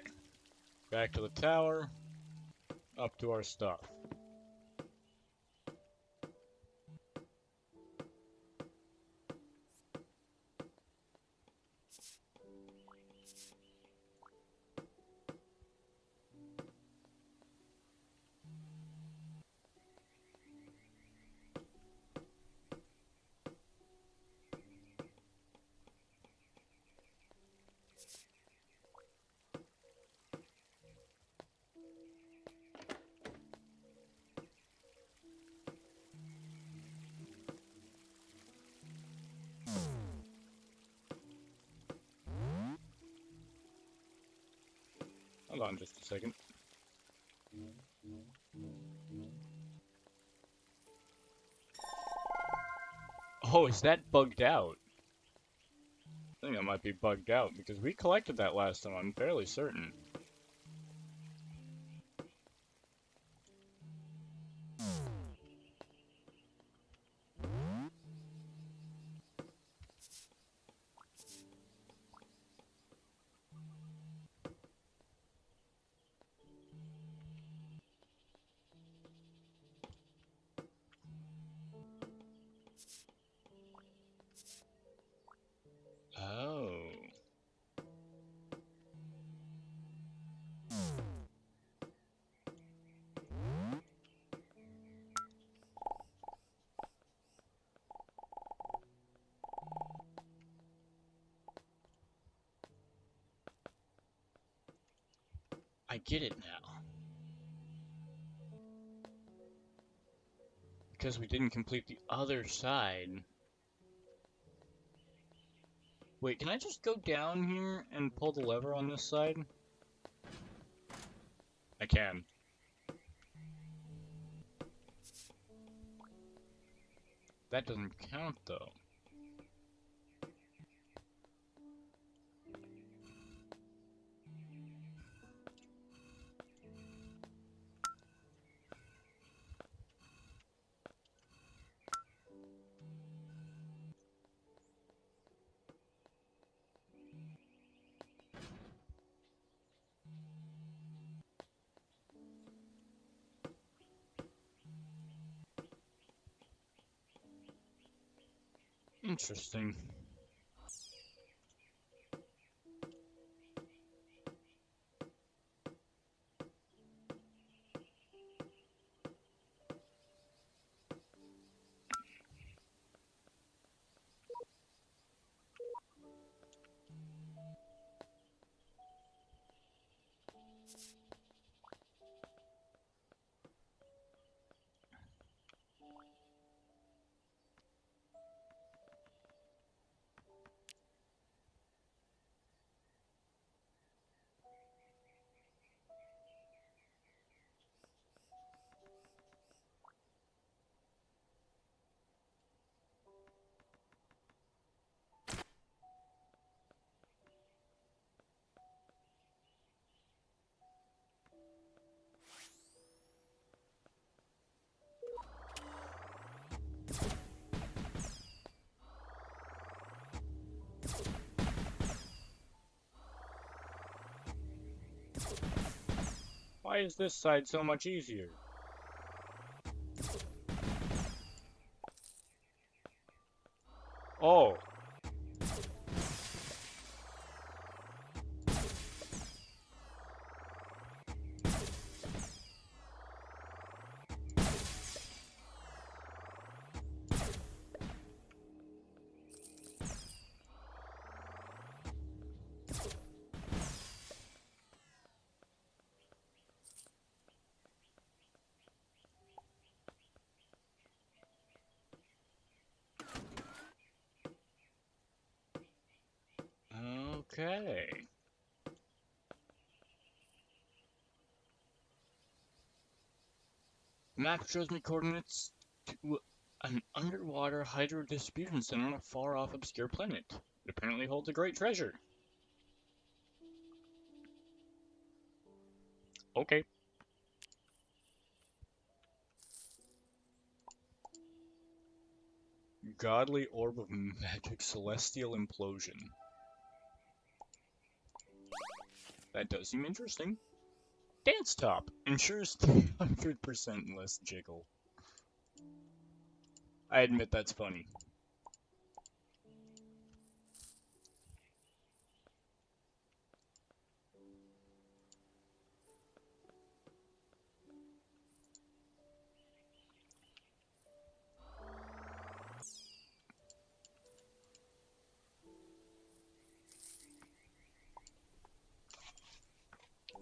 Back to the tower. Up to our stuff. Hold on just a second. Oh, is that bugged out? I think that might be bugged out because we collected that last time, I'm fairly certain. Oh. I get it now. Because we didn't complete the other side. Wait, can I just go down here and pull the lever on this side? I can. That doesn't count though. Interesting. Why is this side so much easier? Oh. Okay. Map shows me coordinates to an underwater hydro distribution center on a far-off obscure planet. It apparently holds a great treasure. Okay. Godly orb of magic celestial implosion. That does seem interesting. Dance top ensures 300% less jiggle. I admit that's funny.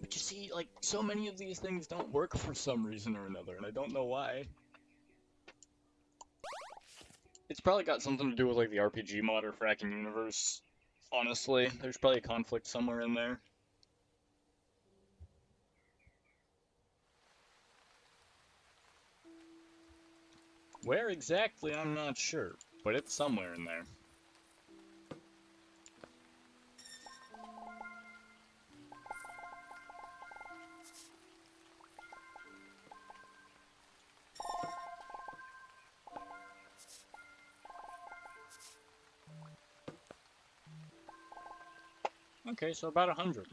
But you see, like, so many of these things don't work for some reason or another, and I don't know why. It's probably got something to do with, like, the RPG mod or fracking universe. Honestly, there's probably a conflict somewhere in there. Where exactly, I'm not sure, but it's somewhere in there. Okay, so about 100.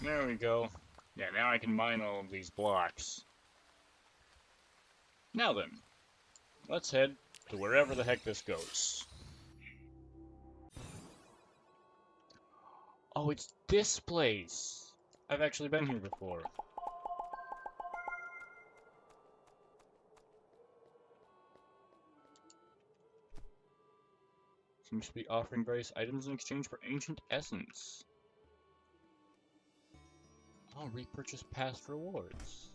There we go. Yeah, now I can mine all of these blocks. Now then, let's head to wherever the heck this goes. Oh, it's this place! I've actually been here before. Seems to be offering various items in exchange for ancient essence. I'll repurchase past rewards.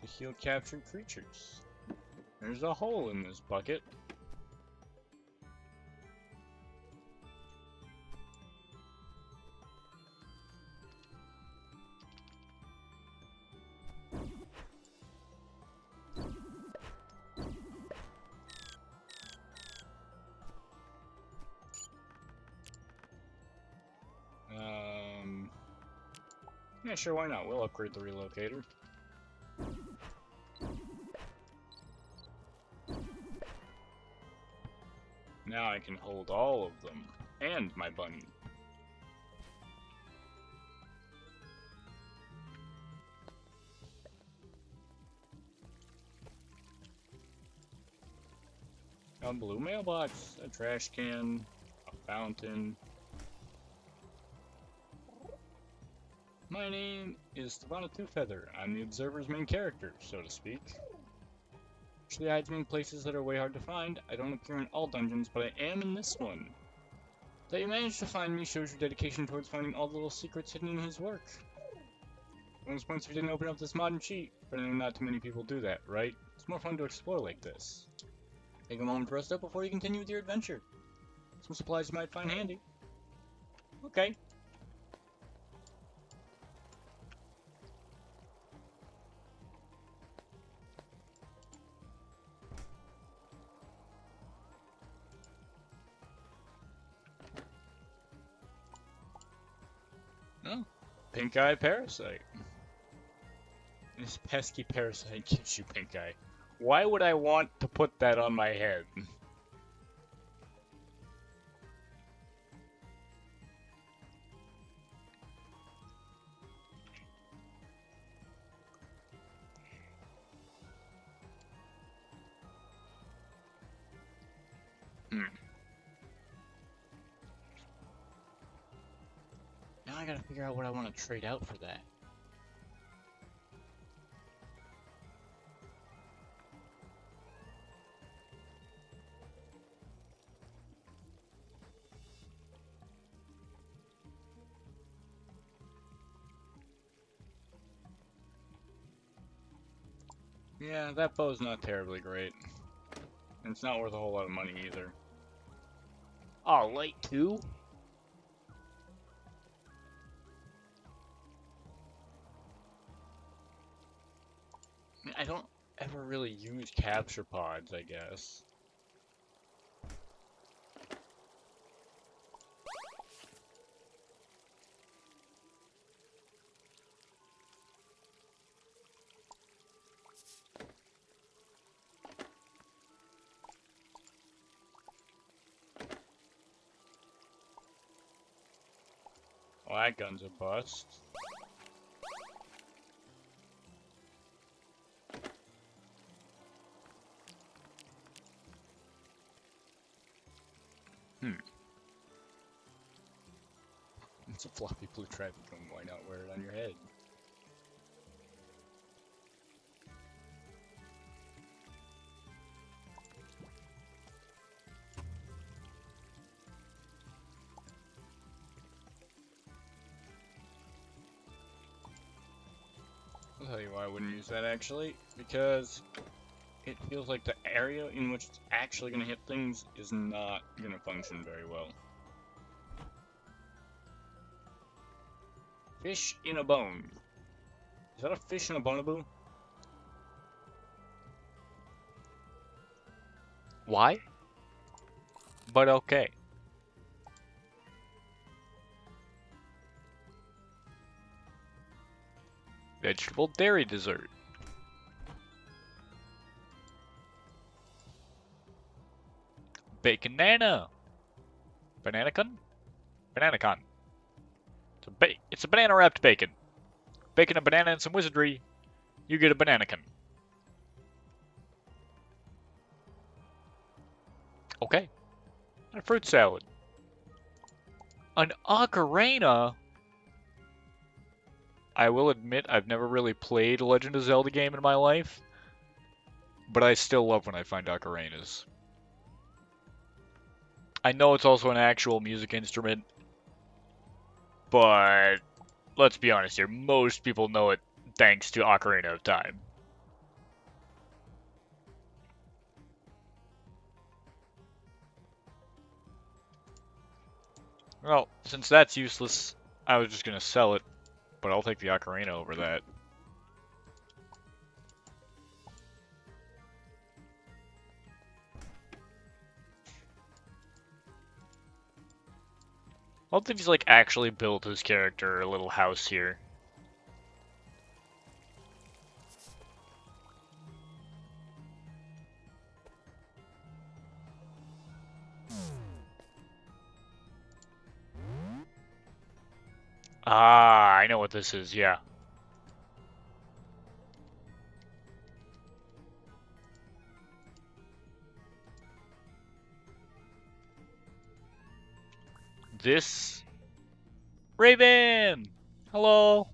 To heal captured creatures. There's a hole in this bucket. Yeah, sure, why not? We'll upgrade the relocator. Now I can hold all of them. And my bunny. A blue mailbox, a trash can, a fountain. My name is Stefano Two-Feather. I'm the Observer's main character, so to speak. Usually hides me in places that are way hard to find. I don't appear in all dungeons, but I am in this one. That you managed to find me shows your dedication towards finding all the little secrets hidden in his work. Bonus points if you didn't open up this mod and cheat, but I know not too many people do that, right? It's more fun to explore like this. Take a moment to rest up before you continue with your adventure. Some supplies you might find handy. Okay. Oh, pink eye parasite. This pesky parasite gives you pink eye. Why would I want to put that on my head? Now I gotta figure out what I want to trade out for that. Yeah, that bow's not terribly great. And it's not worth a whole lot of money either. Oh, light 2? I don't ever really use capture pods, I guess. Well, that gun's a bust. It's a floppy blue traffic cone, why not wear it on your head? I'll tell you why I wouldn't use that actually, because it feels like the area in which it's actually going to hit things is not going to function very well. Fish in a bone. Is that a fish in a bonaboo? Why? But okay. Vegetable dairy dessert. Bacon nana. Banana con? Banana con. It's a banana wrapped bacon. Bacon, a banana, and some wizardry. You get a banana con. Okay. And a fruit salad. An ocarina? I will admit I've never really played a Legend of Zelda game in my life, but I still love when I find ocarinas. I know it's also an actual music instrument, but let's be honest here, most people know it thanks to Ocarina of Time. Well, since that's useless, I was just gonna sell it, but I'll take the ocarina over that. I don't think he's like actually built his character a little house here. Ah, I know what this is, yeah. This... Raven! Hello!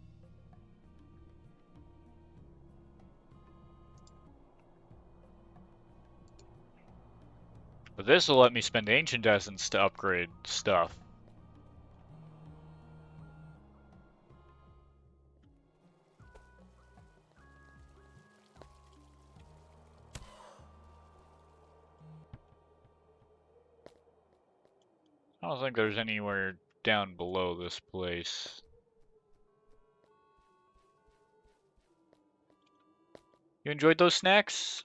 But this will let me spend ancient essence to upgrade stuff. I don't think there's anywhere down below this place. You enjoyed those snacks?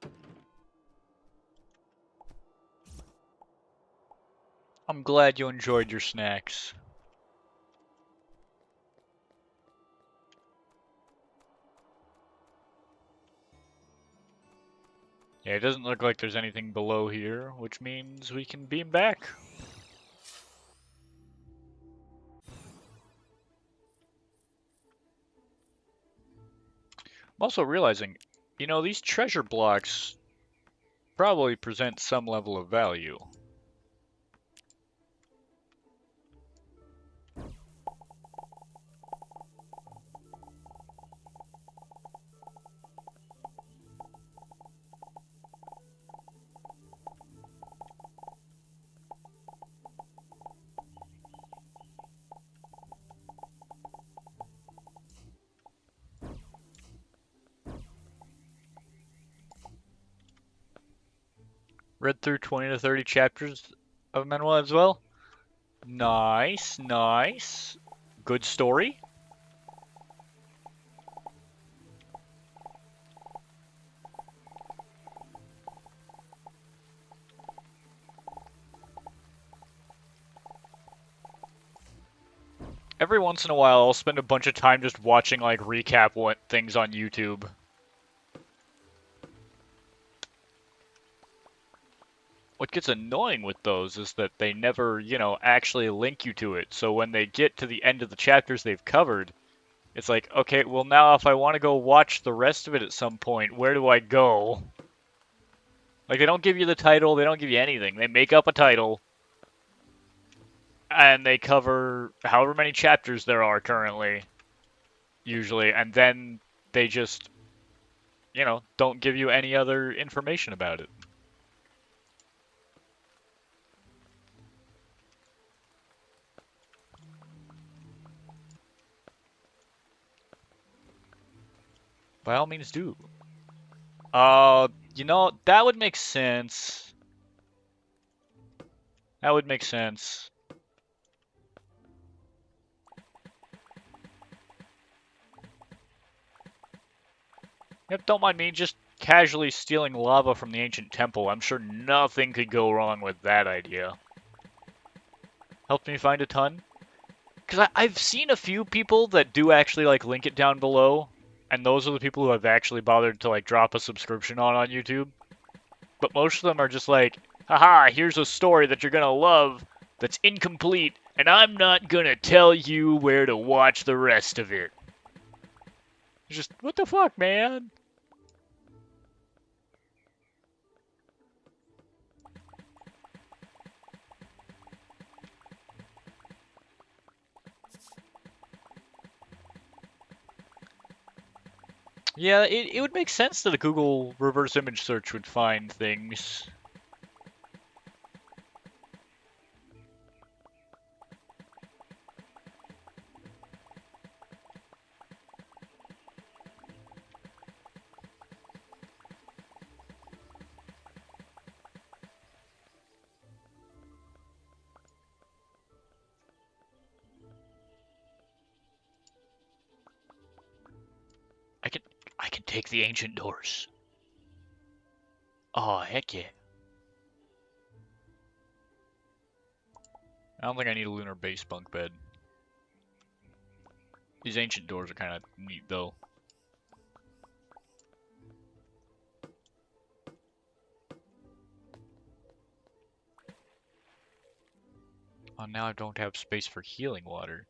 I'm glad you enjoyed your snacks. Yeah, it doesn't look like there's anything below here, which means we can beam back. I'm also realizing, you know, these treasure blocks probably present some level of value. Read through 20 to 30 chapters of Manuel as well. Nice, nice. Good story. Every once in a while, I'll spend a bunch of time just watching, like, recap things on YouTube. What gets annoying with those is that they never, actually link you to it. So when they get to the end of the chapters they've covered, it's like, okay, well now if I want to go watch the rest of it at some point, where do I go? Like, they don't give you the title, they don't give you anything. They make up a title, and they cover however many chapters there are currently, usually, and then they just, don't give you any other information about it. By all means, do. That would make sense. That would make sense. Yep, don't mind me just casually stealing lava from the ancient temple. I'm sure nothing could go wrong with that idea. Helped me find a ton. Because I've seen a few people that do actually, like, link it down below. And those are the people who have actually bothered to, like, drop a subscription on YouTube. But most of them are just like, haha, here's a story that you're gonna love that's incomplete, and I'm not gonna tell you where to watch the rest of it. It's just, what the fuck, man? Yeah, it would make sense that a Google reverse image search would find things. I can I can take the ancient doors. Oh, heck yeah. I don't think I need a lunar base bunk bed. These ancient doors are kind of neat, though. Oh, now I don't have space for healing water.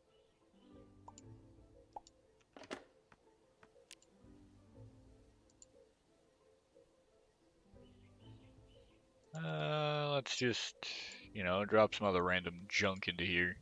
Let's just, drop some other random junk into here.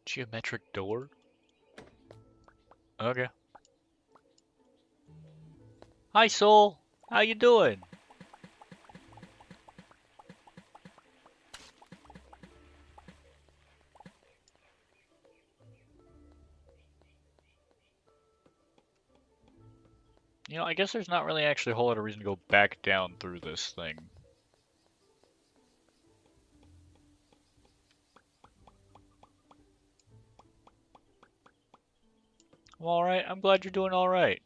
Geometric door? Okay. Hi, Soul. How you doing? I guess there's not really actually a whole lot of reason to go back down through this thing. I'm alright. I'm glad you're doing alright.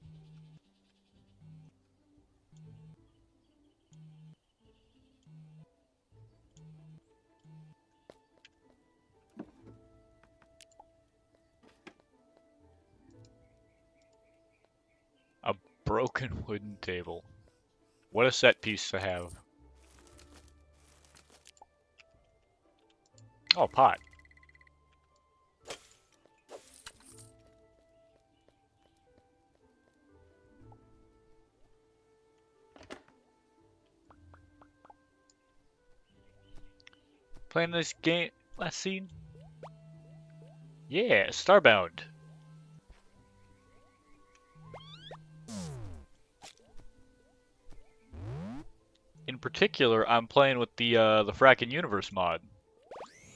A broken wooden table. What a set piece to have. Oh, pot. Playing this game last scene? Yeah, Starbound. In particular, I'm playing with the Frackin' Universe mod.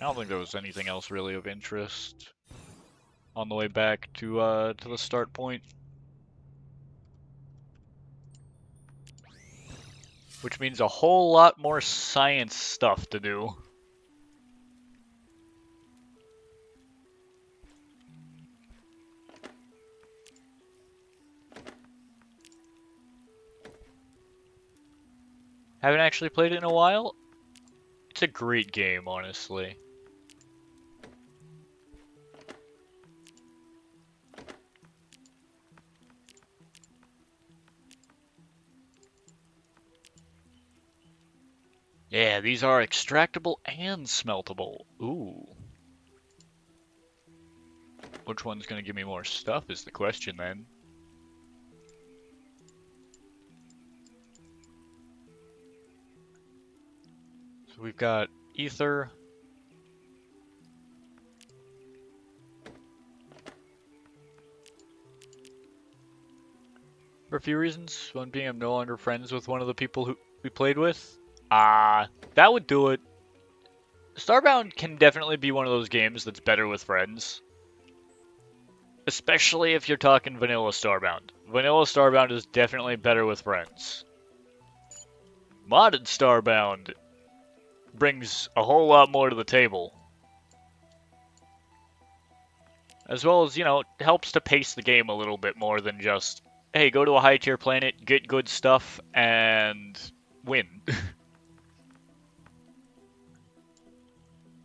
I don't think there was anything else really of interest on the way back to the start point. which means a whole lot more science stuff to do. Haven't actually played it in a while. It's a great game, honestly. Yeah, these are extractable and smeltable. Ooh. Which one's gonna give me more stuff is the question then. So we've got ether. For a few reasons. One being I'm no longer friends with one of the people who we played with. That would do it. Starbound can definitely be one of those games that's better with friends. Especially if you're talking vanilla Starbound. Vanilla Starbound is definitely better with friends. Modded Starbound brings a whole lot more to the table. As well as, helps to pace the game a little bit more than just, hey, go to a high tier planet, get good stuff, and win.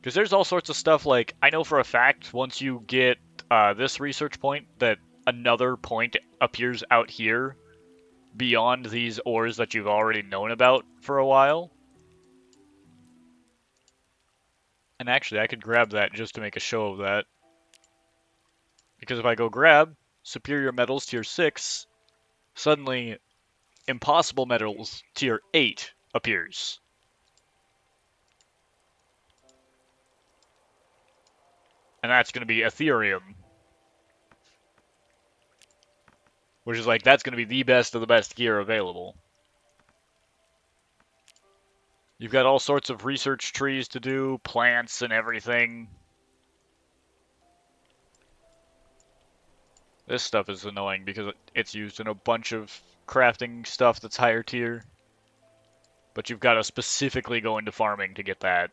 Because there's all sorts of stuff like, I know for a fact, once you get this research point, that another point appears out here beyond these ores that you've already known about for a while. And actually, I could grab that just to make a show of that. Because if I go grab Superior Metals Tier 6, suddenly Impossible Metals Tier 8 appears. And that's going to be Ethereum. Which is like, that's going to be the best of the best gear available. You've got all sorts of research trees to do, plants and everything. This stuff is annoying because it's used in a bunch of crafting stuff that's higher tier. But you've got to specifically go into farming to get that.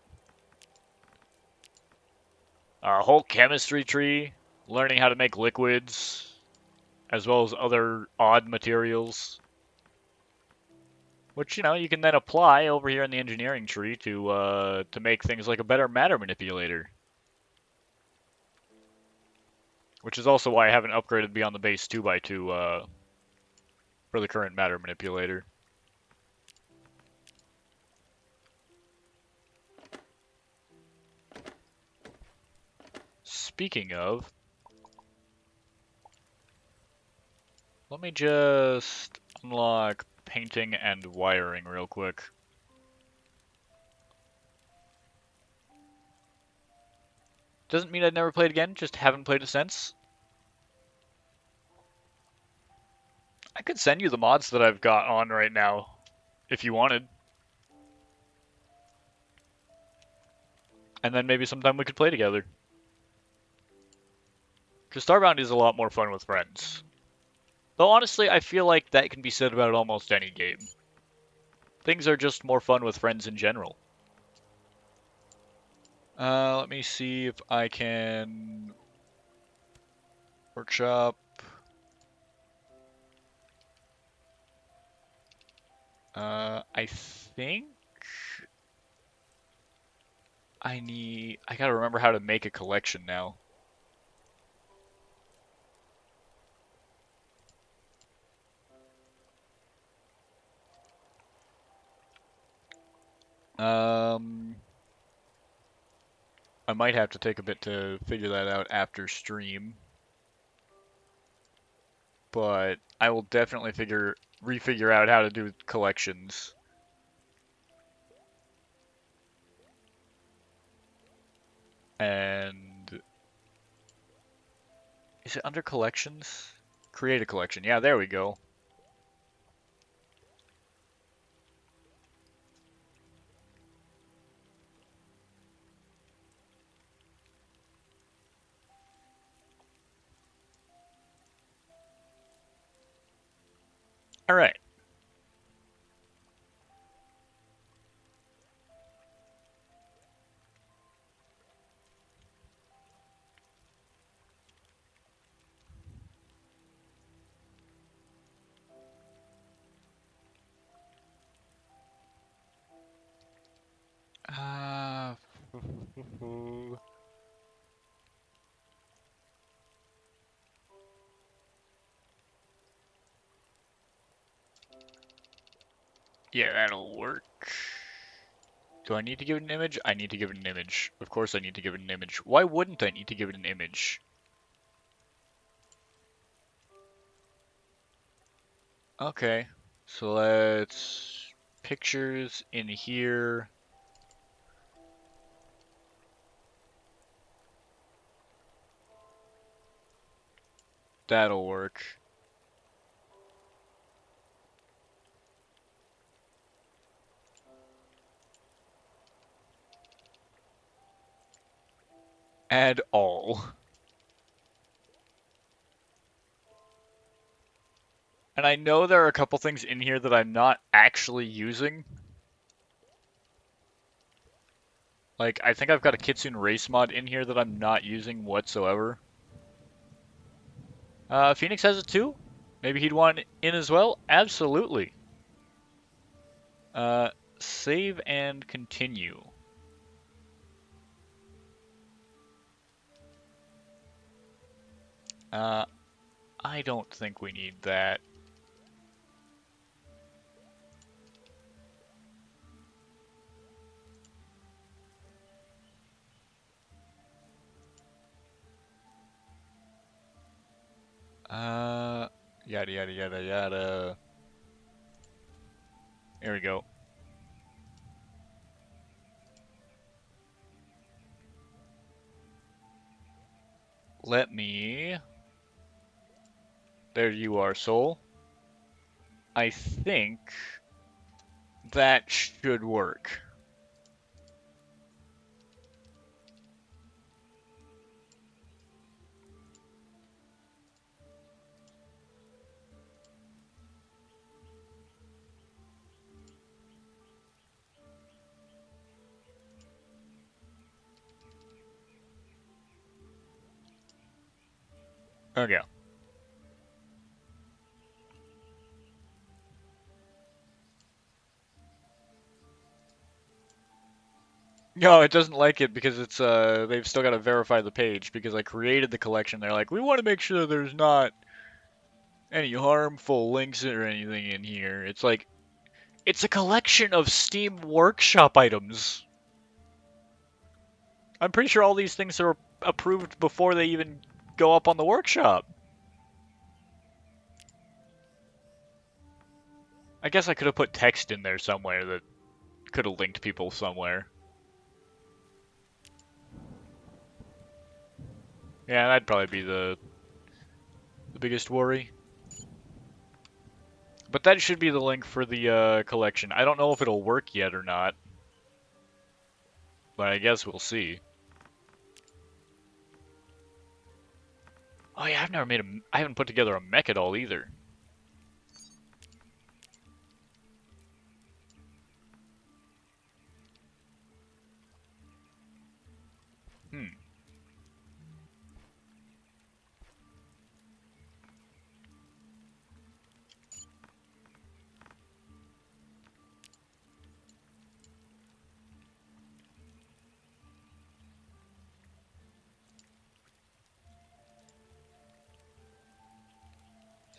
A whole chemistry tree, learning how to make liquids, as well as other odd materials. Which, you can then apply over here in the engineering tree to make things like a better matter manipulator. Which is also why I haven't upgraded beyond the base 2x2 for the current matter manipulator. Speaking of, let me just unlock painting and wiring real quick. Doesn't mean I'd never played again, just haven't played it since. I could send you the mods that I've got on right now, if you wanted. And then maybe sometime we could play together. Because Starbound is a lot more fun with friends. Though honestly, I feel like that can be said about almost any game. Things are just more fun with friends in general. Let me see if I can... Workshop... I think... I gotta remember how to make a collection now. I might have to take a bit to figure that out after stream. But I will definitely refigure out how to do collections. And is it under collections? Create a collection. Yeah, there we go. All right. Ooh. Yeah, that'll work. Do I need to give it an image? I need to give it an image. Of course I need to give it an image. Why wouldn't I need to give it an image? Okay, so let's pictures in here. That'll work. Add all. And I know there are a couple things in here that I'm not actually using. Like, I think I've got a Kitsune race mod in here that I'm not using whatsoever. Phoenix has it too? Maybe he'd want it in as well? Absolutely. Uh, save and continue. Uh, I don't think we need that. Yada yada yada yada. There we go. Let me... There you are, soul. I think that should work. Okay. No, it doesn't like it because it's they've still got to verify the page because I created the collection. They're like, we want to make sure there's not any harmful links or anything in here. It's like, it's a collection of Steam Workshop items. I'm pretty sure all these things are approved before they even go up on the workshop. I guess I could have put text in there somewhere that could have linked people somewhere. Yeah, that'd probably be the biggest worry. But that should be the link for the collection. I don't know if it'll work yet or not, but I guess we'll see. Oh yeah, I've never made a... I haven't put together a mech at all either. Hmm.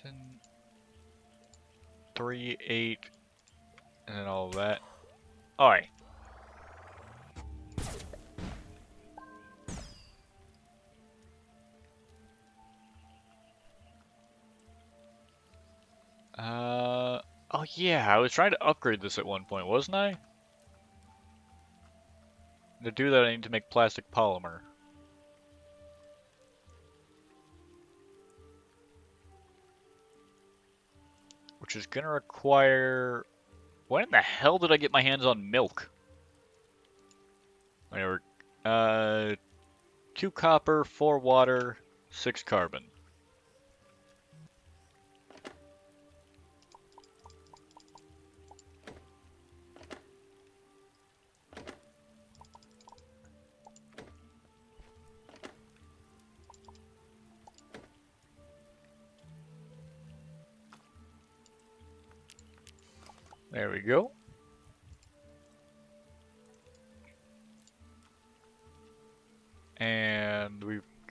Then 3, 8, and then all of that. Alright. Oh yeah, I was trying to upgrade this at one point, wasn't I? To do that, I need to make plastic polymer. Which is gonna require... When in the hell did I get my hands on milk? Whatever. 2 copper, 4 water, 6 carbon. There we go.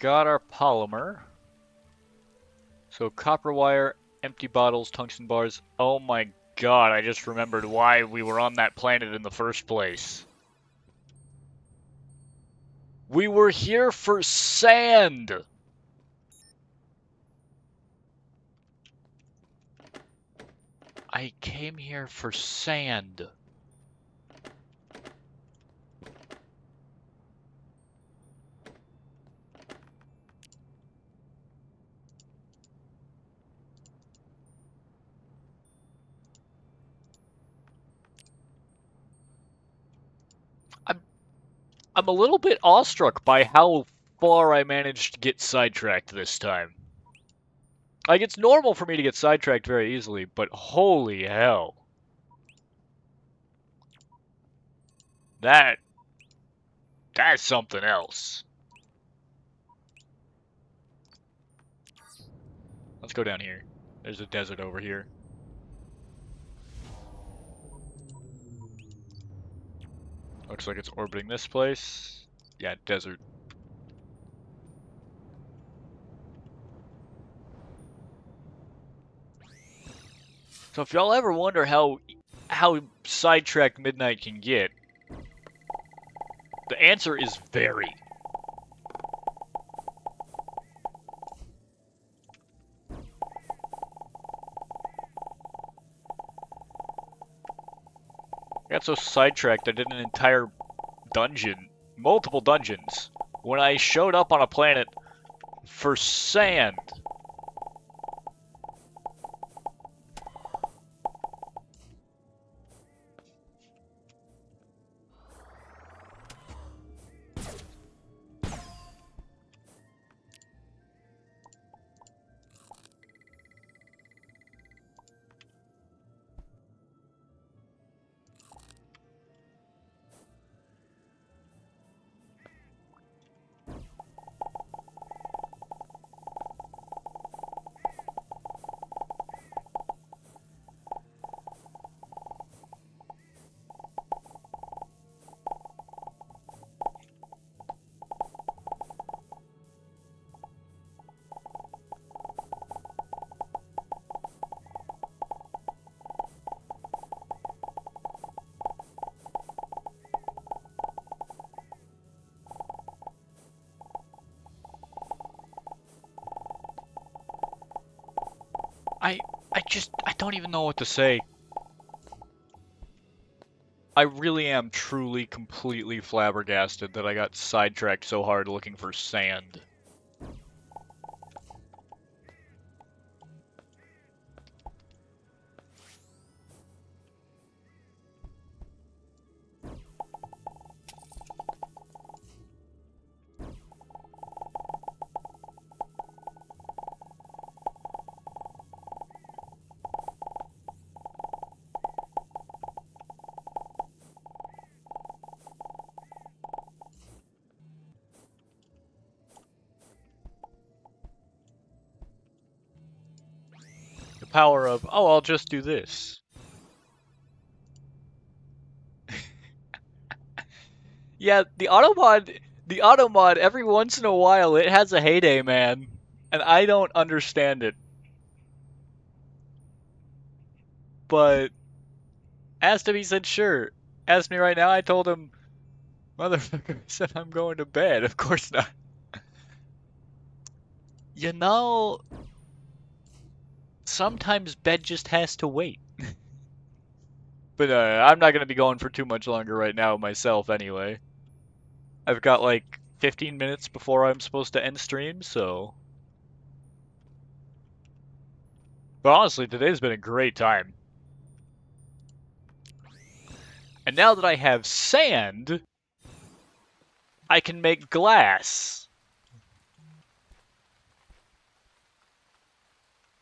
got our polymer. So copper wire, empty bottles, tungsten bars. Oh my god, I just remembered why we were on that planet in the first place. We were here for sand! I came here for sand. I'm a little bit awestruck by how far I managed to get sidetracked this time. Like, it's normal for me to get sidetracked very easily, but holy hell. That's something else. Let's go down here. There's a desert over here. Looks like it's orbiting this place. Yeah, desert. So if y'all ever wonder how sidetracked Midnight can get, the answer is very. I got so sidetracked I did an entire dungeon, multiple dungeons, when I showed up on a planet for sand. I don't even know what to say. I really am truly, completely flabbergasted that I got sidetracked so hard looking for sand. The power of, oh, I'll just do this. Yeah, the automod, every once in a while, it has a heyday, man. And I don't understand it. But asked him, he said, sure. Asked me right now, I told him, motherfucker, I said I'm going to bed. Of course not. You know, sometimes bed just has to wait. But I'm not going to be going for too much longer right now myself anyway. I've got like 15 minutes before I'm supposed to end stream, so... But honestly, today's been a great time. And now that I have sand, I can make glass.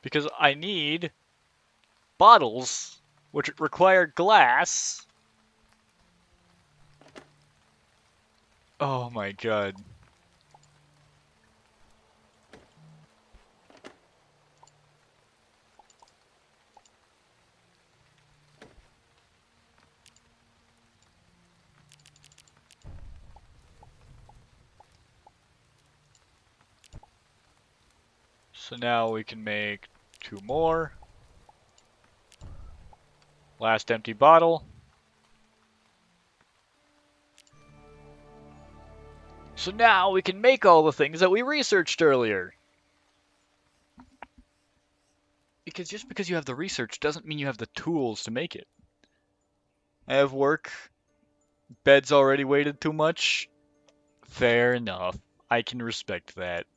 Because I need bottles, which require glass. Oh my god. So now we can make 2 more. Last empty bottle. So now we can make all the things that we researched earlier. Because just because you have the research doesn't mean you have the tools to make it. I have work. Bed's already weighted too much. Fair enough. I can respect that.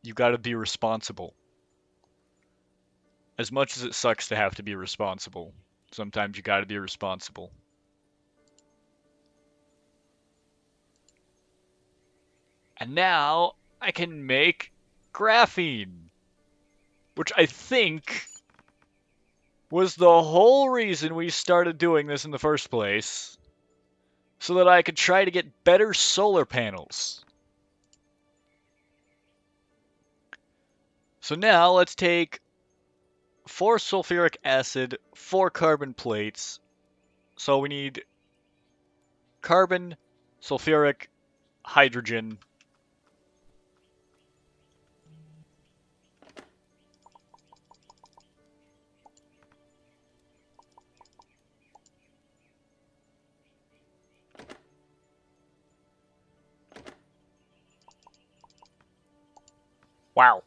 You gotta be responsible. As much as it sucks to have to be responsible, sometimes you gotta be responsible. And now I can make graphene, which I think was the whole reason we started doing this in the first place, so that I could try to get better solar panels. So now let's take 4 sulfuric acid, 4 carbon plates. So we need carbon, sulfuric, hydrogen. Wow.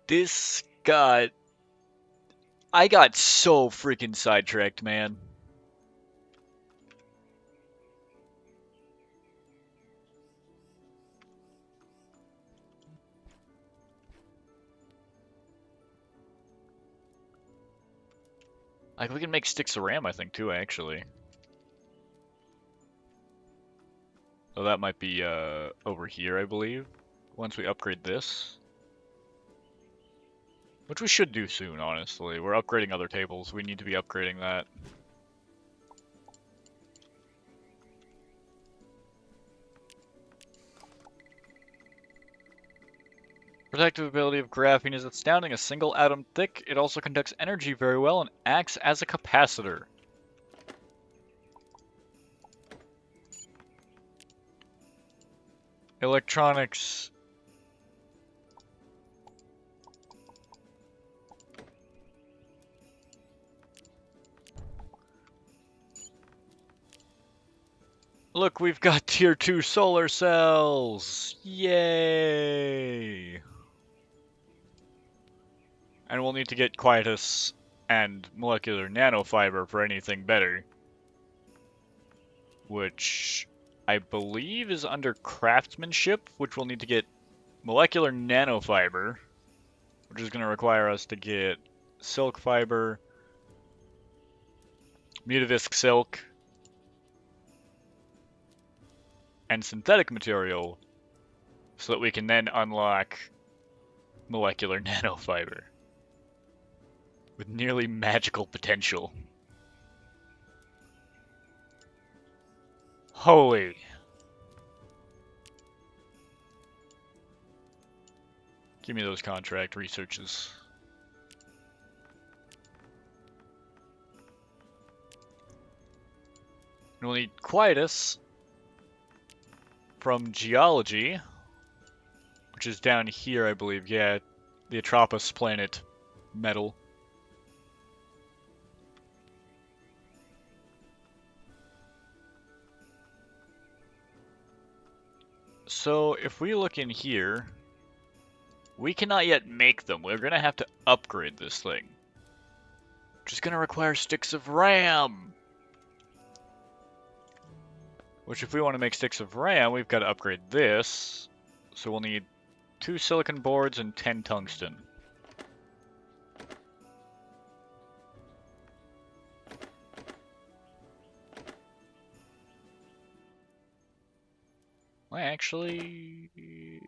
This got... I got so freaking sidetracked, man. Like, we can make sticks of RAM, I think, too, actually. So that might be, over here, I believe. Once we upgrade this. Which we should do soon, honestly. We're upgrading other tables. We need to be upgrading that. Protective ability of graphene is astounding. A single atom thick, it also conducts energy very well and acts as a capacitor. Electronics. Look, we've got tier 2 solar cells! Yay! And we'll need to get quietus and molecular nanofiber for anything better. Which I believe is under craftsmanship, which we'll need to get molecular nanofiber, which is going to require us to get silk fiber, mutavisc silk, and synthetic material, so that we can then unlock molecular nanofiber with nearly magical potential. Holy. Give me those contract researches. And we'll need quietus from geology, which is down here, I believe. Yeah, the Atropos planet metal. So if we look in here, we cannot yet make them. We're going to have to upgrade this thing, which is going to require sticks of RAM. Which, if we want to make sticks of RAM, we've got to upgrade this. So we'll need 2 silicon boards and 10 tungsten. Am I actually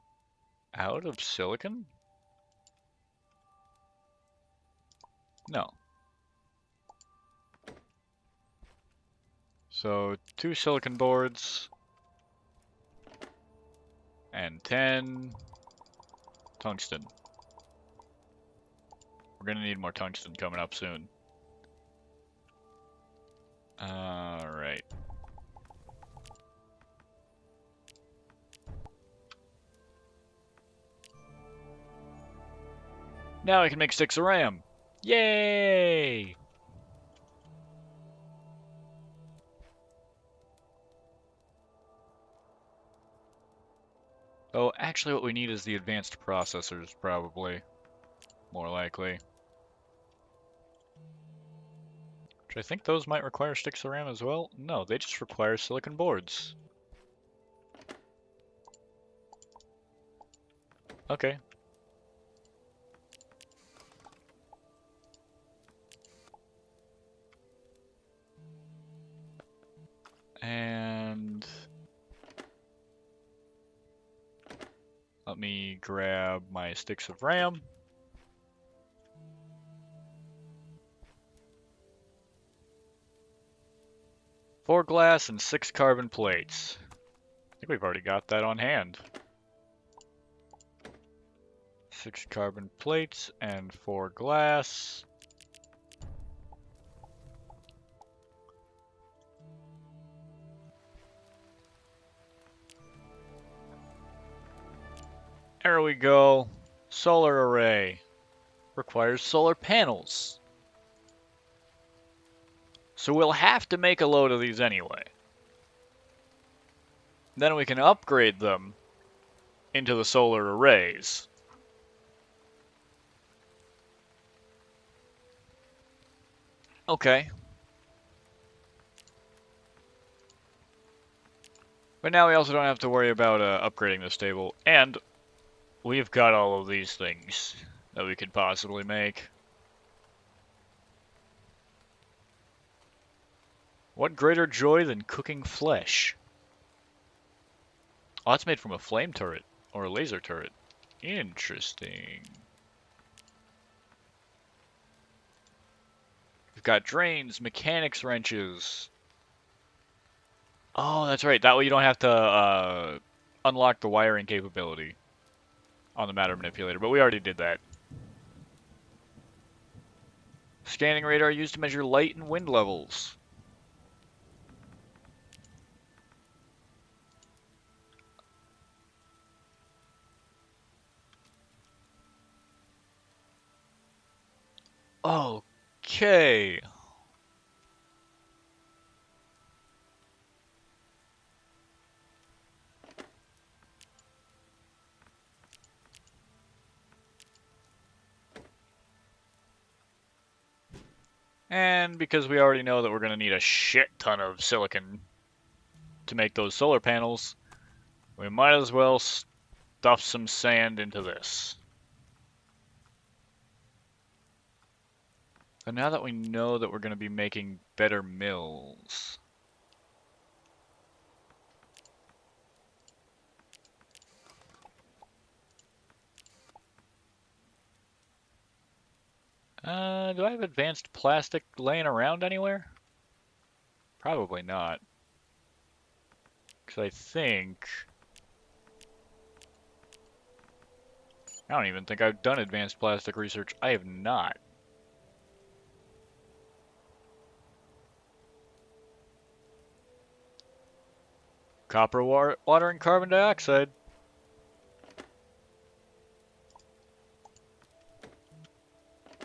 out of silicon? No. So 2 silicon boards and 10 Tungsten. We're gonna need more tungsten coming up soon. Alright. Now I can make sticks of RAM. Yay! Oh, actually what we need is the advanced processors, probably. More likely. Which I think those might require sticks of RAM as well. No, they just require silicon boards. Okay. And let me grab my sticks of RAM. 4 glass and 6 carbon plates. I think we've already got that on hand. 6 carbon plates and 4 glass. There we go. Solar array. Requires solar panels. So we'll have to make a load of these anyway. Then we can upgrade them into the solar arrays. Okay. But now we also don't have to worry about upgrading this table. And we've got all of these things that we could possibly make. What greater joy than cooking flesh? Oh, it's made from a flame turret, or a laser turret. Interesting. We've got drains, mechanics wrenches. Oh, that's right. That way you don't have to unlock the wiring capability on the matter manipulator, but we already did that. Scanning radar used to measure light and wind levels. Okay. And because we already know that we're going to need a shit ton of silicon to make those solar panels, we might as well stuff some sand into this. So now that we know that we're going to be making better mills. Do I have advanced plastic laying around anywhere? Probably not. Because I think... I don't even think I've done advanced plastic research. I have not. Copper, water, and carbon dioxide.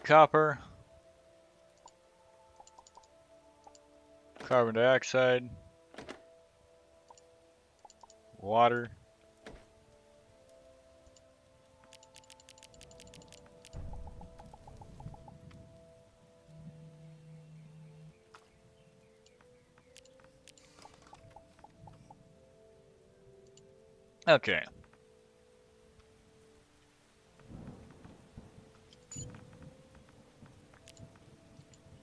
Copper. Carbon dioxide. Water. Okay.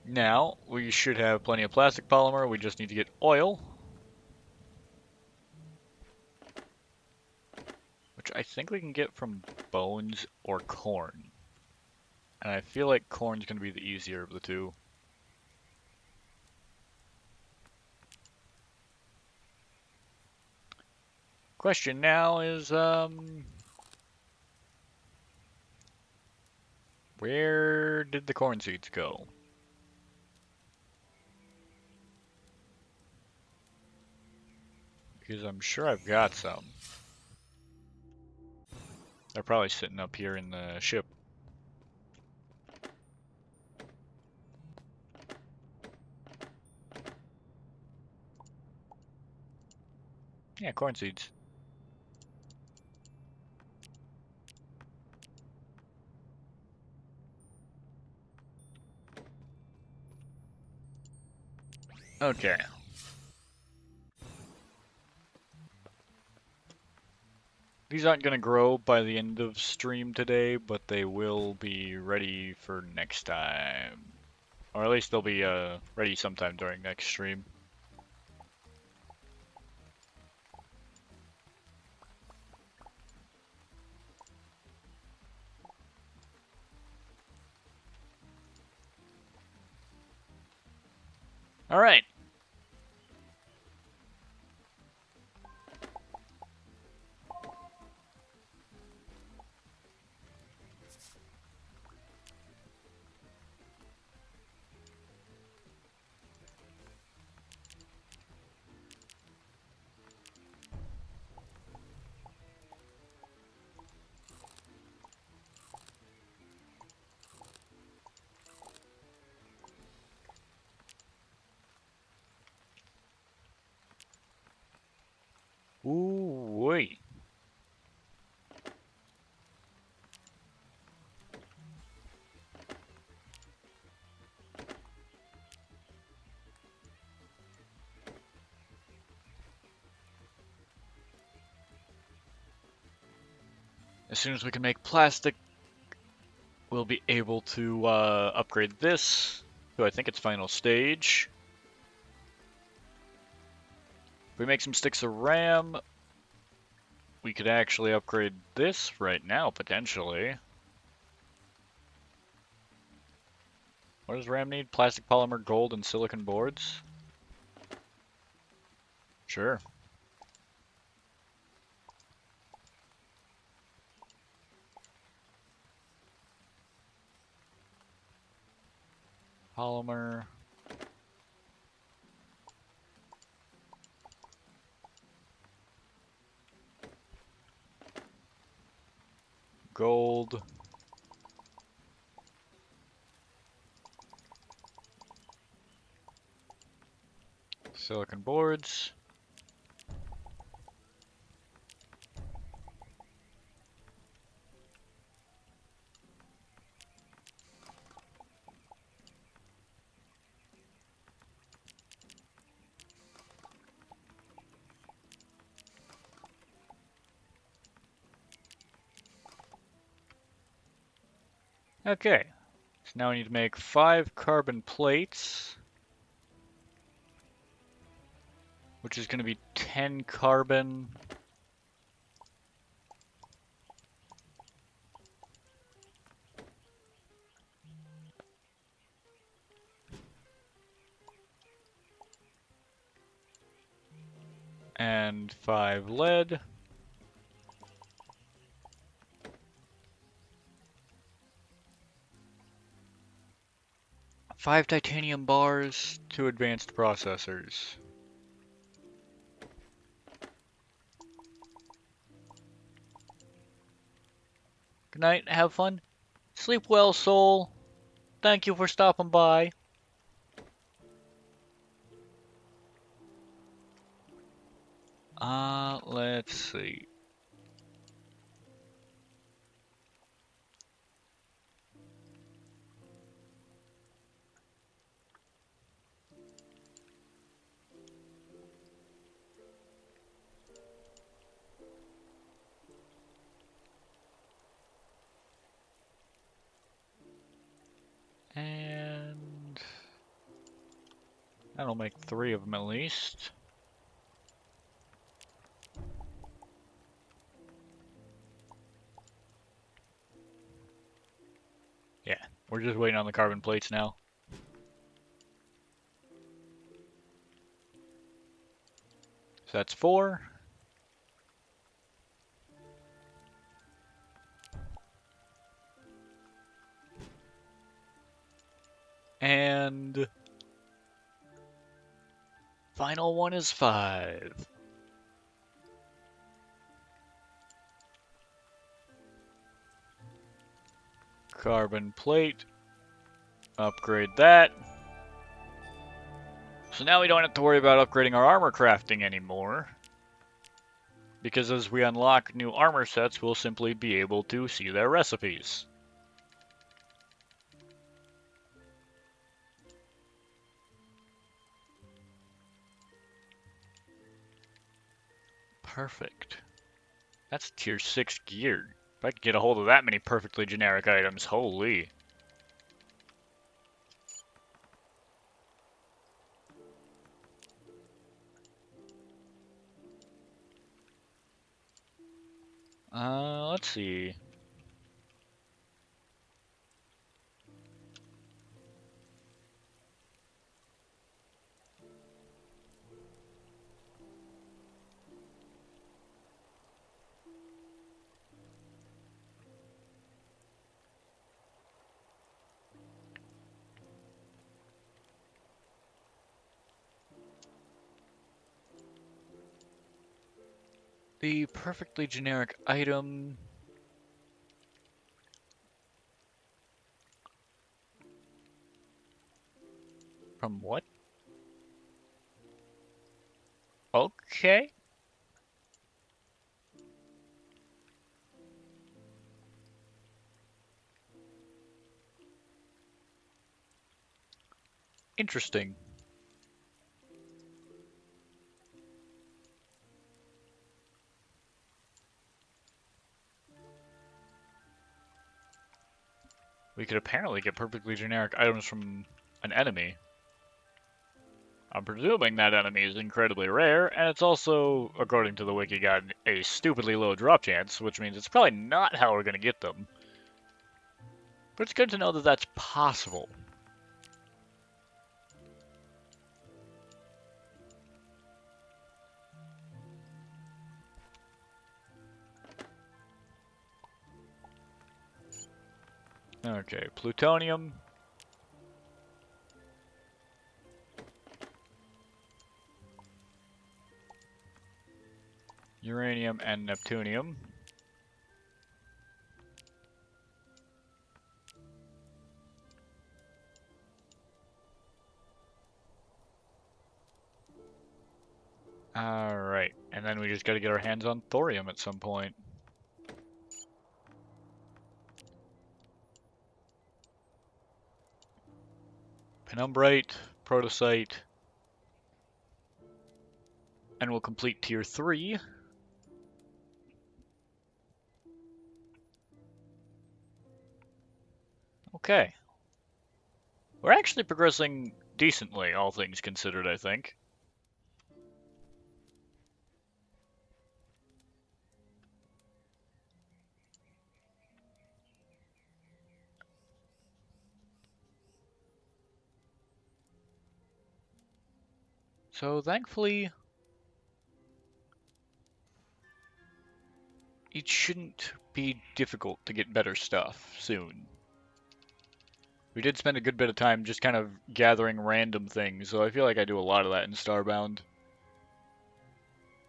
Now, we should have plenty of plastic polymer. We just need to get oil. Which I think we can get from bones or corn. And I feel like corn's going to be the easier of the two. Question now is, Where did the corn seeds go? Because I'm sure I've got some. They're probably sitting up here in the ship. Yeah, corn seeds. Okay. These aren't going to grow by the end of stream today, but they will be ready for next time. Or at least they'll be ready sometime during next stream. Alright. Ooh, wait. As soon as we can make plastic, we'll be able to upgrade this to, I think, its final stage. If we make some sticks of RAM, we could actually upgrade this right now, potentially. What does RAM need? Plastic, polymer, gold, and silicon boards? Sure. Polymer. Gold. Silicon boards. Okay. So now we need to make 5 carbon plates, which is going to be 10 carbon. And 5 lead. 5 titanium bars, 2 advanced processors. Good night, have fun. Sleep well, soul. Thank you for stopping by. Let's see. And that'll make 3 of them at least. Yeah, we're just waiting on the carbon plates now. So that's 4. And final one is 5. Carbon plate. Upgrade that. So now we don't have to worry about upgrading our armor crafting anymore. Because as we unlock new armor sets, we'll simply be able to see their recipes. Perfect. That's tier 6 gear. If I could get a hold of that many perfectly generic items, holy. Let's see. The perfectly generic item. From what? Okay. Interesting. We could apparently get perfectly generic items from an enemy. I'm presuming that enemy is incredibly rare, and it's also, according to the wiki, got a stupidly low drop chance, which means it's probably not how we're going to get them. But it's good to know that that's possible. Okay, plutonium. Uranium and neptunium. Alright, and then we just gotta get our hands on thorium at some point. Penumbrite, protosite, and we'll complete tier 3. Okay. We're actually progressing decently, all things considered, I think. So thankfully, it shouldn't be difficult to get better stuff soon. We did spend a good bit of time just kind of gathering random things, so I feel like I do a lot of that in Starbound.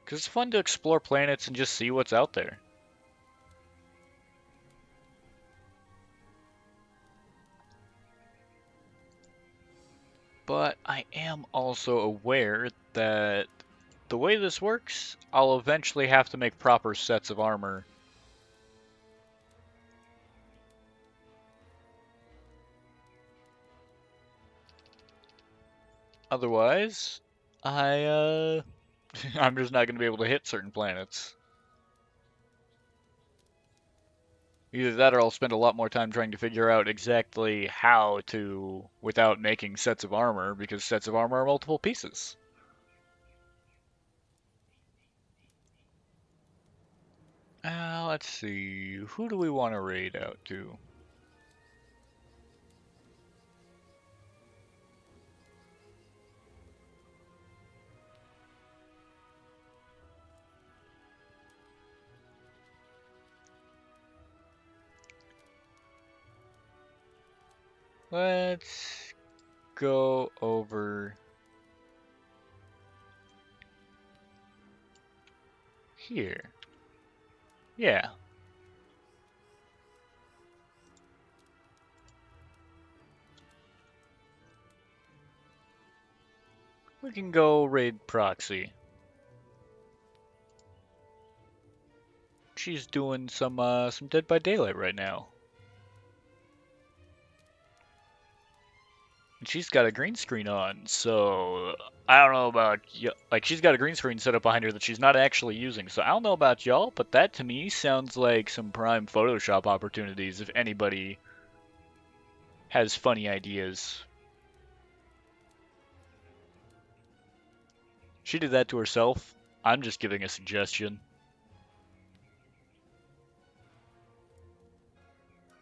Because it's fun to explore planets and just see what's out there. But I am also aware that the way this works, I'll eventually have to make proper sets of armor. Otherwise, I'm just not going to be able to hit certain planets. Either that or I'll spend a lot more time trying to figure out exactly how to without making sets of armor, because sets of armor are multiple pieces. Let's see. Who do we want to raid out to? Let's go over here. Yeah. We can go raid Proxy. She's doing some Dead by Daylight right now. And she's got a green screen on, so I don't know about like she's got a green screen set up behind her that she's not actually using. So I don't know about y'all, but that to me sounds like some prime Photoshop opportunities if anybody has funny ideas. She did that to herself. I'm just giving a suggestion.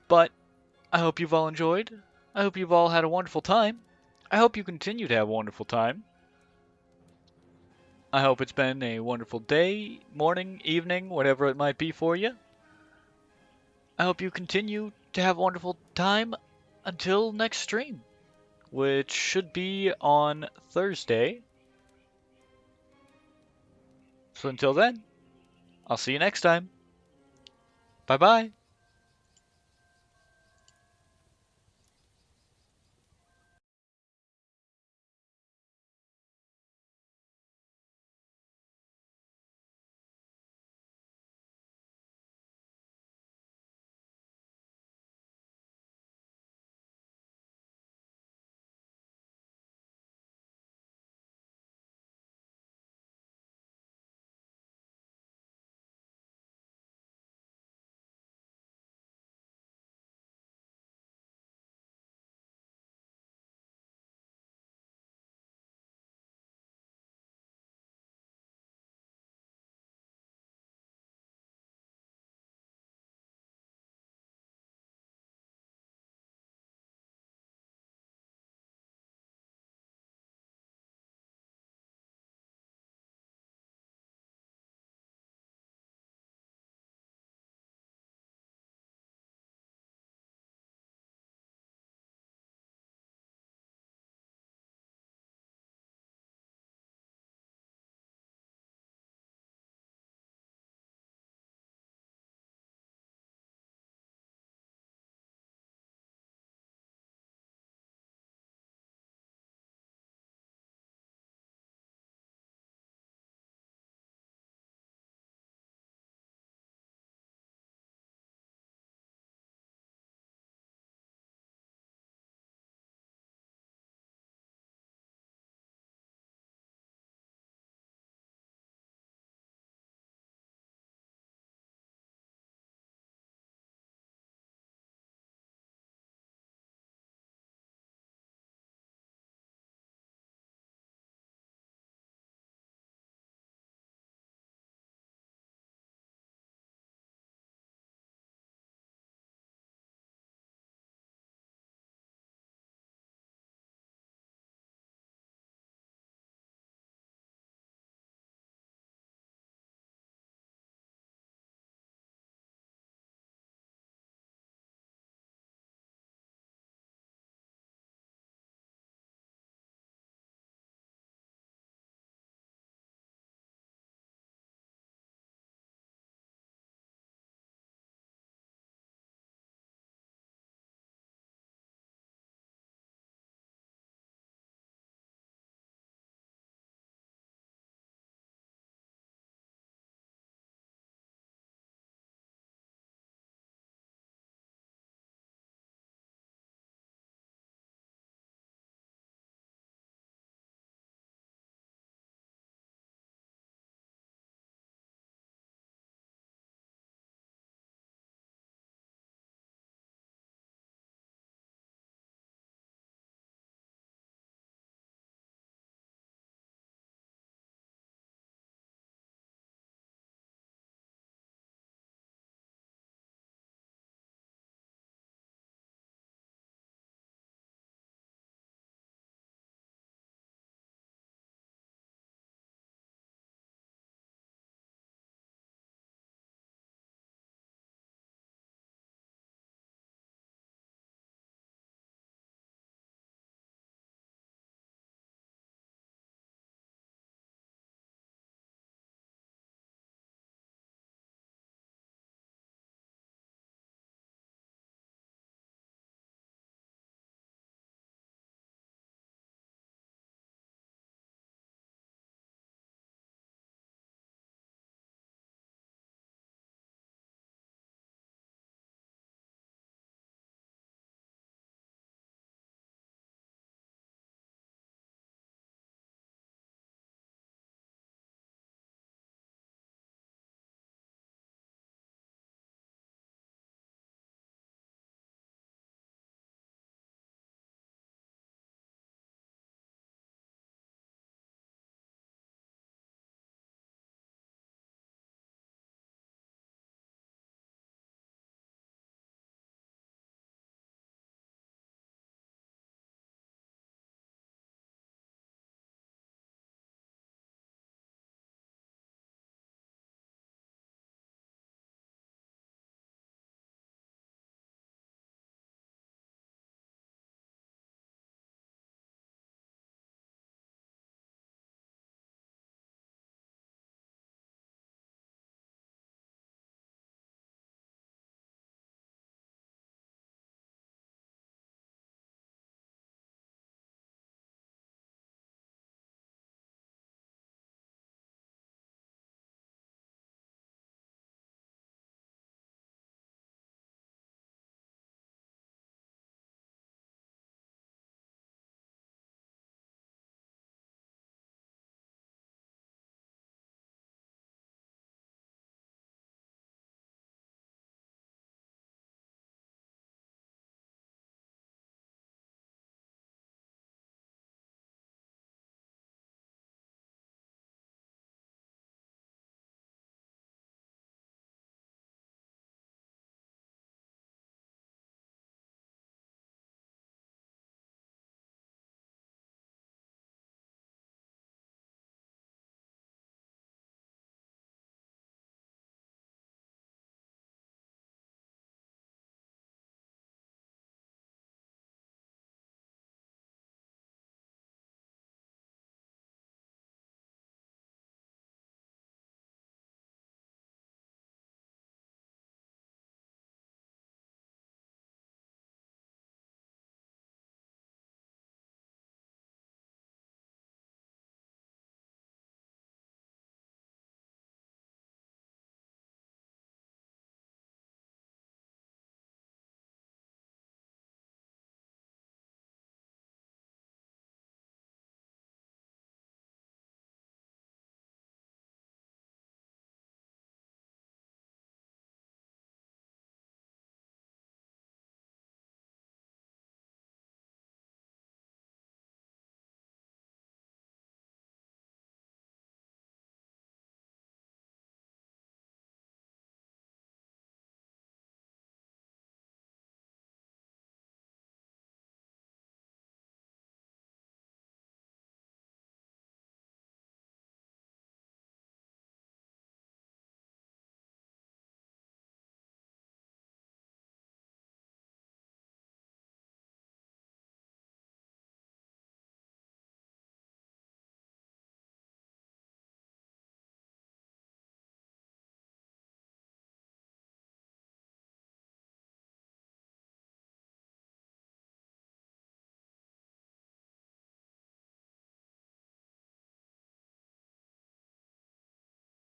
But I hope you've all enjoyed. I hope you've all had a wonderful time. I hope you continue to have a wonderful time. I hope it's been a wonderful day, morning, evening, whatever it might be for you. I hope you continue to have a wonderful time until next stream, which should be on Thursday. So until then, I'll see you next time. Bye bye.